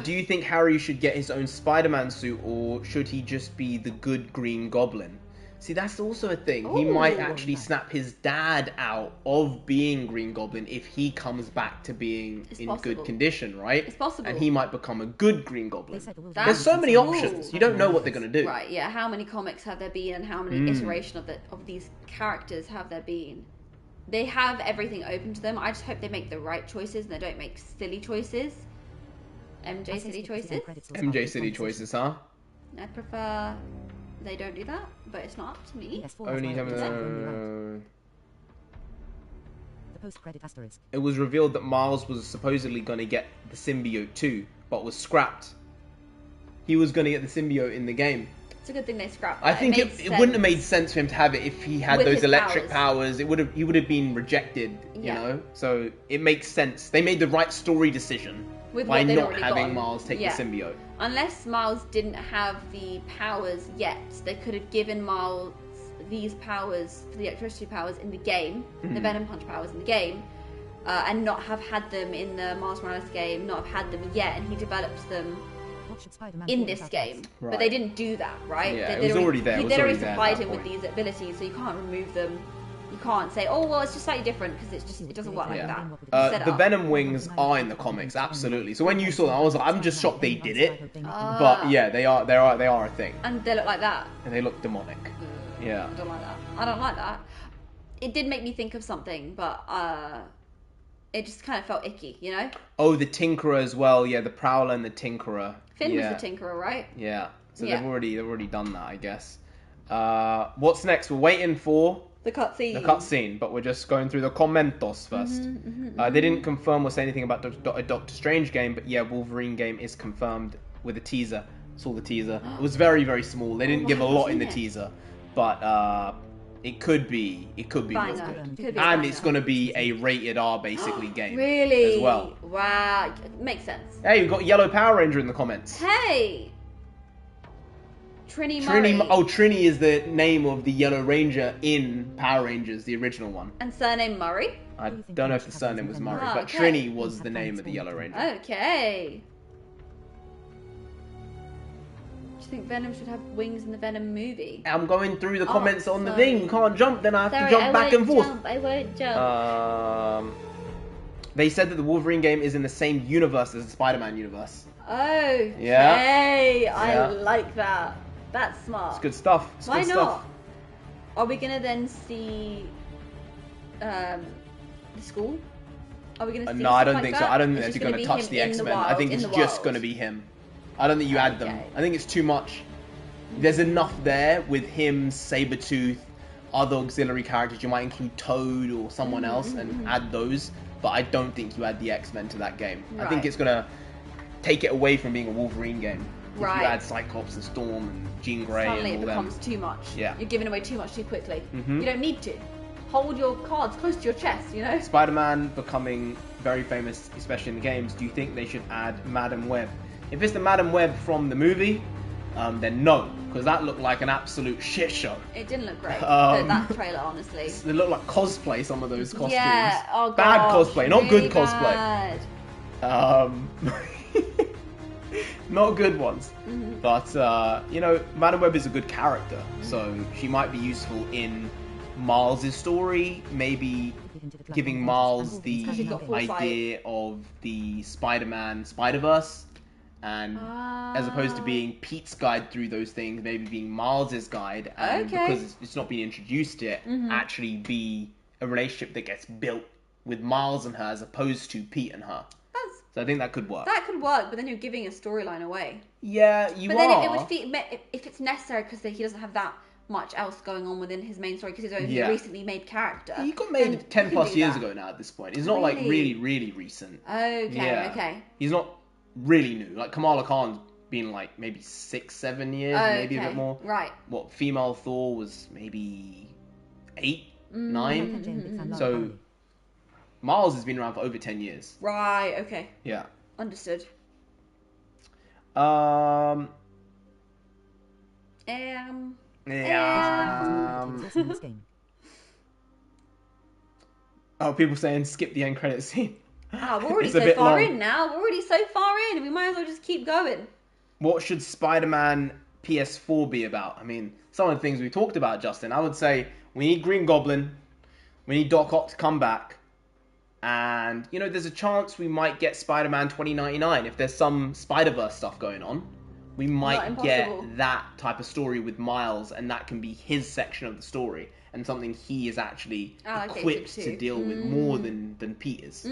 Do you think Harry should get his own Spider-Man suit, or should he just be the good Green Goblin? See, that's also a thing. He might actually snap his dad out of being Green Goblin if he comes back to being in possible. good condition, right? It's possible. And he might become a good Green Goblin. There's That's so many cool. options. You don't know what they're going to do. Right, yeah. How many comics have there been and how many iteration of these characters have there been? they have everything open to them. I just hope they make the right choices and they don't make silly choices. MJ silly choices. MJ silly choices, huh? I prefer they don't do that, but it's not up to me. Only The post-credit asterisk. It was revealed that Miles was supposedly going to get the symbiote too, but was scrapped. He was going to get the symbiote in the game. It's a good thing they scrapped that. I think it wouldn't have made sense for him to have it if he had With those his electric powers. He would have been rejected, you know? So it makes sense. They made the right story decision With by what they'd not already having gotten. Miles take the symbiote. Unless Miles didn't have the powers yet, they could have given Miles these powers, the electricity powers in the game, the Venom Punch powers in the game, and not have had them in the Miles Morales game, not have had them yet, and he develops them in this game. Right. But they didn't do that, right? Yeah, it was already there. They'd already supplied him with these abilities, so you can't remove them. You can't say, oh, well, it's just slightly different, because it doesn't work like that. The Venom wings are in the comics, absolutely. So when you saw them, I was like, I'm just shocked they did it. But yeah, they are a thing. And they look like that. And they look demonic. Yeah. I don't like that. I don't like that. It did make me think of something, but it just kind of felt icky, you know? Oh, the Tinkerer as well. Yeah, the Prowler and the Tinkerer. Finn was the Tinkerer, right? Yeah. So they've already done that, I guess. What's next? We're waiting for the cutscene, but we're just going through the commentos first. They didn't confirm or say anything about a Doctor Strange game, but yeah, Wolverine game is confirmed with a teaser. Saw the teaser. It was very, very small. They didn't give a lot in the teaser, but it could be real good. And it's going to be a rated R basically game. Really? As well. Wow. Makes sense. Hey, we've got Yellow Power Ranger in the comments. Hey. Trini Murray. Trini is the name of the Yellow Ranger in Power Rangers, the original one. And surname Murray? I don't know if the surname was Murray, but Trini was the name of the Yellow Ranger. Okay. Do you think Venom should have wings in the Venom movie? I'm going through the comments on the thing. We can't jump, then I have to jump back and forth. I won't jump. They said that the Wolverine game is in the same universe as the Spider-Man universe. Okay. Yeah. I like that. That's smart. It's good stuff. Why not? Are we gonna then see the school? Are we gonna see No, I don't think so. I don't think they're going to touch the X-Men. I think it's just going to be him. I don't think you add them. I think it's too much. There's enough there with him, Sabretooth, other auxiliary characters. You might include Toad or someone else and add those. But I don't think you add the X-Men to that game. I think it's going to take it away from being a Wolverine game. If you add Cyclops and Storm and Jean Grey Suddenly and all it becomes too much. Yeah. You're giving away too much too quickly. You don't need to. Hold your cards close to your chest, you know? Spider-Man becoming very famous, especially in the games. Do you think they should add Madam Web? If it's the Madam Web from the movie, then no, because that looked like an absolute shit show. It didn't look great, that trailer, honestly. They look like cosplay, some of those costumes. Yeah, oh god. Bad cosplay, not really good cosplay. Not good ones. But, you know, Madam Web is a good character, so she might be useful in Miles' story, maybe giving Miles the idea of the Spider-Man Spider-Verse. And as opposed to being Pete's guide through those things, maybe being Miles's guide, and because it's not being introduced yet, actually be a relationship that gets built with Miles and her as opposed to Pete and her. So I think that could work. That could work, but then you're giving a storyline away. Yeah, you but are. But then it would fit if it's necessary because he doesn't have that much else going on within his main story because he's only a recently made character. He got made 10 plus years ago now at this point. He's not like really recent. Okay. He's not really new. Like Kamala Khan's been like maybe 6-7 years, maybe a bit more. Right. What female Thor was maybe 8, 9. So Miles has been around for over 10 years. Right. Okay. Yeah. Understood. Oh, people saying skip the end credit scene. Oh, we're already so far in now. We're already so far in. We might as well just keep going. What should Spider-Man PS4 be about? I mean, some of the things we talked about, Justin. I would say we need Green Goblin. We need Doc Ock to come back. And, you know, there's a chance we might get Spider-Man 2099 if there's some Spider-Verse stuff going on. We might Not get impossible. that type of story with Miles, and that can be his section of the story, and something he is actually Allocated equipped to. to deal with more than Peter's.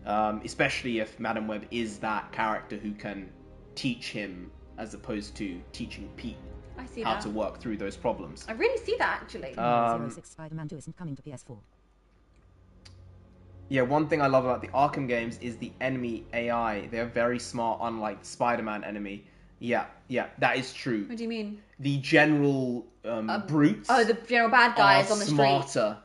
Especially if Madam Web is that character who can teach him, as opposed to teaching Pete I see how that. to work through those problems. I really see that, actually. 06 Spider-Man 2 isn't coming to PS4. Yeah, one thing I love about the Arkham games is the enemy AI. They are very smart, unlike Spider-Man enemy. Yeah, that is true. What do you mean? The general brutes. Oh, the general bad guys are on the street. smarter,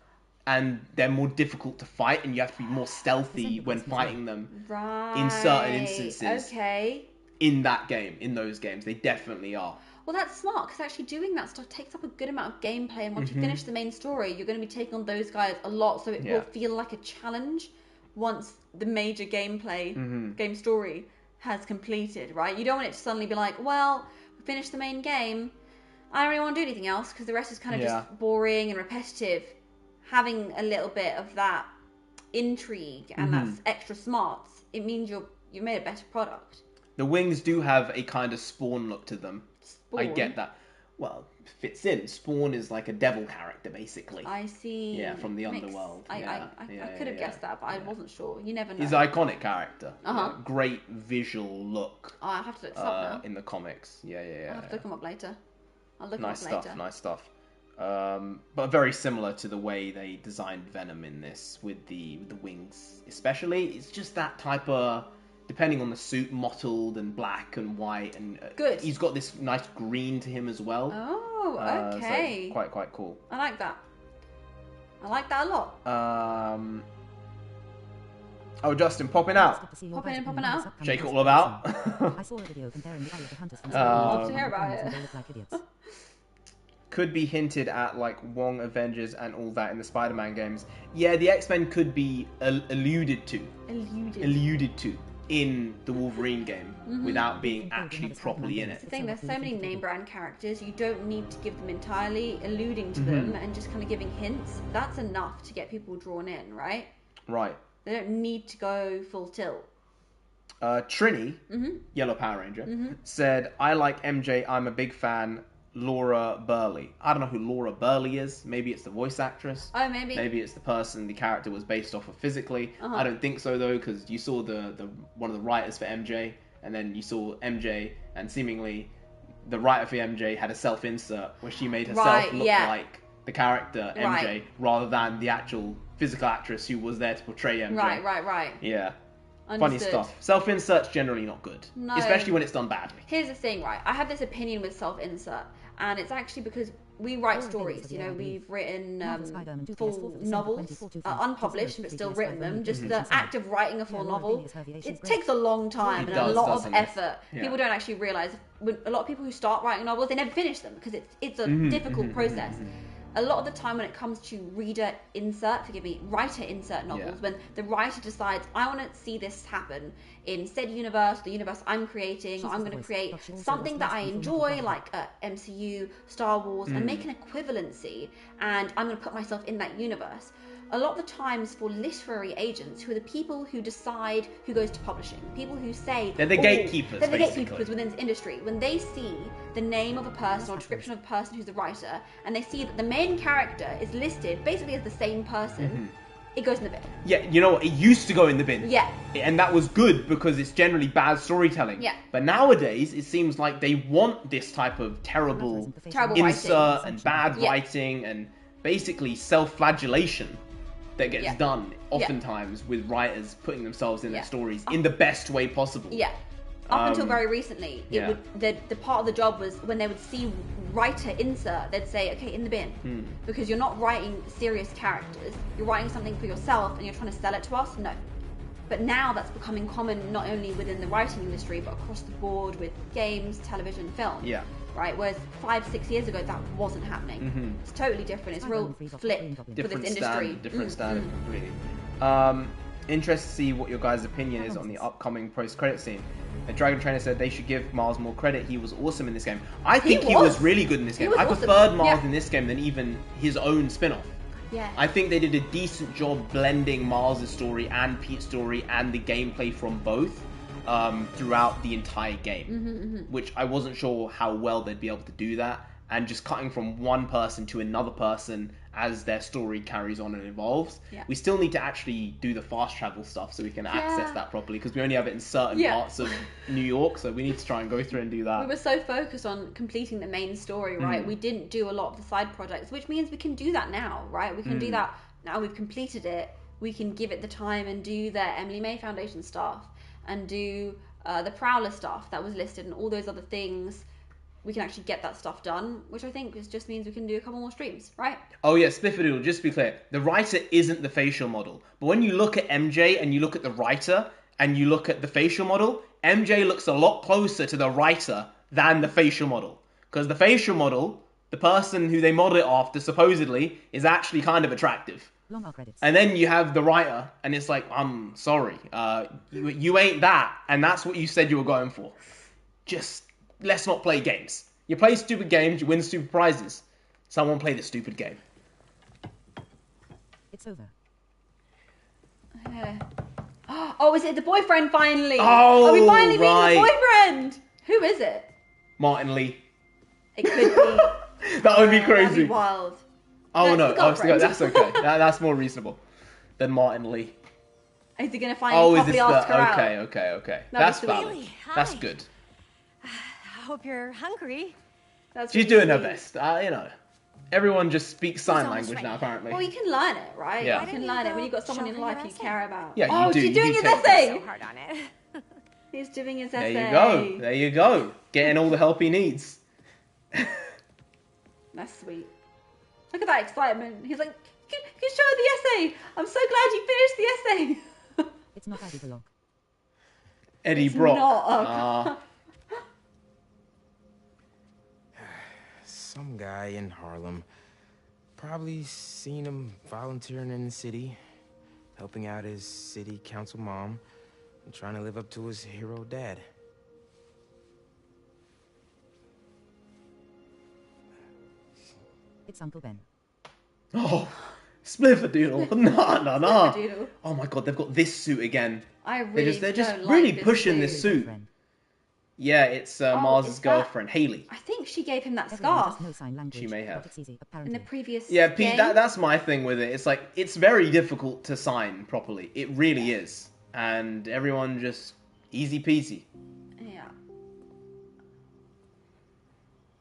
and they're more difficult to fight, and you have to be more stealthy when fighting them. Right. In certain instances. Okay. In that game, in those games, they definitely are. Well, that's smart, because actually doing that stuff takes up a good amount of gameplay, and once you finish the main story, you're going to be taking on those guys a lot, so it will feel like a challenge once the major gameplay, game story has completed, right? You don't want it to suddenly be like, well, we finished the main game, I don't really want to do anything else, because the rest is kind of just boring and repetitive. Having a little bit of that intrigue and that's extra smarts, it means you made a better product. The wings do have a kind of Spawn look to them. Spawn? I get that. Well, fits in. Spawn is like a devil character, basically. I see. Yeah, from the underworld. I could have guessed that, but I wasn't sure. You never know. He's an iconic character. Uh-huh. Yeah, great visual look. Oh, I'll have to look this up now. In the comics. Yeah. I'll have to look him up later. I'll look Nice him up stuff, later. nice stuff. But very similar to the way they designed Venom in this, with the wings especially. It's just that type of, depending on the suit, mottled and black and white, and Good. He's got this nice green to him as well. Oh, okay. So quite cool. I like that. I like that a lot. Oh, Justin, popping out. Popping in, popping out. Shake it all about. I saw a video comparing the eye of the hunters from Love to hear about it. They look like idiots. Could be hinted at, like Wong Avengers and all that in the Spider-Man games. Yeah, the X-Men could be alluded to in the Wolverine game without being actually properly in That's the it. thing, there's so many name brand characters, you don't need to give them entirely, alluding to them and just kind of giving hints. That's enough to get people drawn in, right? Right. They don't need to go full tilt. Trini, Yellow Power Ranger, said, I like MJ, I'm a big fan. Laura Burley. I don't know who Laura Burley is. Maybe it's the voice actress. Oh, maybe. Maybe it's the person the character was based off of physically. I don't think so, though, because you saw the one of the writers for MJ, and then you saw MJ, and seemingly the writer for MJ had a self-insert where she made herself look like the character MJ rather than the actual physical actress who was there to portray MJ. Right. Yeah. Understood. Funny stuff. Self-insert's generally not good. No. Especially when it's done badly. Here's the thing, right? I have this opinion with self-insert, and it's actually because we write stories. You know, we've written full novels, unpublished, but still written them. Just the act of writing a full novel, it takes a long time and a lot of effort. People don't actually realize, a lot of people who start writing novels, they never finish them because it's a difficult process. A lot of the time when it comes to writer insert novels, when the writer decides, I want to see this happen in said universe, the universe I'm creating, or I'm going to create something that I enjoy, like MCU, Star Wars, and make an equivalency, and I'm going to put myself in that universe. A lot of the times for literary agents, who are the people who decide who goes to publishing, people who say... They're the gatekeepers, They're the gatekeepers within this industry. When they see the name of a person or description of a person who's the writer, and they see that the main character is listed basically as the same person, it goes in the bin. Yeah, you know what? It used to go in the bin. Yeah. And that was good because it's generally bad storytelling. Yeah. But nowadays, it seems like they want this type of terrible insert writing. And bad writing and basically self-flagellation that gets done oftentimes with writers putting themselves in their stories in the best way possible. Yeah. Up until very recently, the part of the job was when they would see writer insert, they'd say, okay, in the bin. Because you're not writing serious characters. You're writing something for yourself and you're trying to sell it to us? No. But now that's becoming common not only within the writing industry, but across the board with games, television, film. Yeah. Right, whereas 5-6 years ago that wasn't happening. It's totally different. It's a real flip for this industry. Different standard completely. Interested to see what your guys' opinion is on the upcoming post-credit scene. Dragon Trainer said they should give Miles more credit. He was awesome in this game. I think he was really good in this game. I preferred Miles in this game than even his own spin-off. Yeah. I think they did a decent job blending Miles' story and Pete's story and the gameplay from both. throughout the entire game, which I wasn't sure how well they'd be able to do that, and just cutting from one person to another person as their story carries on and evolves. Yeah. We still need to actually do the fast travel stuff so we can access that properly, because we only have it in certain parts of New York, so we need to try and go through and do that. We were so focused on completing the main story, right? We didn't do a lot of the side projects, which means we can do that now, right? We can do that now we've completed it. We can give it the time and do the Emily May Foundation stuff and do the Prowler stuff that was listed and all those other things. We can actually get that stuff done, which I think just means we can do a couple more streams, right? Oh yeah, Spiffadoodle, just to be clear, the writer isn't the facial model. But when you look at MJ and you look at the writer and you look at the facial model, MJ looks a lot closer to the writer than the facial model. Because the facial model, the person who they model it after, supposedly, is actually kind of attractive. Long arc credits. And then you have the writer, and it's like, I'm sorry, you ain't that, and that's what you said you were going for. Just, let's not play games. You play stupid games, you win stupid prizes. Someone play the stupid game. It's over. Oh, is it the boyfriend finally? Oh, are we finally right. meeting the boyfriend? Who is it? Martin Lee. It could be. That would be crazy. That'd be wild. Oh no, it's the girlfriend. that's okay. That's more reasonable than Martin Lee. Is he going to finally properly ask her out? Okay. That's valid. Really? That's good. I hope you're hungry. She's doing her best. Everyone just speaks sign almost language ready. now, apparently. Well, you can learn it, right? Yeah. You can learn it when you've got someone in Show her life your you essay. care about. Yeah, you oh, do. she's You doing do his take- essay. So hard on it. He's doing his There essay. you go. There you go. Getting all the help he needs. That's sweet. Look at that excitement. He's like, you can show her the essay. I'm so glad you finished the essay. It's not Eddie Block. Eddie It's Brock. not. Some guy in Harlem. Probably seen him volunteering in the city, helping out his city council mom, and trying to live up to his hero dad. It's Uncle Ben. Oh, Spliffadoodle. No. Spliffadoodle. Oh my god, they've got this suit again. I really They're just don't really like pushing this suit. Friend. Yeah, it's Mars's is that- girlfriend, Haley. I think she gave him that Everyone scarf does know sign language, She may have. but it's easy, in apparently. the previous Yeah, Pete, game. that's my thing with it. It's like, it's very difficult to sign properly. It really is. And everyone just, easy peasy. Yeah.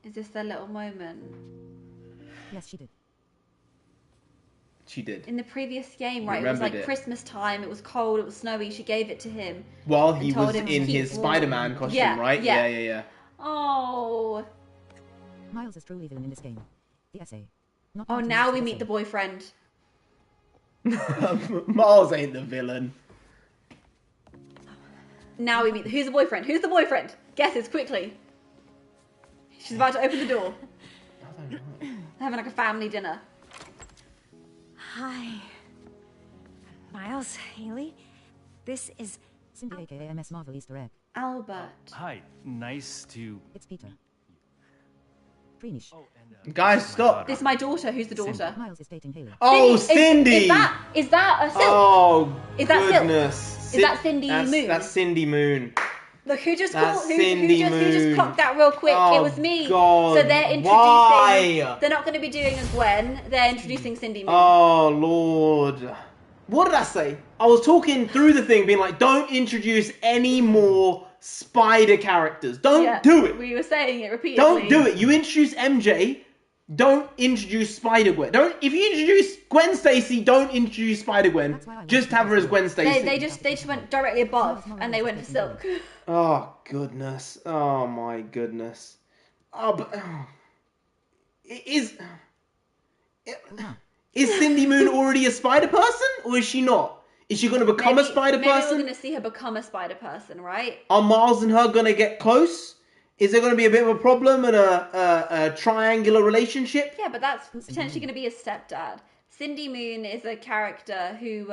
Is this their little moment? Yes, she did. She did. In the previous game, right? It was like Remembered it. Christmas time. It was cold. It was snowy. She gave it to him. While and he told was him to in keep his warm. Spider-Man costume, Yeah, right? yeah. Yeah. Oh. Miles is truly villain in this game. The essay. Not Oh, Martin now Lee's we essay. meet the boyfriend. Miles ain't the villain. Now we meet. Who's the boyfriend? Who's the boyfriend? Guesses quickly. She's about to open the door. Having like a family dinner. Hi. Miles, Haley. This is... Cindy aka MS Marvel Easter egg. Albert. Hi, nice to... It's Peter. Greenish. Guys, stop. This is my daughter. Who's the daughter? Miles is dating Haley. Oh, Cindy! Cindy! Is that a Silk? Oh, Is that Silk? goodness. Is that Cindy that's, Moon? That's Cindy Moon. Look, who just That's called, who Cindy just Moon. clocked that real quick? Oh, It was me. God, So they're introducing. why? They're not going to be doing a Gwen. They're introducing Cindy Moon. Oh, Lord. What did I say? I was talking through the thing, being like, don't introduce any more spider characters. Don't do it. We were saying it repeatedly. Don't do it. You introduce MJ. Don't introduce Spider-Gwen. If you introduce Gwen Stacy, don't introduce Spider-Gwen. Just have her as Gwen Stacy. They just went directly above and they went for Silk. Oh, goodness. Oh, my goodness. Oh, but... Is Cindy Moon already a spider person? Or is she not? Is she going to become a spider Maybe we're person? going to see her become a spider person, right? Are Miles and her going to get close? Is there going to be a bit of a problem and a triangular relationship? Yeah, but that's potentially going to be his stepdad. Cindy Moon is a character who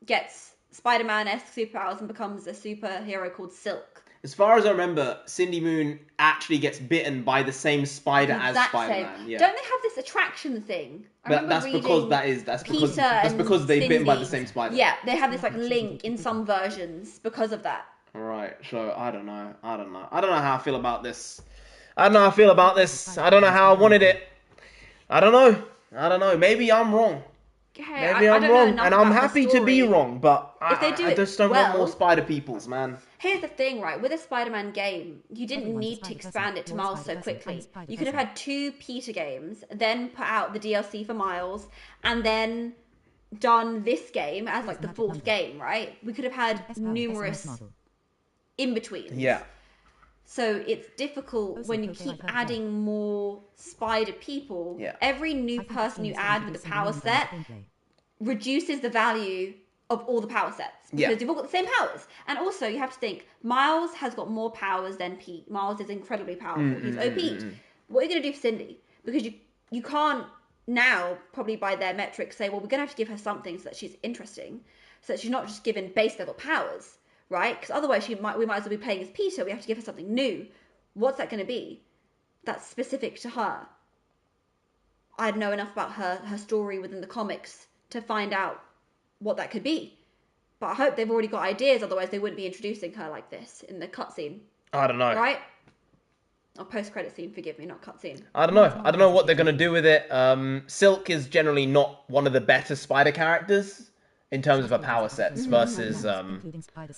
gets Spider-Man-esque superpowers and becomes a superhero called Silk. As far as I remember, Cindy Moon actually gets bitten by the same spider as Exact Spider-Man. same. Yeah. Don't they have this attraction thing? I But remember that's reading because that's because they've been bitten by the Cindy. same spider. Yeah, they have this like link in some versions because of that. Right. So I don't know. I don't know how I feel about this. I don't know how I feel about this. I don't know how I wanted it. I don't know. Maybe I'm wrong. Okay, Maybe I I'm don't know wrong, enough and I'm about the happy to be story. wrong. But If they do I it just don't want more well- Spider Peoples, man. Here's the thing, right? With a Spider-Man game, you didn't Everyone's a need to spider expand person. it to You're a Miles so spider person. quickly. I'm a spider You could have person. had 2 Peter games, then put out the DLC for Miles, and then done this game as like the Magic 4th number. game, right? We could have had S power, numerous SMS model. in-betweens. Yeah. So it's difficult Also, when you okay, keep I've heard adding more spider people. Yeah. Every new I think person you Steam's add going with to the do power something new in set terms of gameplay. reduces the value of all the power sets because Yeah. they've all got the same powers. And also, you have to think Miles has got more powers than Pete. Miles is incredibly powerful. He's OP'd. What are you going to do for Cindy? Because you can't now, probably by their metrics, say, well, we're going to have to give her something so that she's interesting, so that she's not just given base level powers, right? Because otherwise, we might as well be playing as Peter. We have to give her something new. What's that going to be? That's specific to her. I don't know enough about her story within the comics to find out what that could be. But I hope they've already got ideas, otherwise they wouldn't be introducing her like this in the cutscene. I don't know. Right? Or post-credit scene, forgive me, not cutscene. I don't know what they're gonna do with it. Silk is generally not one of the better Spider characters in terms of her power sets versus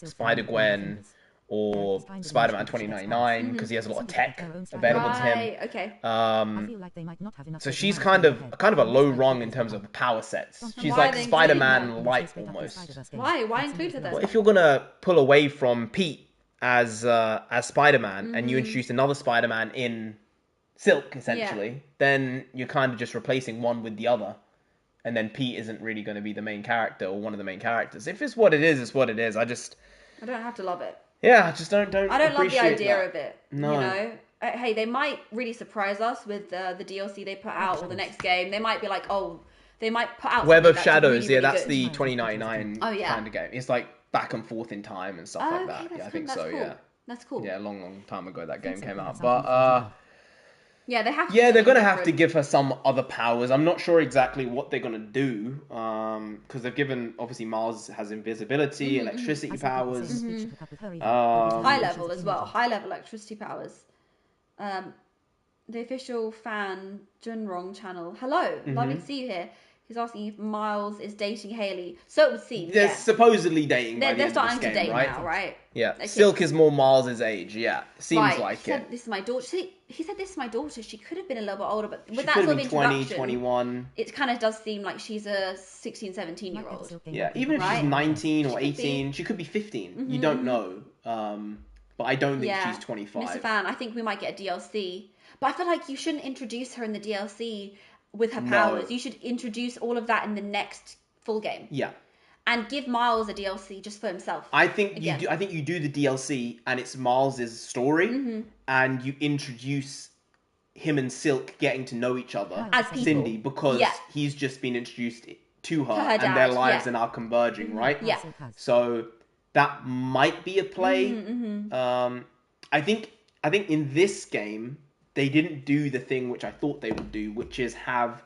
Spider-Gwen or Spider-Man 2099 because he has a lot of tech available to him. Right, okay. I feel like they might not have enough So of the she's man kind to of go ahead. kind of a low rung in terms of power sets. She's why like are they Spider-Man including light almost. Why? Why include her then? Well, if you're gonna pull away from Pete as Spider-Man and you introduce another Spider-Man in Silk essentially, then you're kind of just replacing one with the other. And then Pete isn't really going to be the main character or one of the main characters. If it's what it is, it's what it is. I don't have to love it. Yeah, I just don't I don't love the appreciate idea that. of it. No. You know? Hey, they might really surprise us with the DLC they put out or the next game. They might be like, oh, they might put out Web something of that's Shadows, really, yeah, really that's good. the 2099 Oh, yeah. kind of game. It's like back and forth in time and stuff like that. Yeah, I think so, cool. yeah. That's cool. Yeah, a long time ago that game came out. something But, yeah, they have to. yeah, do they're going to something have to different. give her some other powers. I'm not sure exactly what they're going to do. Because they've given, obviously, Mars has invisibility, electricity powers. High level as well. High level electricity powers. The official fan Junrong channel. Hello, lovely to see you here. He's asking if Miles is dating Haley. So it would seem. They're Yeah. supposedly dating by the They're end of starting this to game, date right? now, right? Yeah, Okay. Silk is more Mars' age, yeah. Seems Right. like he said, it. This is my daughter. See, he said this is my daughter. She could have been a little bit older, but with She that could sort have of been 20, introduction, 21. it kind of does seem like she's a 16, 17-year-old. Yeah, even if she's Right? 19 or She could be. 18, she could be 15. You don't know. But I don't think she's 25. Mr. Fan, I think we might get a DLC. But I feel like you shouldn't introduce her in the DLC with her No. powers. You should introduce all of that in the next full game. Yeah. And give Miles a DLC just for himself. I think Again. I think you do the DLC and it's Miles' story and you introduce him and Silk getting to know each other As people. Cindy because Yeah. he's just been introduced to her, To her and their dad, lives yeah. are now converging, right? Yeah. So that might be a play. I think in this game they didn't do the thing which I thought they would do, which is have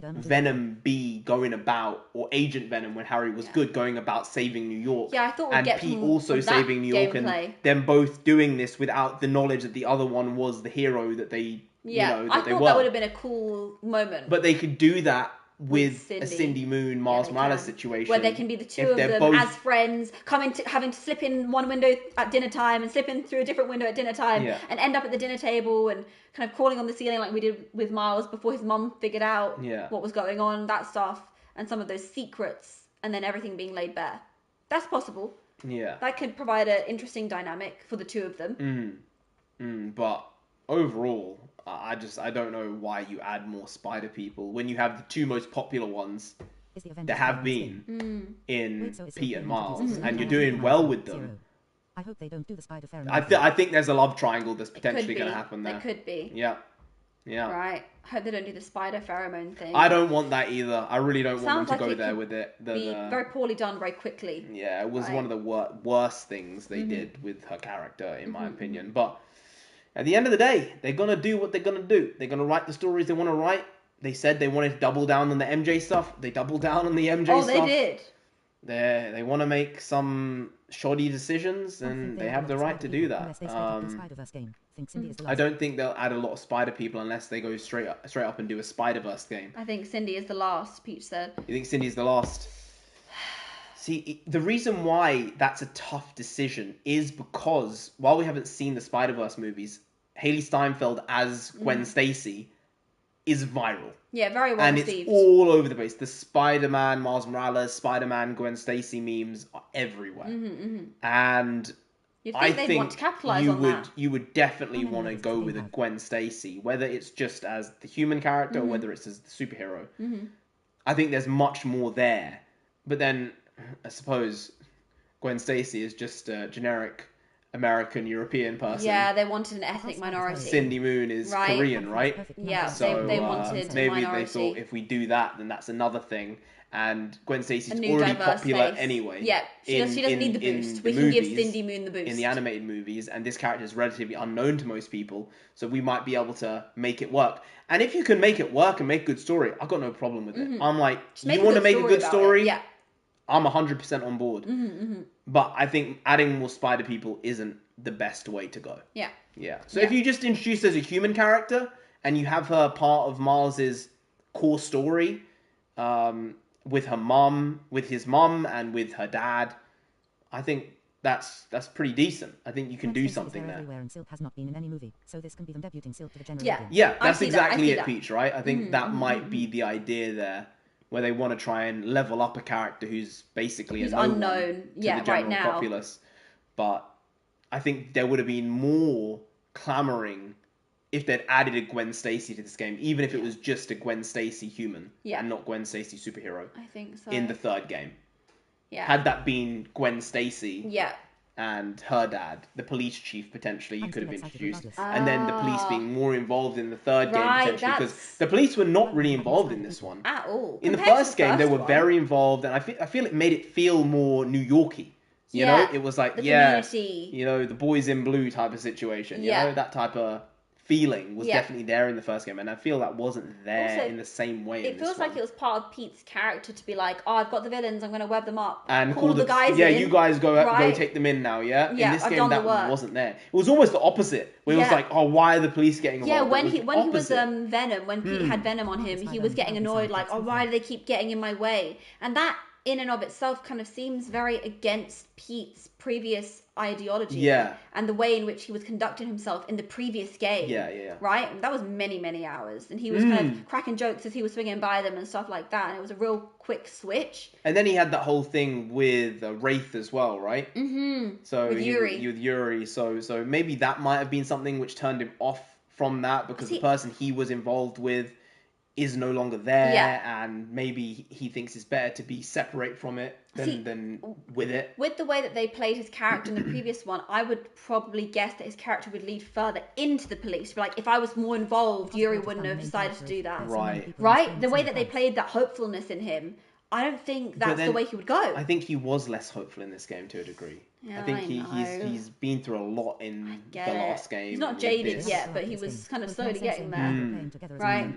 Venom be going about, or Agent Venom when Harry was good, going about saving New York. Yeah, I thought we'd and get Pete some also of that saving New York, gameplay. and them both doing this without the knowledge that the other one was the hero that they, Yeah, you know, I that they thought were. that would have been a cool moment. But they could do that with Cindy. a Cindy Moon, Miles they Morales can. situation, Where they can be the two if of they're them both- as friends, having to slip in one window at dinner time and slip in through a different window at dinner time, Yeah. and end up at the dinner table and kind of crawling on the ceiling like we did with Miles before his mum figured out Yeah. what was going on, that stuff, and some of those secrets, and then everything being laid bare. That's possible. Yeah. That could provide an interesting dynamic for the two of them. But overall, I don't know why you add more Spider people when you have the two most popular ones that have been in Pete and Miles, and you're doing well with them. I hope they don't do the spider pheromone. I think there's a love triangle that's potentially Could be. going to happen there. It could be. Yeah. Yeah. Right. Hope they don't do the spider pheromone thing. I don't want that either. I really don't want Sounds them to like go it there could with it. Be very poorly done very quickly. Yeah, it was Right. one of the worst things they did with her character, in my opinion. But at the end of the day, they're going to do what they're going to do. They're going to write the stories they want to write. They said they wanted to double down on the MJ stuff. They doubled down on the MJ Oh, stuff. they did. they want to make some shoddy decisions, and they have the right to do that. I don't think they'll add a lot of Spider people unless they go straight up and do a Spider-Verse game. I think Cindy is the last, Peach said. You think Cindy's the last? See, the reason why that's a tough decision is because while we haven't seen the Spider-Verse movies, Haley Steinfeld as Gwen Stacy is viral. Yeah, very well and received. It's all over the place. The Spider-Man, Miles Morales, Spider-Man, Gwen Stacy memes are everywhere. And I think want to capitalize on that. You would definitely want to go with a Gwen Stacy, whether it's just as the human character or whether it's as the superhero. I think there's much more there. But then, I suppose, Gwen Stacy is just a generic American European person. Yeah, they wanted an ethnic minority. Cindy Moon is Korean, right? Yeah, so they wanted a maybe minority. they thought if we do that, then that's another thing. And Gwen Stacy's already popular face. anyway. Yeah, she doesn't need the boost. We can give Cindy Moon the boost. In the animated movies, and this character is relatively unknown to most people, so we might be able to make it work. And if you can make it work and make a good story, I've got no problem with it. I'm like, you want to make a good story? Yeah. I'm 100% on board. But I think adding more Spider people isn't the best way to go. Yeah. Yeah. So if you just introduce as a human character and you have her part of Miles's core story, with her mum, with his mum, and with her dad, I think that's pretty decent. I think you can do something there. Everywhere, and Silk has not been in any movie, so this can be them debuting Silk to the general Yeah. audience. Yeah, that's exactly it, Peach, right? I think that might be the idea there, where they want to try and level up a character who's basically unknown to the general right now. populace. But I think there would have been more clamoring if they'd added a Gwen Stacy to this game, even if it was just a Gwen Stacy human and not Gwen Stacy superhero. I think so. In the third game. Yeah. Had that been Gwen Stacy Yeah. and her dad, the police chief potentially, you could have introduced. And then the police being more involved in the third game potentially, because the police were not really involved in this one. At all. In the first game, they were very involved, and I feel it made it feel more New Yorky. You know, it was like, the community. you know, the boys in blue type of situation. You know, that type of feeling was definitely there in the first game, and I feel that wasn't there Also, in the same way. It feels like it was part of Pete's character to be like, oh, I've got the villains, I'm going to web them up. And call the guys in. you guys go take them in now, yeah? In this game, that wasn't there. It was almost the opposite, where it was like, oh, why are the police getting involved? Yeah, when he was Venom, when Pete had Venom on him, he was getting annoyed, like, oh, why do they keep getting in my way? And that, in and of itself, kind of seems very against Pete's previous ideology and the way in which he was conducting himself in the previous game. Right? And that was many, many hours. And he was kind of cracking jokes as he was swinging by them and stuff like that. And it was a real quick switch. And then he had that whole thing with Wraith as well, right? So with Yuri. With Yuri. So maybe that might have been something which turned him off from that, because the person he was involved with is no longer there, and maybe he thinks it's better to be separate from it than with it. With the way that they played his character in the previous one, I would probably guess that his character would lead further into the police. Like, if I was more involved, Yuri wouldn't have decided to do that. Right? The way that they played that hopefulness in him, I don't think that's the way he would go. I think he was less hopeful in this game to a degree. Yeah, I think he's been through a lot in the last game. He's not jaded yet, but he was kind of slowly getting there. Right?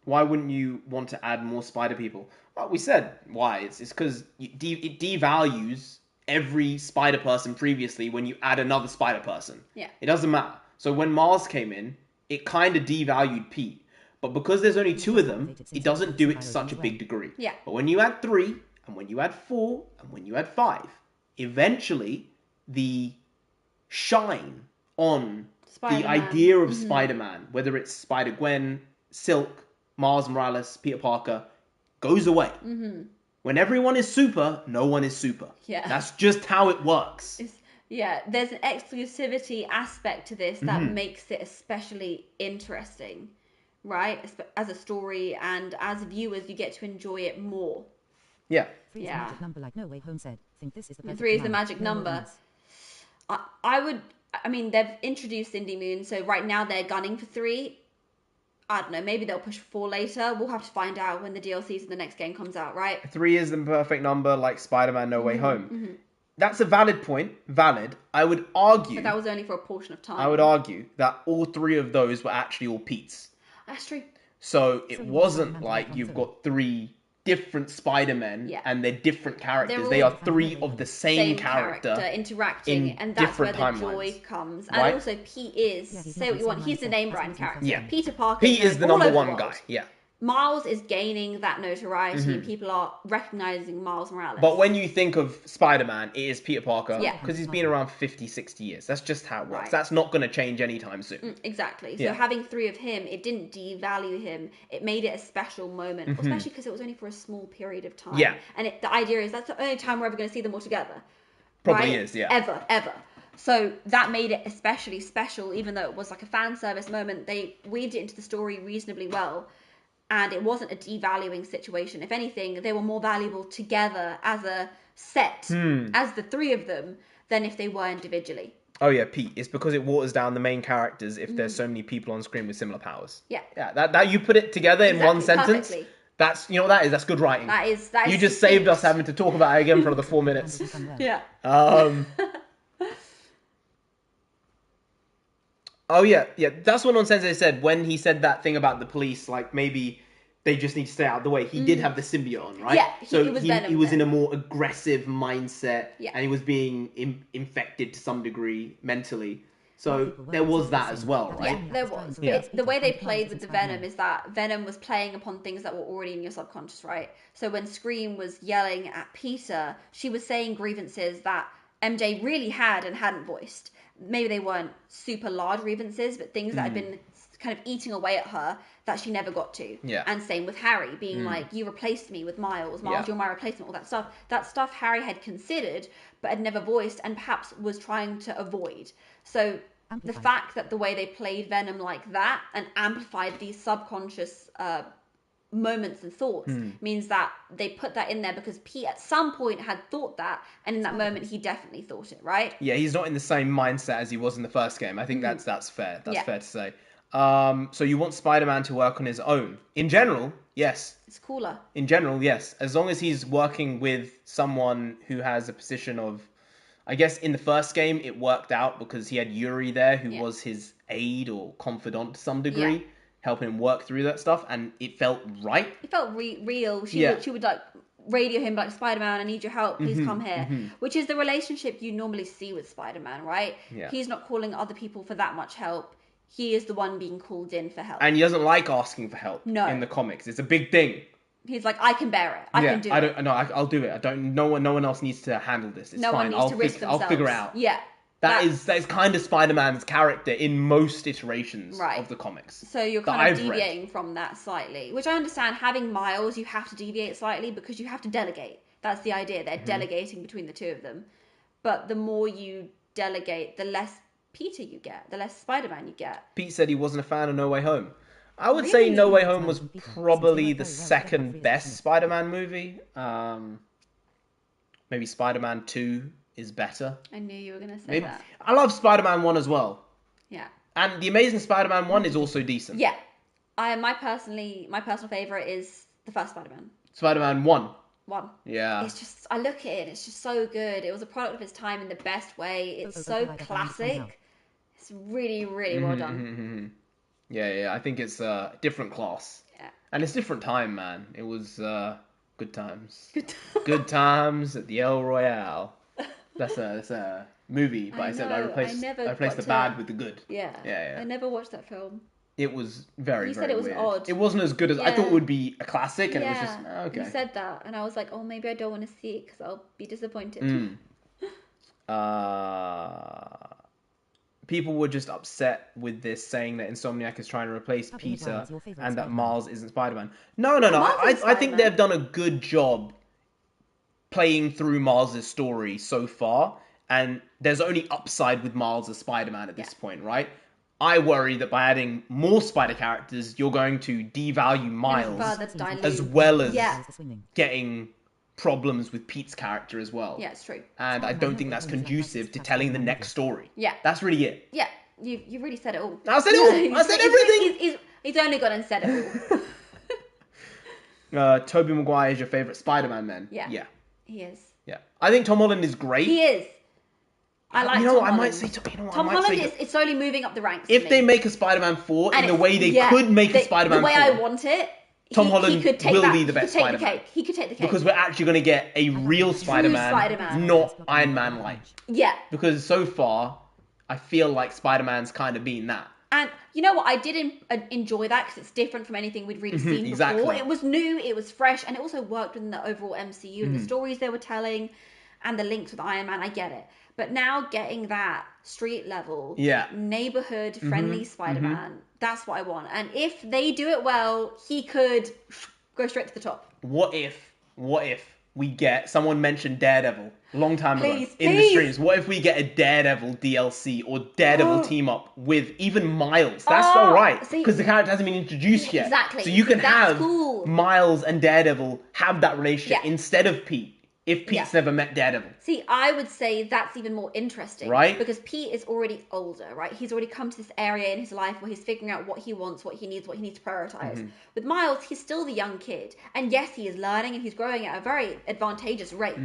Why wouldn't you want to add more Spider people? Well, we said why. It's because it devalues every Spider person previously when you add another Spider person. Yeah. It doesn't matter. So when Miles came in, it kind of devalued Pete. But because there's only two of them, it doesn't do it to such a big degree. Yeah. But when you add 3, and when you add 4, and when you add 5, eventually the shine on the idea of Spider-Man, whether it's Spider-Gwen, Silk, Miles Morales, Peter Parker, goes away. When everyone is super, no one is super. Yeah. That's just how it works. There's an exclusivity aspect to this that makes it especially interesting, right? As a story, and as viewers, you get to enjoy it more. Yeah. 3 is the magic number, like No Way Home said. Think this is the perfect 3 is the amount. magic number. I mean, they've introduced Cindy Moon, so right now they're gunning for 3. I don't know, maybe they'll push for 4 later. We'll have to find out when the DLCs and the next game comes out, right? 3 is the perfect number, like Spider-Man No Way Home. That's a valid point. Valid. I would argue... But that was only for a portion of time. I would argue that all 3 of those were actually all Pete's. That's true. So it So you wasn't want like Spider-Man you've to got 3 different Spider-Men Yeah. and they're different characters. They're They all are 3 of the same character interacting, in and that's where different the joy timelines. comes. Right? And also, Pete is, Yeah, he's say not what you the want, same he's the mindset name as brand he was in the first character. Yeah. game. Peter Parker Pete is the all number over the 1 world. guy. Yeah. Miles is gaining that notoriety, Mm-hmm. and people are recognizing Miles Morales. But when you think of Spider-Man, it is Peter Parker. Yeah. Because he's been around 50, 60 years. That's just how it works. Right. That's not going to change anytime soon. Exactly. So Yeah. having 3 of him, it didn't devalue him. It made it a special moment, especially because it was only for a small period of time. Yeah. And the idea is that's the only time we're ever going to see them all together. Probably right? is, yeah. Ever. So that made it especially special, even though it was like a fan service moment. They weaved it into the story reasonably well. And it wasn't a devaluing situation. If anything, they were more valuable together as a set, as the 3 of them, than if they were individually. Oh yeah, Pete. It's because it waters down the main characters if there's so many people on screen with similar powers. Yeah. Yeah, that you put it together in one sentence. Perfectly. That's, you know what that is? That's good writing. That is You just saved us having to talk about it again for another 4 minutes. Yeah. Oh yeah. That's what Nonsensei said when he said that thing about the police. Like maybe they just need to stay out of the way. He did have the symbiote on, right? Yeah, so he was in a more aggressive mindset, Yeah. and he was being infected to some degree mentally. So there was that as well, right? Yeah, there was. But Yeah. the way they played with the Venom is that Venom was playing upon things that were already in your subconscious, right? So when Scream was yelling at Peter, she was saying grievances that MJ really had and hadn't voiced. Maybe they weren't super large grievances, but things that had been kind of eating away at her that she never got to. Yeah. And same with Harry, being like, you replaced me with Miles. Miles, you're my replacement, all that stuff. That stuff Harry had considered, but had never voiced and perhaps was trying to avoid. So the fact that the way they played Venom like that and amplified these subconscious moments and thoughts means that they put that in there because Pete at some point had thought that, and in that moment he definitely thought it, right? Yeah, he's not in the same mindset as he was in the first game. I think that's fair. That's Yeah. fair to say. So you want Spider-Man to work on his own. In general, yes. It's cooler. In general, yes. As long as he's working with someone who has a position of... I guess in the first game, it worked out because he had Yuri there, who was his aide or confidant to some degree, helping him work through that stuff, and it felt right. It felt real. She would like radio him like, Spider-Man, I need your help, please come here. Which is the relationship you normally see with Spider-Man, right? Yeah. He's not calling other people for that much help. He is the one being called in for help. And he doesn't like asking for help in the comics. It's a big thing. He's like, I can bear it. I can do it. I'll do it. I don't. No one else needs to handle this. It's no fine. one needs to risk themselves. I'll figure it out. Yeah. That is kind of Spider-Man's character in most iterations Right. of the comics. So you're that kind of I've read. deviating from that slightly, which I understand. Having Miles, you have to deviate slightly because you have to delegate. That's the idea. They're delegating between the 2 of them. But the more you delegate, the less Peter you get, the less Spider-Man you get. Pete said he wasn't a fan of No Way Home. I would say No Way Home was probably the second best Spider-Man movie. Maybe Spider-Man 2 is better. I knew you were going to say that. I love Spider-Man 1 as well. Yeah. And The Amazing Spider-Man 1 is also decent. Yeah. My personal favourite is the first Spider-Man. Spider-Man 1. 1. Yeah. It's just, I look at it, it's just so good. It was a product of its time in the best way. It's so classic. It's really, really well done. Yeah. I think it's a different class. Yeah. And it's different time, man. It was good times. Good times at the El Royale. That's a movie, but I said I replaced the bad with the good. Yeah. I never watched that film. It was very, You very said it was weird. odd. It wasn't as good as I thought it would be a classic, and it was just okay. You said that, and I was like, oh, maybe I don't want to see it because I'll be disappointed. People were just upset with this, saying that Insomniac is trying to replace Peter and that Miles isn't Spider-Man. No. I think they've done a good job playing through Miles' story so far, and there's only upside with Miles as Spider-Man at this point, right? I worry that by adding more Spider characters, you're going to devalue Miles as well as getting problems with Pete's character as well. Yeah, it's true. And I don't think that's conducive to telling the next story. Yeah. That's really it. Yeah, you really said it all. I said it all. I said everything. He's only gone and said it all. Tobey Maguire is your favourite Spider-Man, then? Yeah. He is. Yeah. I think Tom Holland is great. He is. I like You know, Tom I Holland. might say Tom Holland is slowly moving up the ranks. if for they me. make a Spider-Man 4 And in the way they yeah, could make a Spider-Man 4, the way I want it, Tom Holland he could take will that, be the best he could take Spider-Man. the cake. He could take the cake. Because we're actually going to get a real Spider-Man, Spider-Man. not Iron Man-like. Yeah. Because so far, I feel like Spider-Man's kind of been that. And you know what? I did enjoy that because it's different from anything we'd really seen exactly. before. It was new, it was fresh, and it also worked within the overall MCU and the stories they were telling and the links with Iron Man. I get it. But now getting that street level, neighborhood friendly Spider-Man, that's what I want. And if they do it well, he could go straight to the top. What if we get, someone mentioned Daredevil a long time ago Please. in the streams. What if we get a Daredevil DLC or Daredevil team up with even Miles? That's alright. Because the character hasn't been introduced yet. Exactly. So you can have cool. Miles and Daredevil have that relationship instead of Pete. If Pete's never met Daredevil. See, I would say that's even more interesting. Right? Because Pete is already older, right? He's already come to this area in his life where he's figuring out what he wants, what he needs to prioritize. With Miles, he's still the young kid. And yes, he is learning and he's growing at a very advantageous rate.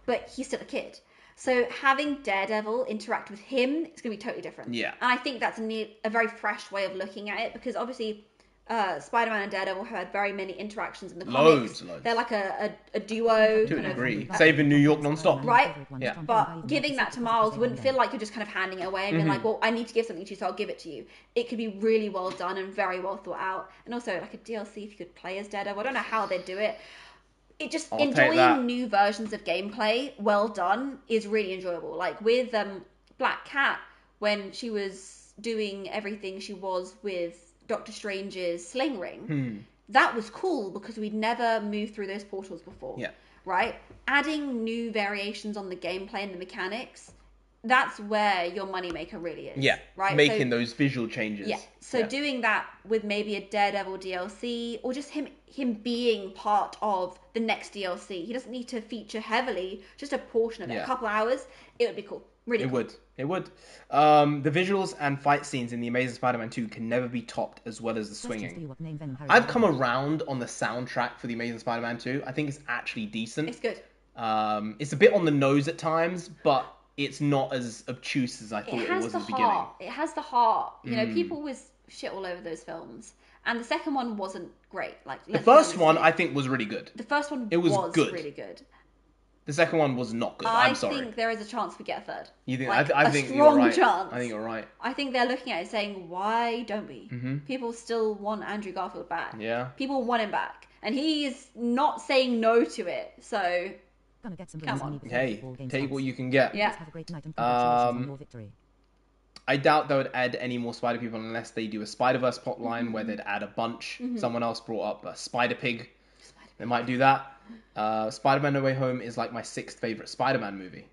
But he's still a kid. So having Daredevil interact with him, it's going to be totally different. Yeah. And I think that's a very fresh way of looking at it because obviously Spider-Man and Daredevil have had very many interactions in the comics. Loads. They're like a duo. To a degree. Saving New York non-stop. Right? Yeah. But giving that to Miles wouldn't feel like you're just kind of handing it away and being like, well, I need to give something to you, so I'll give it to you. It could be really well done and very well thought out. And also, like a DLC, if you could play as Daredevil. I don't know how they'd do it. It just, enjoying new versions of gameplay, well done, is really enjoyable. Like with Black Cat, when she was doing everything she was with Doctor Strange's sling ring, that was cool because we'd never moved through those portals before. Yeah. Right? Adding new variations on the gameplay and the mechanics, that's where your moneymaker really is. Yeah. Right? Making those visual changes. Yeah. So doing that with maybe a Daredevil DLC or just him being part of the next DLC. He doesn't need to feature heavily, just a portion of it, a couple hours. It would be cool. Really cool. It would. The visuals and fight scenes in The Amazing Spider-Man 2 can never be topped as well as the swinging. I've come around on the soundtrack for The Amazing Spider-Man 2. I think it's actually decent. It's good. It's a bit on the nose at times, but it's not as obtuse as I thought it was at the beginning. It has the heart. You know, people was shit all over those films. And the second one wasn't great. Like the first one, I think, was really good. The first one was good. really good. The second one was not good. I'm sorry. I think there is a chance we get a third. You think? Like, I think a you're strong right. chance. I think you're right. I think they're looking at it saying, why don't we? People still want Andrew Garfield back. Yeah. People want him back. And he's not saying no to it. So, come on. Hey, take what you can get. Yeah. Have a great night and congratulations on your victory. I doubt they would add any more Spider People unless they do a Spider-Verse plotline where they'd add a bunch. Someone else brought up a Spider-Pig. They might do that. Spider-Man No Way Home is like my 6th favorite Spider-Man movie.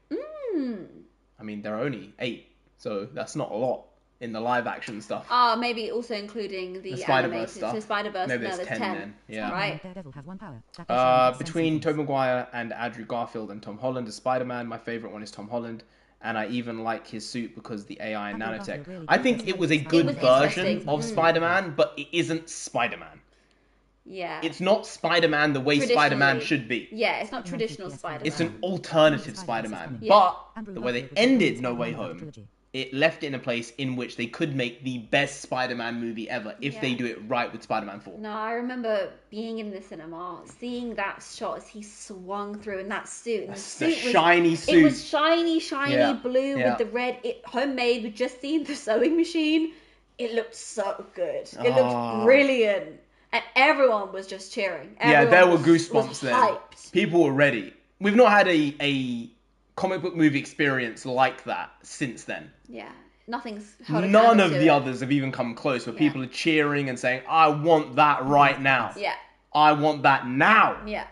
I mean, there are only 8, so that's not a lot in the live-action stuff. Maybe also including the Spider-Verse animated stuff. So Spider-Verse, maybe there's it's 10 then. Yeah. Right. Between Tobey Maguire and Andrew Garfield and Tom Holland as Spider-Man, my favorite one is Tom Holland. And I even like his suit because the AI and nanotech. I think it was a good version of Spider-Man, but it isn't Spider-Man. Yeah. It's not Spider-Man the way Spider-Man should be. Yeah, it's not traditional Spider-Man. It's an alternative Spider-Man. Yeah. But the way they ended No Way Home, it left it in a place in which they could make the best Spider-Man movie ever if they do it right with Spider-Man 4. No, I remember being in the cinema, seeing that shot as he swung through in that suit. And the shiny suit. It was shiny blue with the red. Homemade with just seeing the sewing machine. It looked so good. It looked brilliant. And everyone was just cheering. There were goosebumps there. Hyped. People were ready. We've not had a comic book movie experience like that since then. Yeah. Nothing's held a None candle of to the it. others have even come close where people are cheering and saying, I want that right now. Yeah. I want that now. Yeah.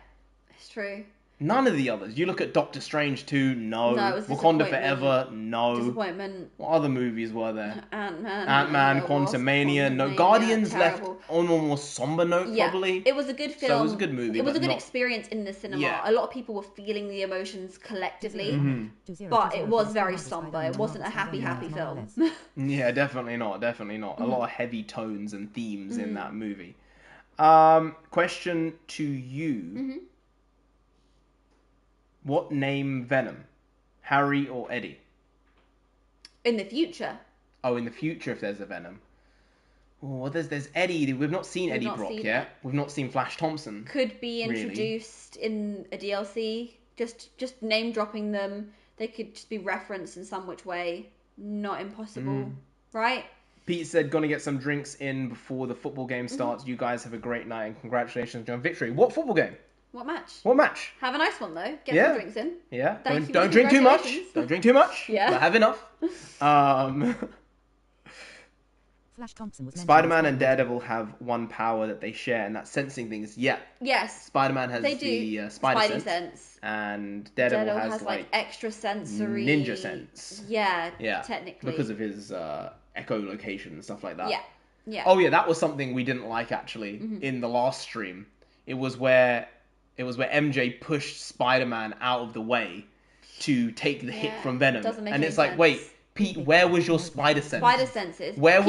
It's true. None of the others. You look at Doctor Strange 2, no. No, it was Wakanda Forever, no. Disappointment. What other movies were there? Ant-Man, Quantumania, no. Guardians left on a more somber note, probably. It was a good film. So it was a good movie. It was a good not... experience in the cinema. Yeah. A lot of people were feeling the emotions collectively, but it was very somber. It wasn't a happy film. Yeah, definitely not. Definitely not. A lot of heavy tones and themes in that movie. Question to you. What name Venom? Harry or Eddie? In the future. Oh, in the future if there's a Venom. Oh, well, there's Eddie. We've not seen Eddie Brock yet. We've not seen Flash Thompson. Could be introduced in a DLC. Just name dropping them. They could just be referenced in some which way. Not impossible, right? Pete said, gonna get some drinks in before the football game starts. You guys have a great night and congratulations on victory. What football game? What match? What match? Have a nice one though. Get some drinks in. Yeah. Thank Don't you. drink too much. Don't drink too much. Yeah. But have enough. Flash Thompson was Spider-Man and Daredevil have one power that they share, and that's sensing things. Yeah. Yes. Spider-Man has the Spidey sense. And Daredevil has like extra sensory ninja sense. Yeah. Technically. Because of his echolocation and stuff like that. Yeah. Yeah. Oh yeah, that was something we didn't like actually in the last stream. It was where MJ pushed Spider-Man out of the way to take the hit from Venom. And it's like, wait, Pete, where was your spider sense? Spider senses. Where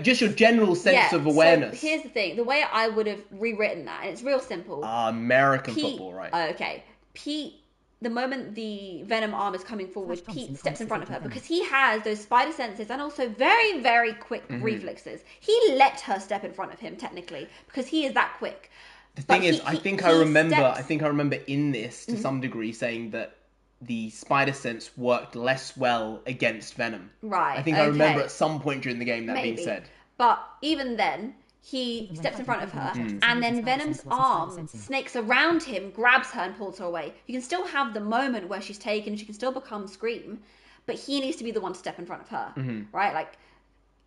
just your general sense of awareness? So here's the thing. The way I would have rewritten that, and it's real simple. American football, right? Okay. Pete, the moment the Venom arm is coming forward, Pete steps in front of her because he has those spider senses and also very, very quick reflexes. He let her step in front of him, technically, because he is that quick. The thing is, I think I remember in this, to some degree, saying that the spider sense worked less well against Venom. Right. I think I remember at some point during the game that being said. But even then, he steps in front of her, and then Venom's arm snakes around him, grabs her, and pulls her away. You can still have the moment where she's taken, she can still become Scream, but he needs to be the one to step in front of her, right? Like,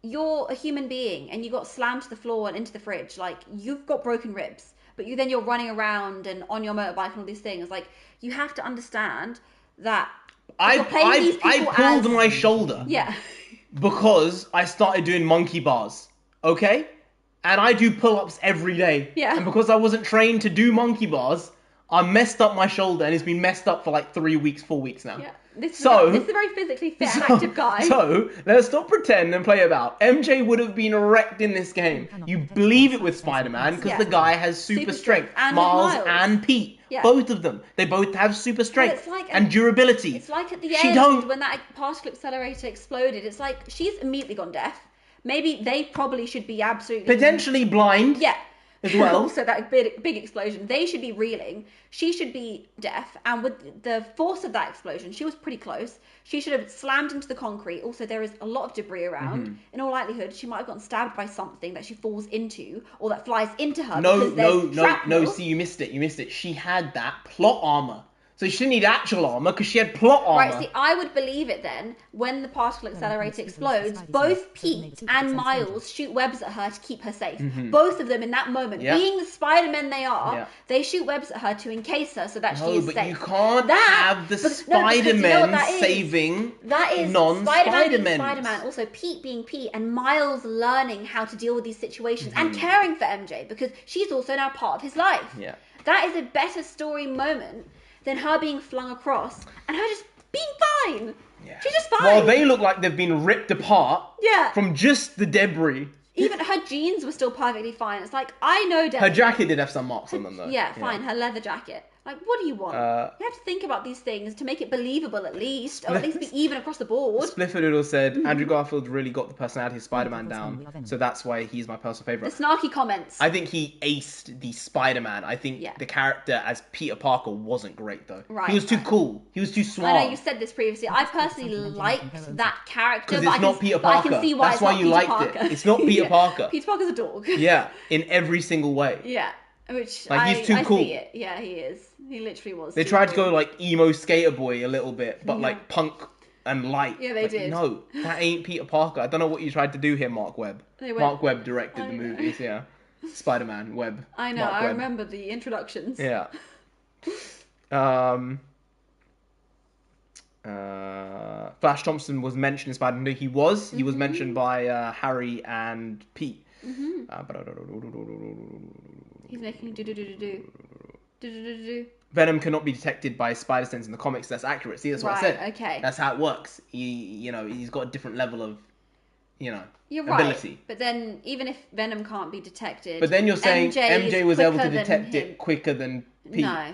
you're a human being, and you got slammed to the floor and into the fridge. Like, you've got broken ribs, but you're running around and on your motorbike and all these things. Like, you have to understand that I pulled my shoulder. Yeah. Because I started doing monkey bars. Okay? And I do pull-ups every day. Yeah. And because I wasn't trained to do monkey bars, I messed up my shoulder and it's been messed up for like 4 weeks now. Yeah. This is a very physically fit and active guy. So, let's not pretend and play about. MJ would have been wrecked in this game. You believe it with Spider-Man because the guy has super strength. And Miles and Pete. Yeah. Both of them. They both have super strength like and durability. It's like at the end when that particle accelerator exploded. It's like she's immediately gone deaf. Maybe they probably should be absolutely... Potentially blind. Yeah. As well. So that big explosion, they should be reeling. She should be deaf, and with the force of that explosion, she was pretty close. She should have slammed into the concrete. Also, there is a lot of debris around. In all likelihood, she might have gotten stabbed by something that she falls into, or that flies into her. No. See, you missed it. She had that plot armor. So she didn't need actual armor because she had plot armor. Right, see, I would believe it then when the particle accelerator explodes, both Pete and Miles shoot webs at her to keep her safe. Both of them in that moment, being the Spider-Men they are, they shoot webs at her to encase her so that she is safe. You can't have the Spider-Men saving non-Spider-Men. Spider-Man, also Pete being Pete and Miles learning how to deal with these situations and caring for MJ because she's also now part of his life. Yeah. That is a better story moment than her being flung across and her just being fine. Yeah. She's just fine. Well, they look like they've been ripped apart from just the debris. Even her jeans were still perfectly fine. It's like, I know Her jacket did have some marks on them, though. Yeah, fine. Her leather jacket. Like, what do you want? You have to think about these things to make it believable at least, or at least be even across the board. Splifferdoodle said, Andrew Garfield really got the personality of Spider-Man down, so that's why he's my personal favourite. The snarky comments. I think he aced the Spider-Man. I think the character as Peter Parker wasn't great, though. Right. He was too cool. He was too suave. I know, you said this previously. I personally liked that character, because it's not Peter Parker. I can see why that's why you liked it. It's not Peter Parker. Peter Parker's a dog. Yeah, in every single way. Yeah. Which he's too cool. See it. Yeah, he is. He literally was. They tried to go like emo skater boy a little bit, but like punk and light. Yeah, they did. No, that ain't Peter Parker. I don't know what you tried to do here, Mark Webb. Mark Webb directed the movies. Yeah, Spider-Man Webb. I know. I remember the introductions. Yeah. Flash Thompson was mentioned in Spider-Man. He was mentioned by Harry and Pete. He's making do. Venom cannot be detected by spider sense in the comics. That's accurate. See, that's what I said. Okay. That's how it works. He's got a different level of, You're ability. Right. But then, even if Venom can't be detected, but then you're saying MJ was able to detect it quicker than Pete. No.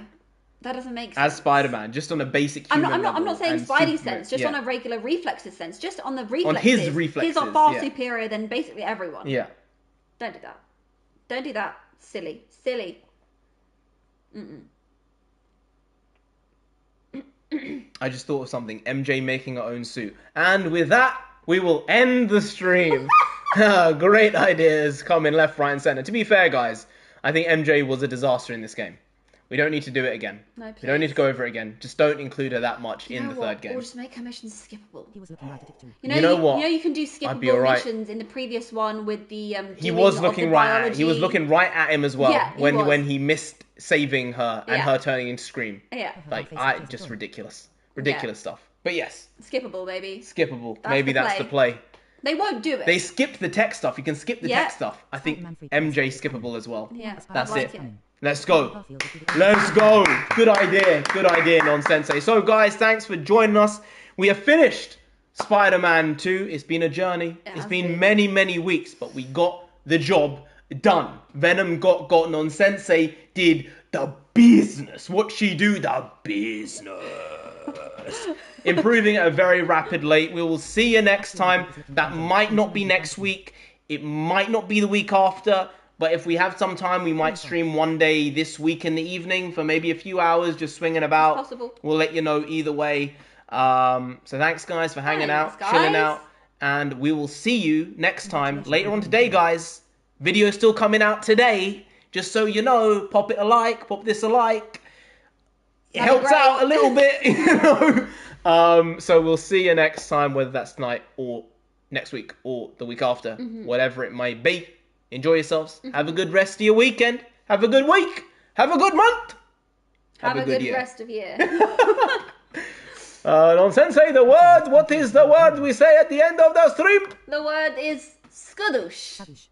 That doesn't make sense. As Spider-Man, just on a basic human I'm level not saying and Spidey super- sense, just yeah. on a regular reflexes sense, just on the reflexes. On his reflexes, His are far yeah. superior than basically everyone. Yeah. Don't do that. Don't do that. Silly. Silly. I just thought of something. MJ making her own suit. And with that, we will end the stream. Great ideas coming left, right, and center. To be fair, guys, I think MJ was a disaster in this game. We don't need to do it again. No, We don't need please. to go over it again. Just don't include her that much in the third game. Or just make her missions skippable. He was looking right at it too. You know what? You know you can do I'd be skippable alright. missions in the previous one with the He doing was of looking the right at biology. he was looking right at him as well Yeah, he when was. he missed saving her and Yeah. her turning into Scream. Yeah. Like just ridiculous stuff. But yes, Skippable, baby. skippable. That's Maybe the that's play. the play. They won't do it. They skipped the tech stuff. You can skip the Yeah. tech stuff. I think MJ skippable as well. Yeah, That's I like it. Let's go. Let's go. Good idea, Nonsensei. So guys, thanks for joining us. We have finished Spider-Man 2. It's been a journey. It's been many, many weeks, but we got the job done. Venom got Nonsensei did the business. What she do? The business. Improving at a very rapid rate. We will see you next time. That might not be next week. It might not be the week after. But if we have some time, we might stream one day this week in the evening for maybe a few hours, just swinging about. It's possible. We'll let you know either way. So thanks, guys, for hanging out, chilling out. And we will see you next time. Later on today, guys. Video still coming out today. Just so you know, pop it a like, pop this a like. It helps out a little bit, you know. So we'll see you next time, whether that's tonight or next week or the week after, whatever it may be. Enjoy yourselves. Have a good rest of your weekend. Have a good week. Have a good month. Have a good year. rest of year. Nonsensei, the word. What is the word we say at the end of the stream? The word is skadoosh.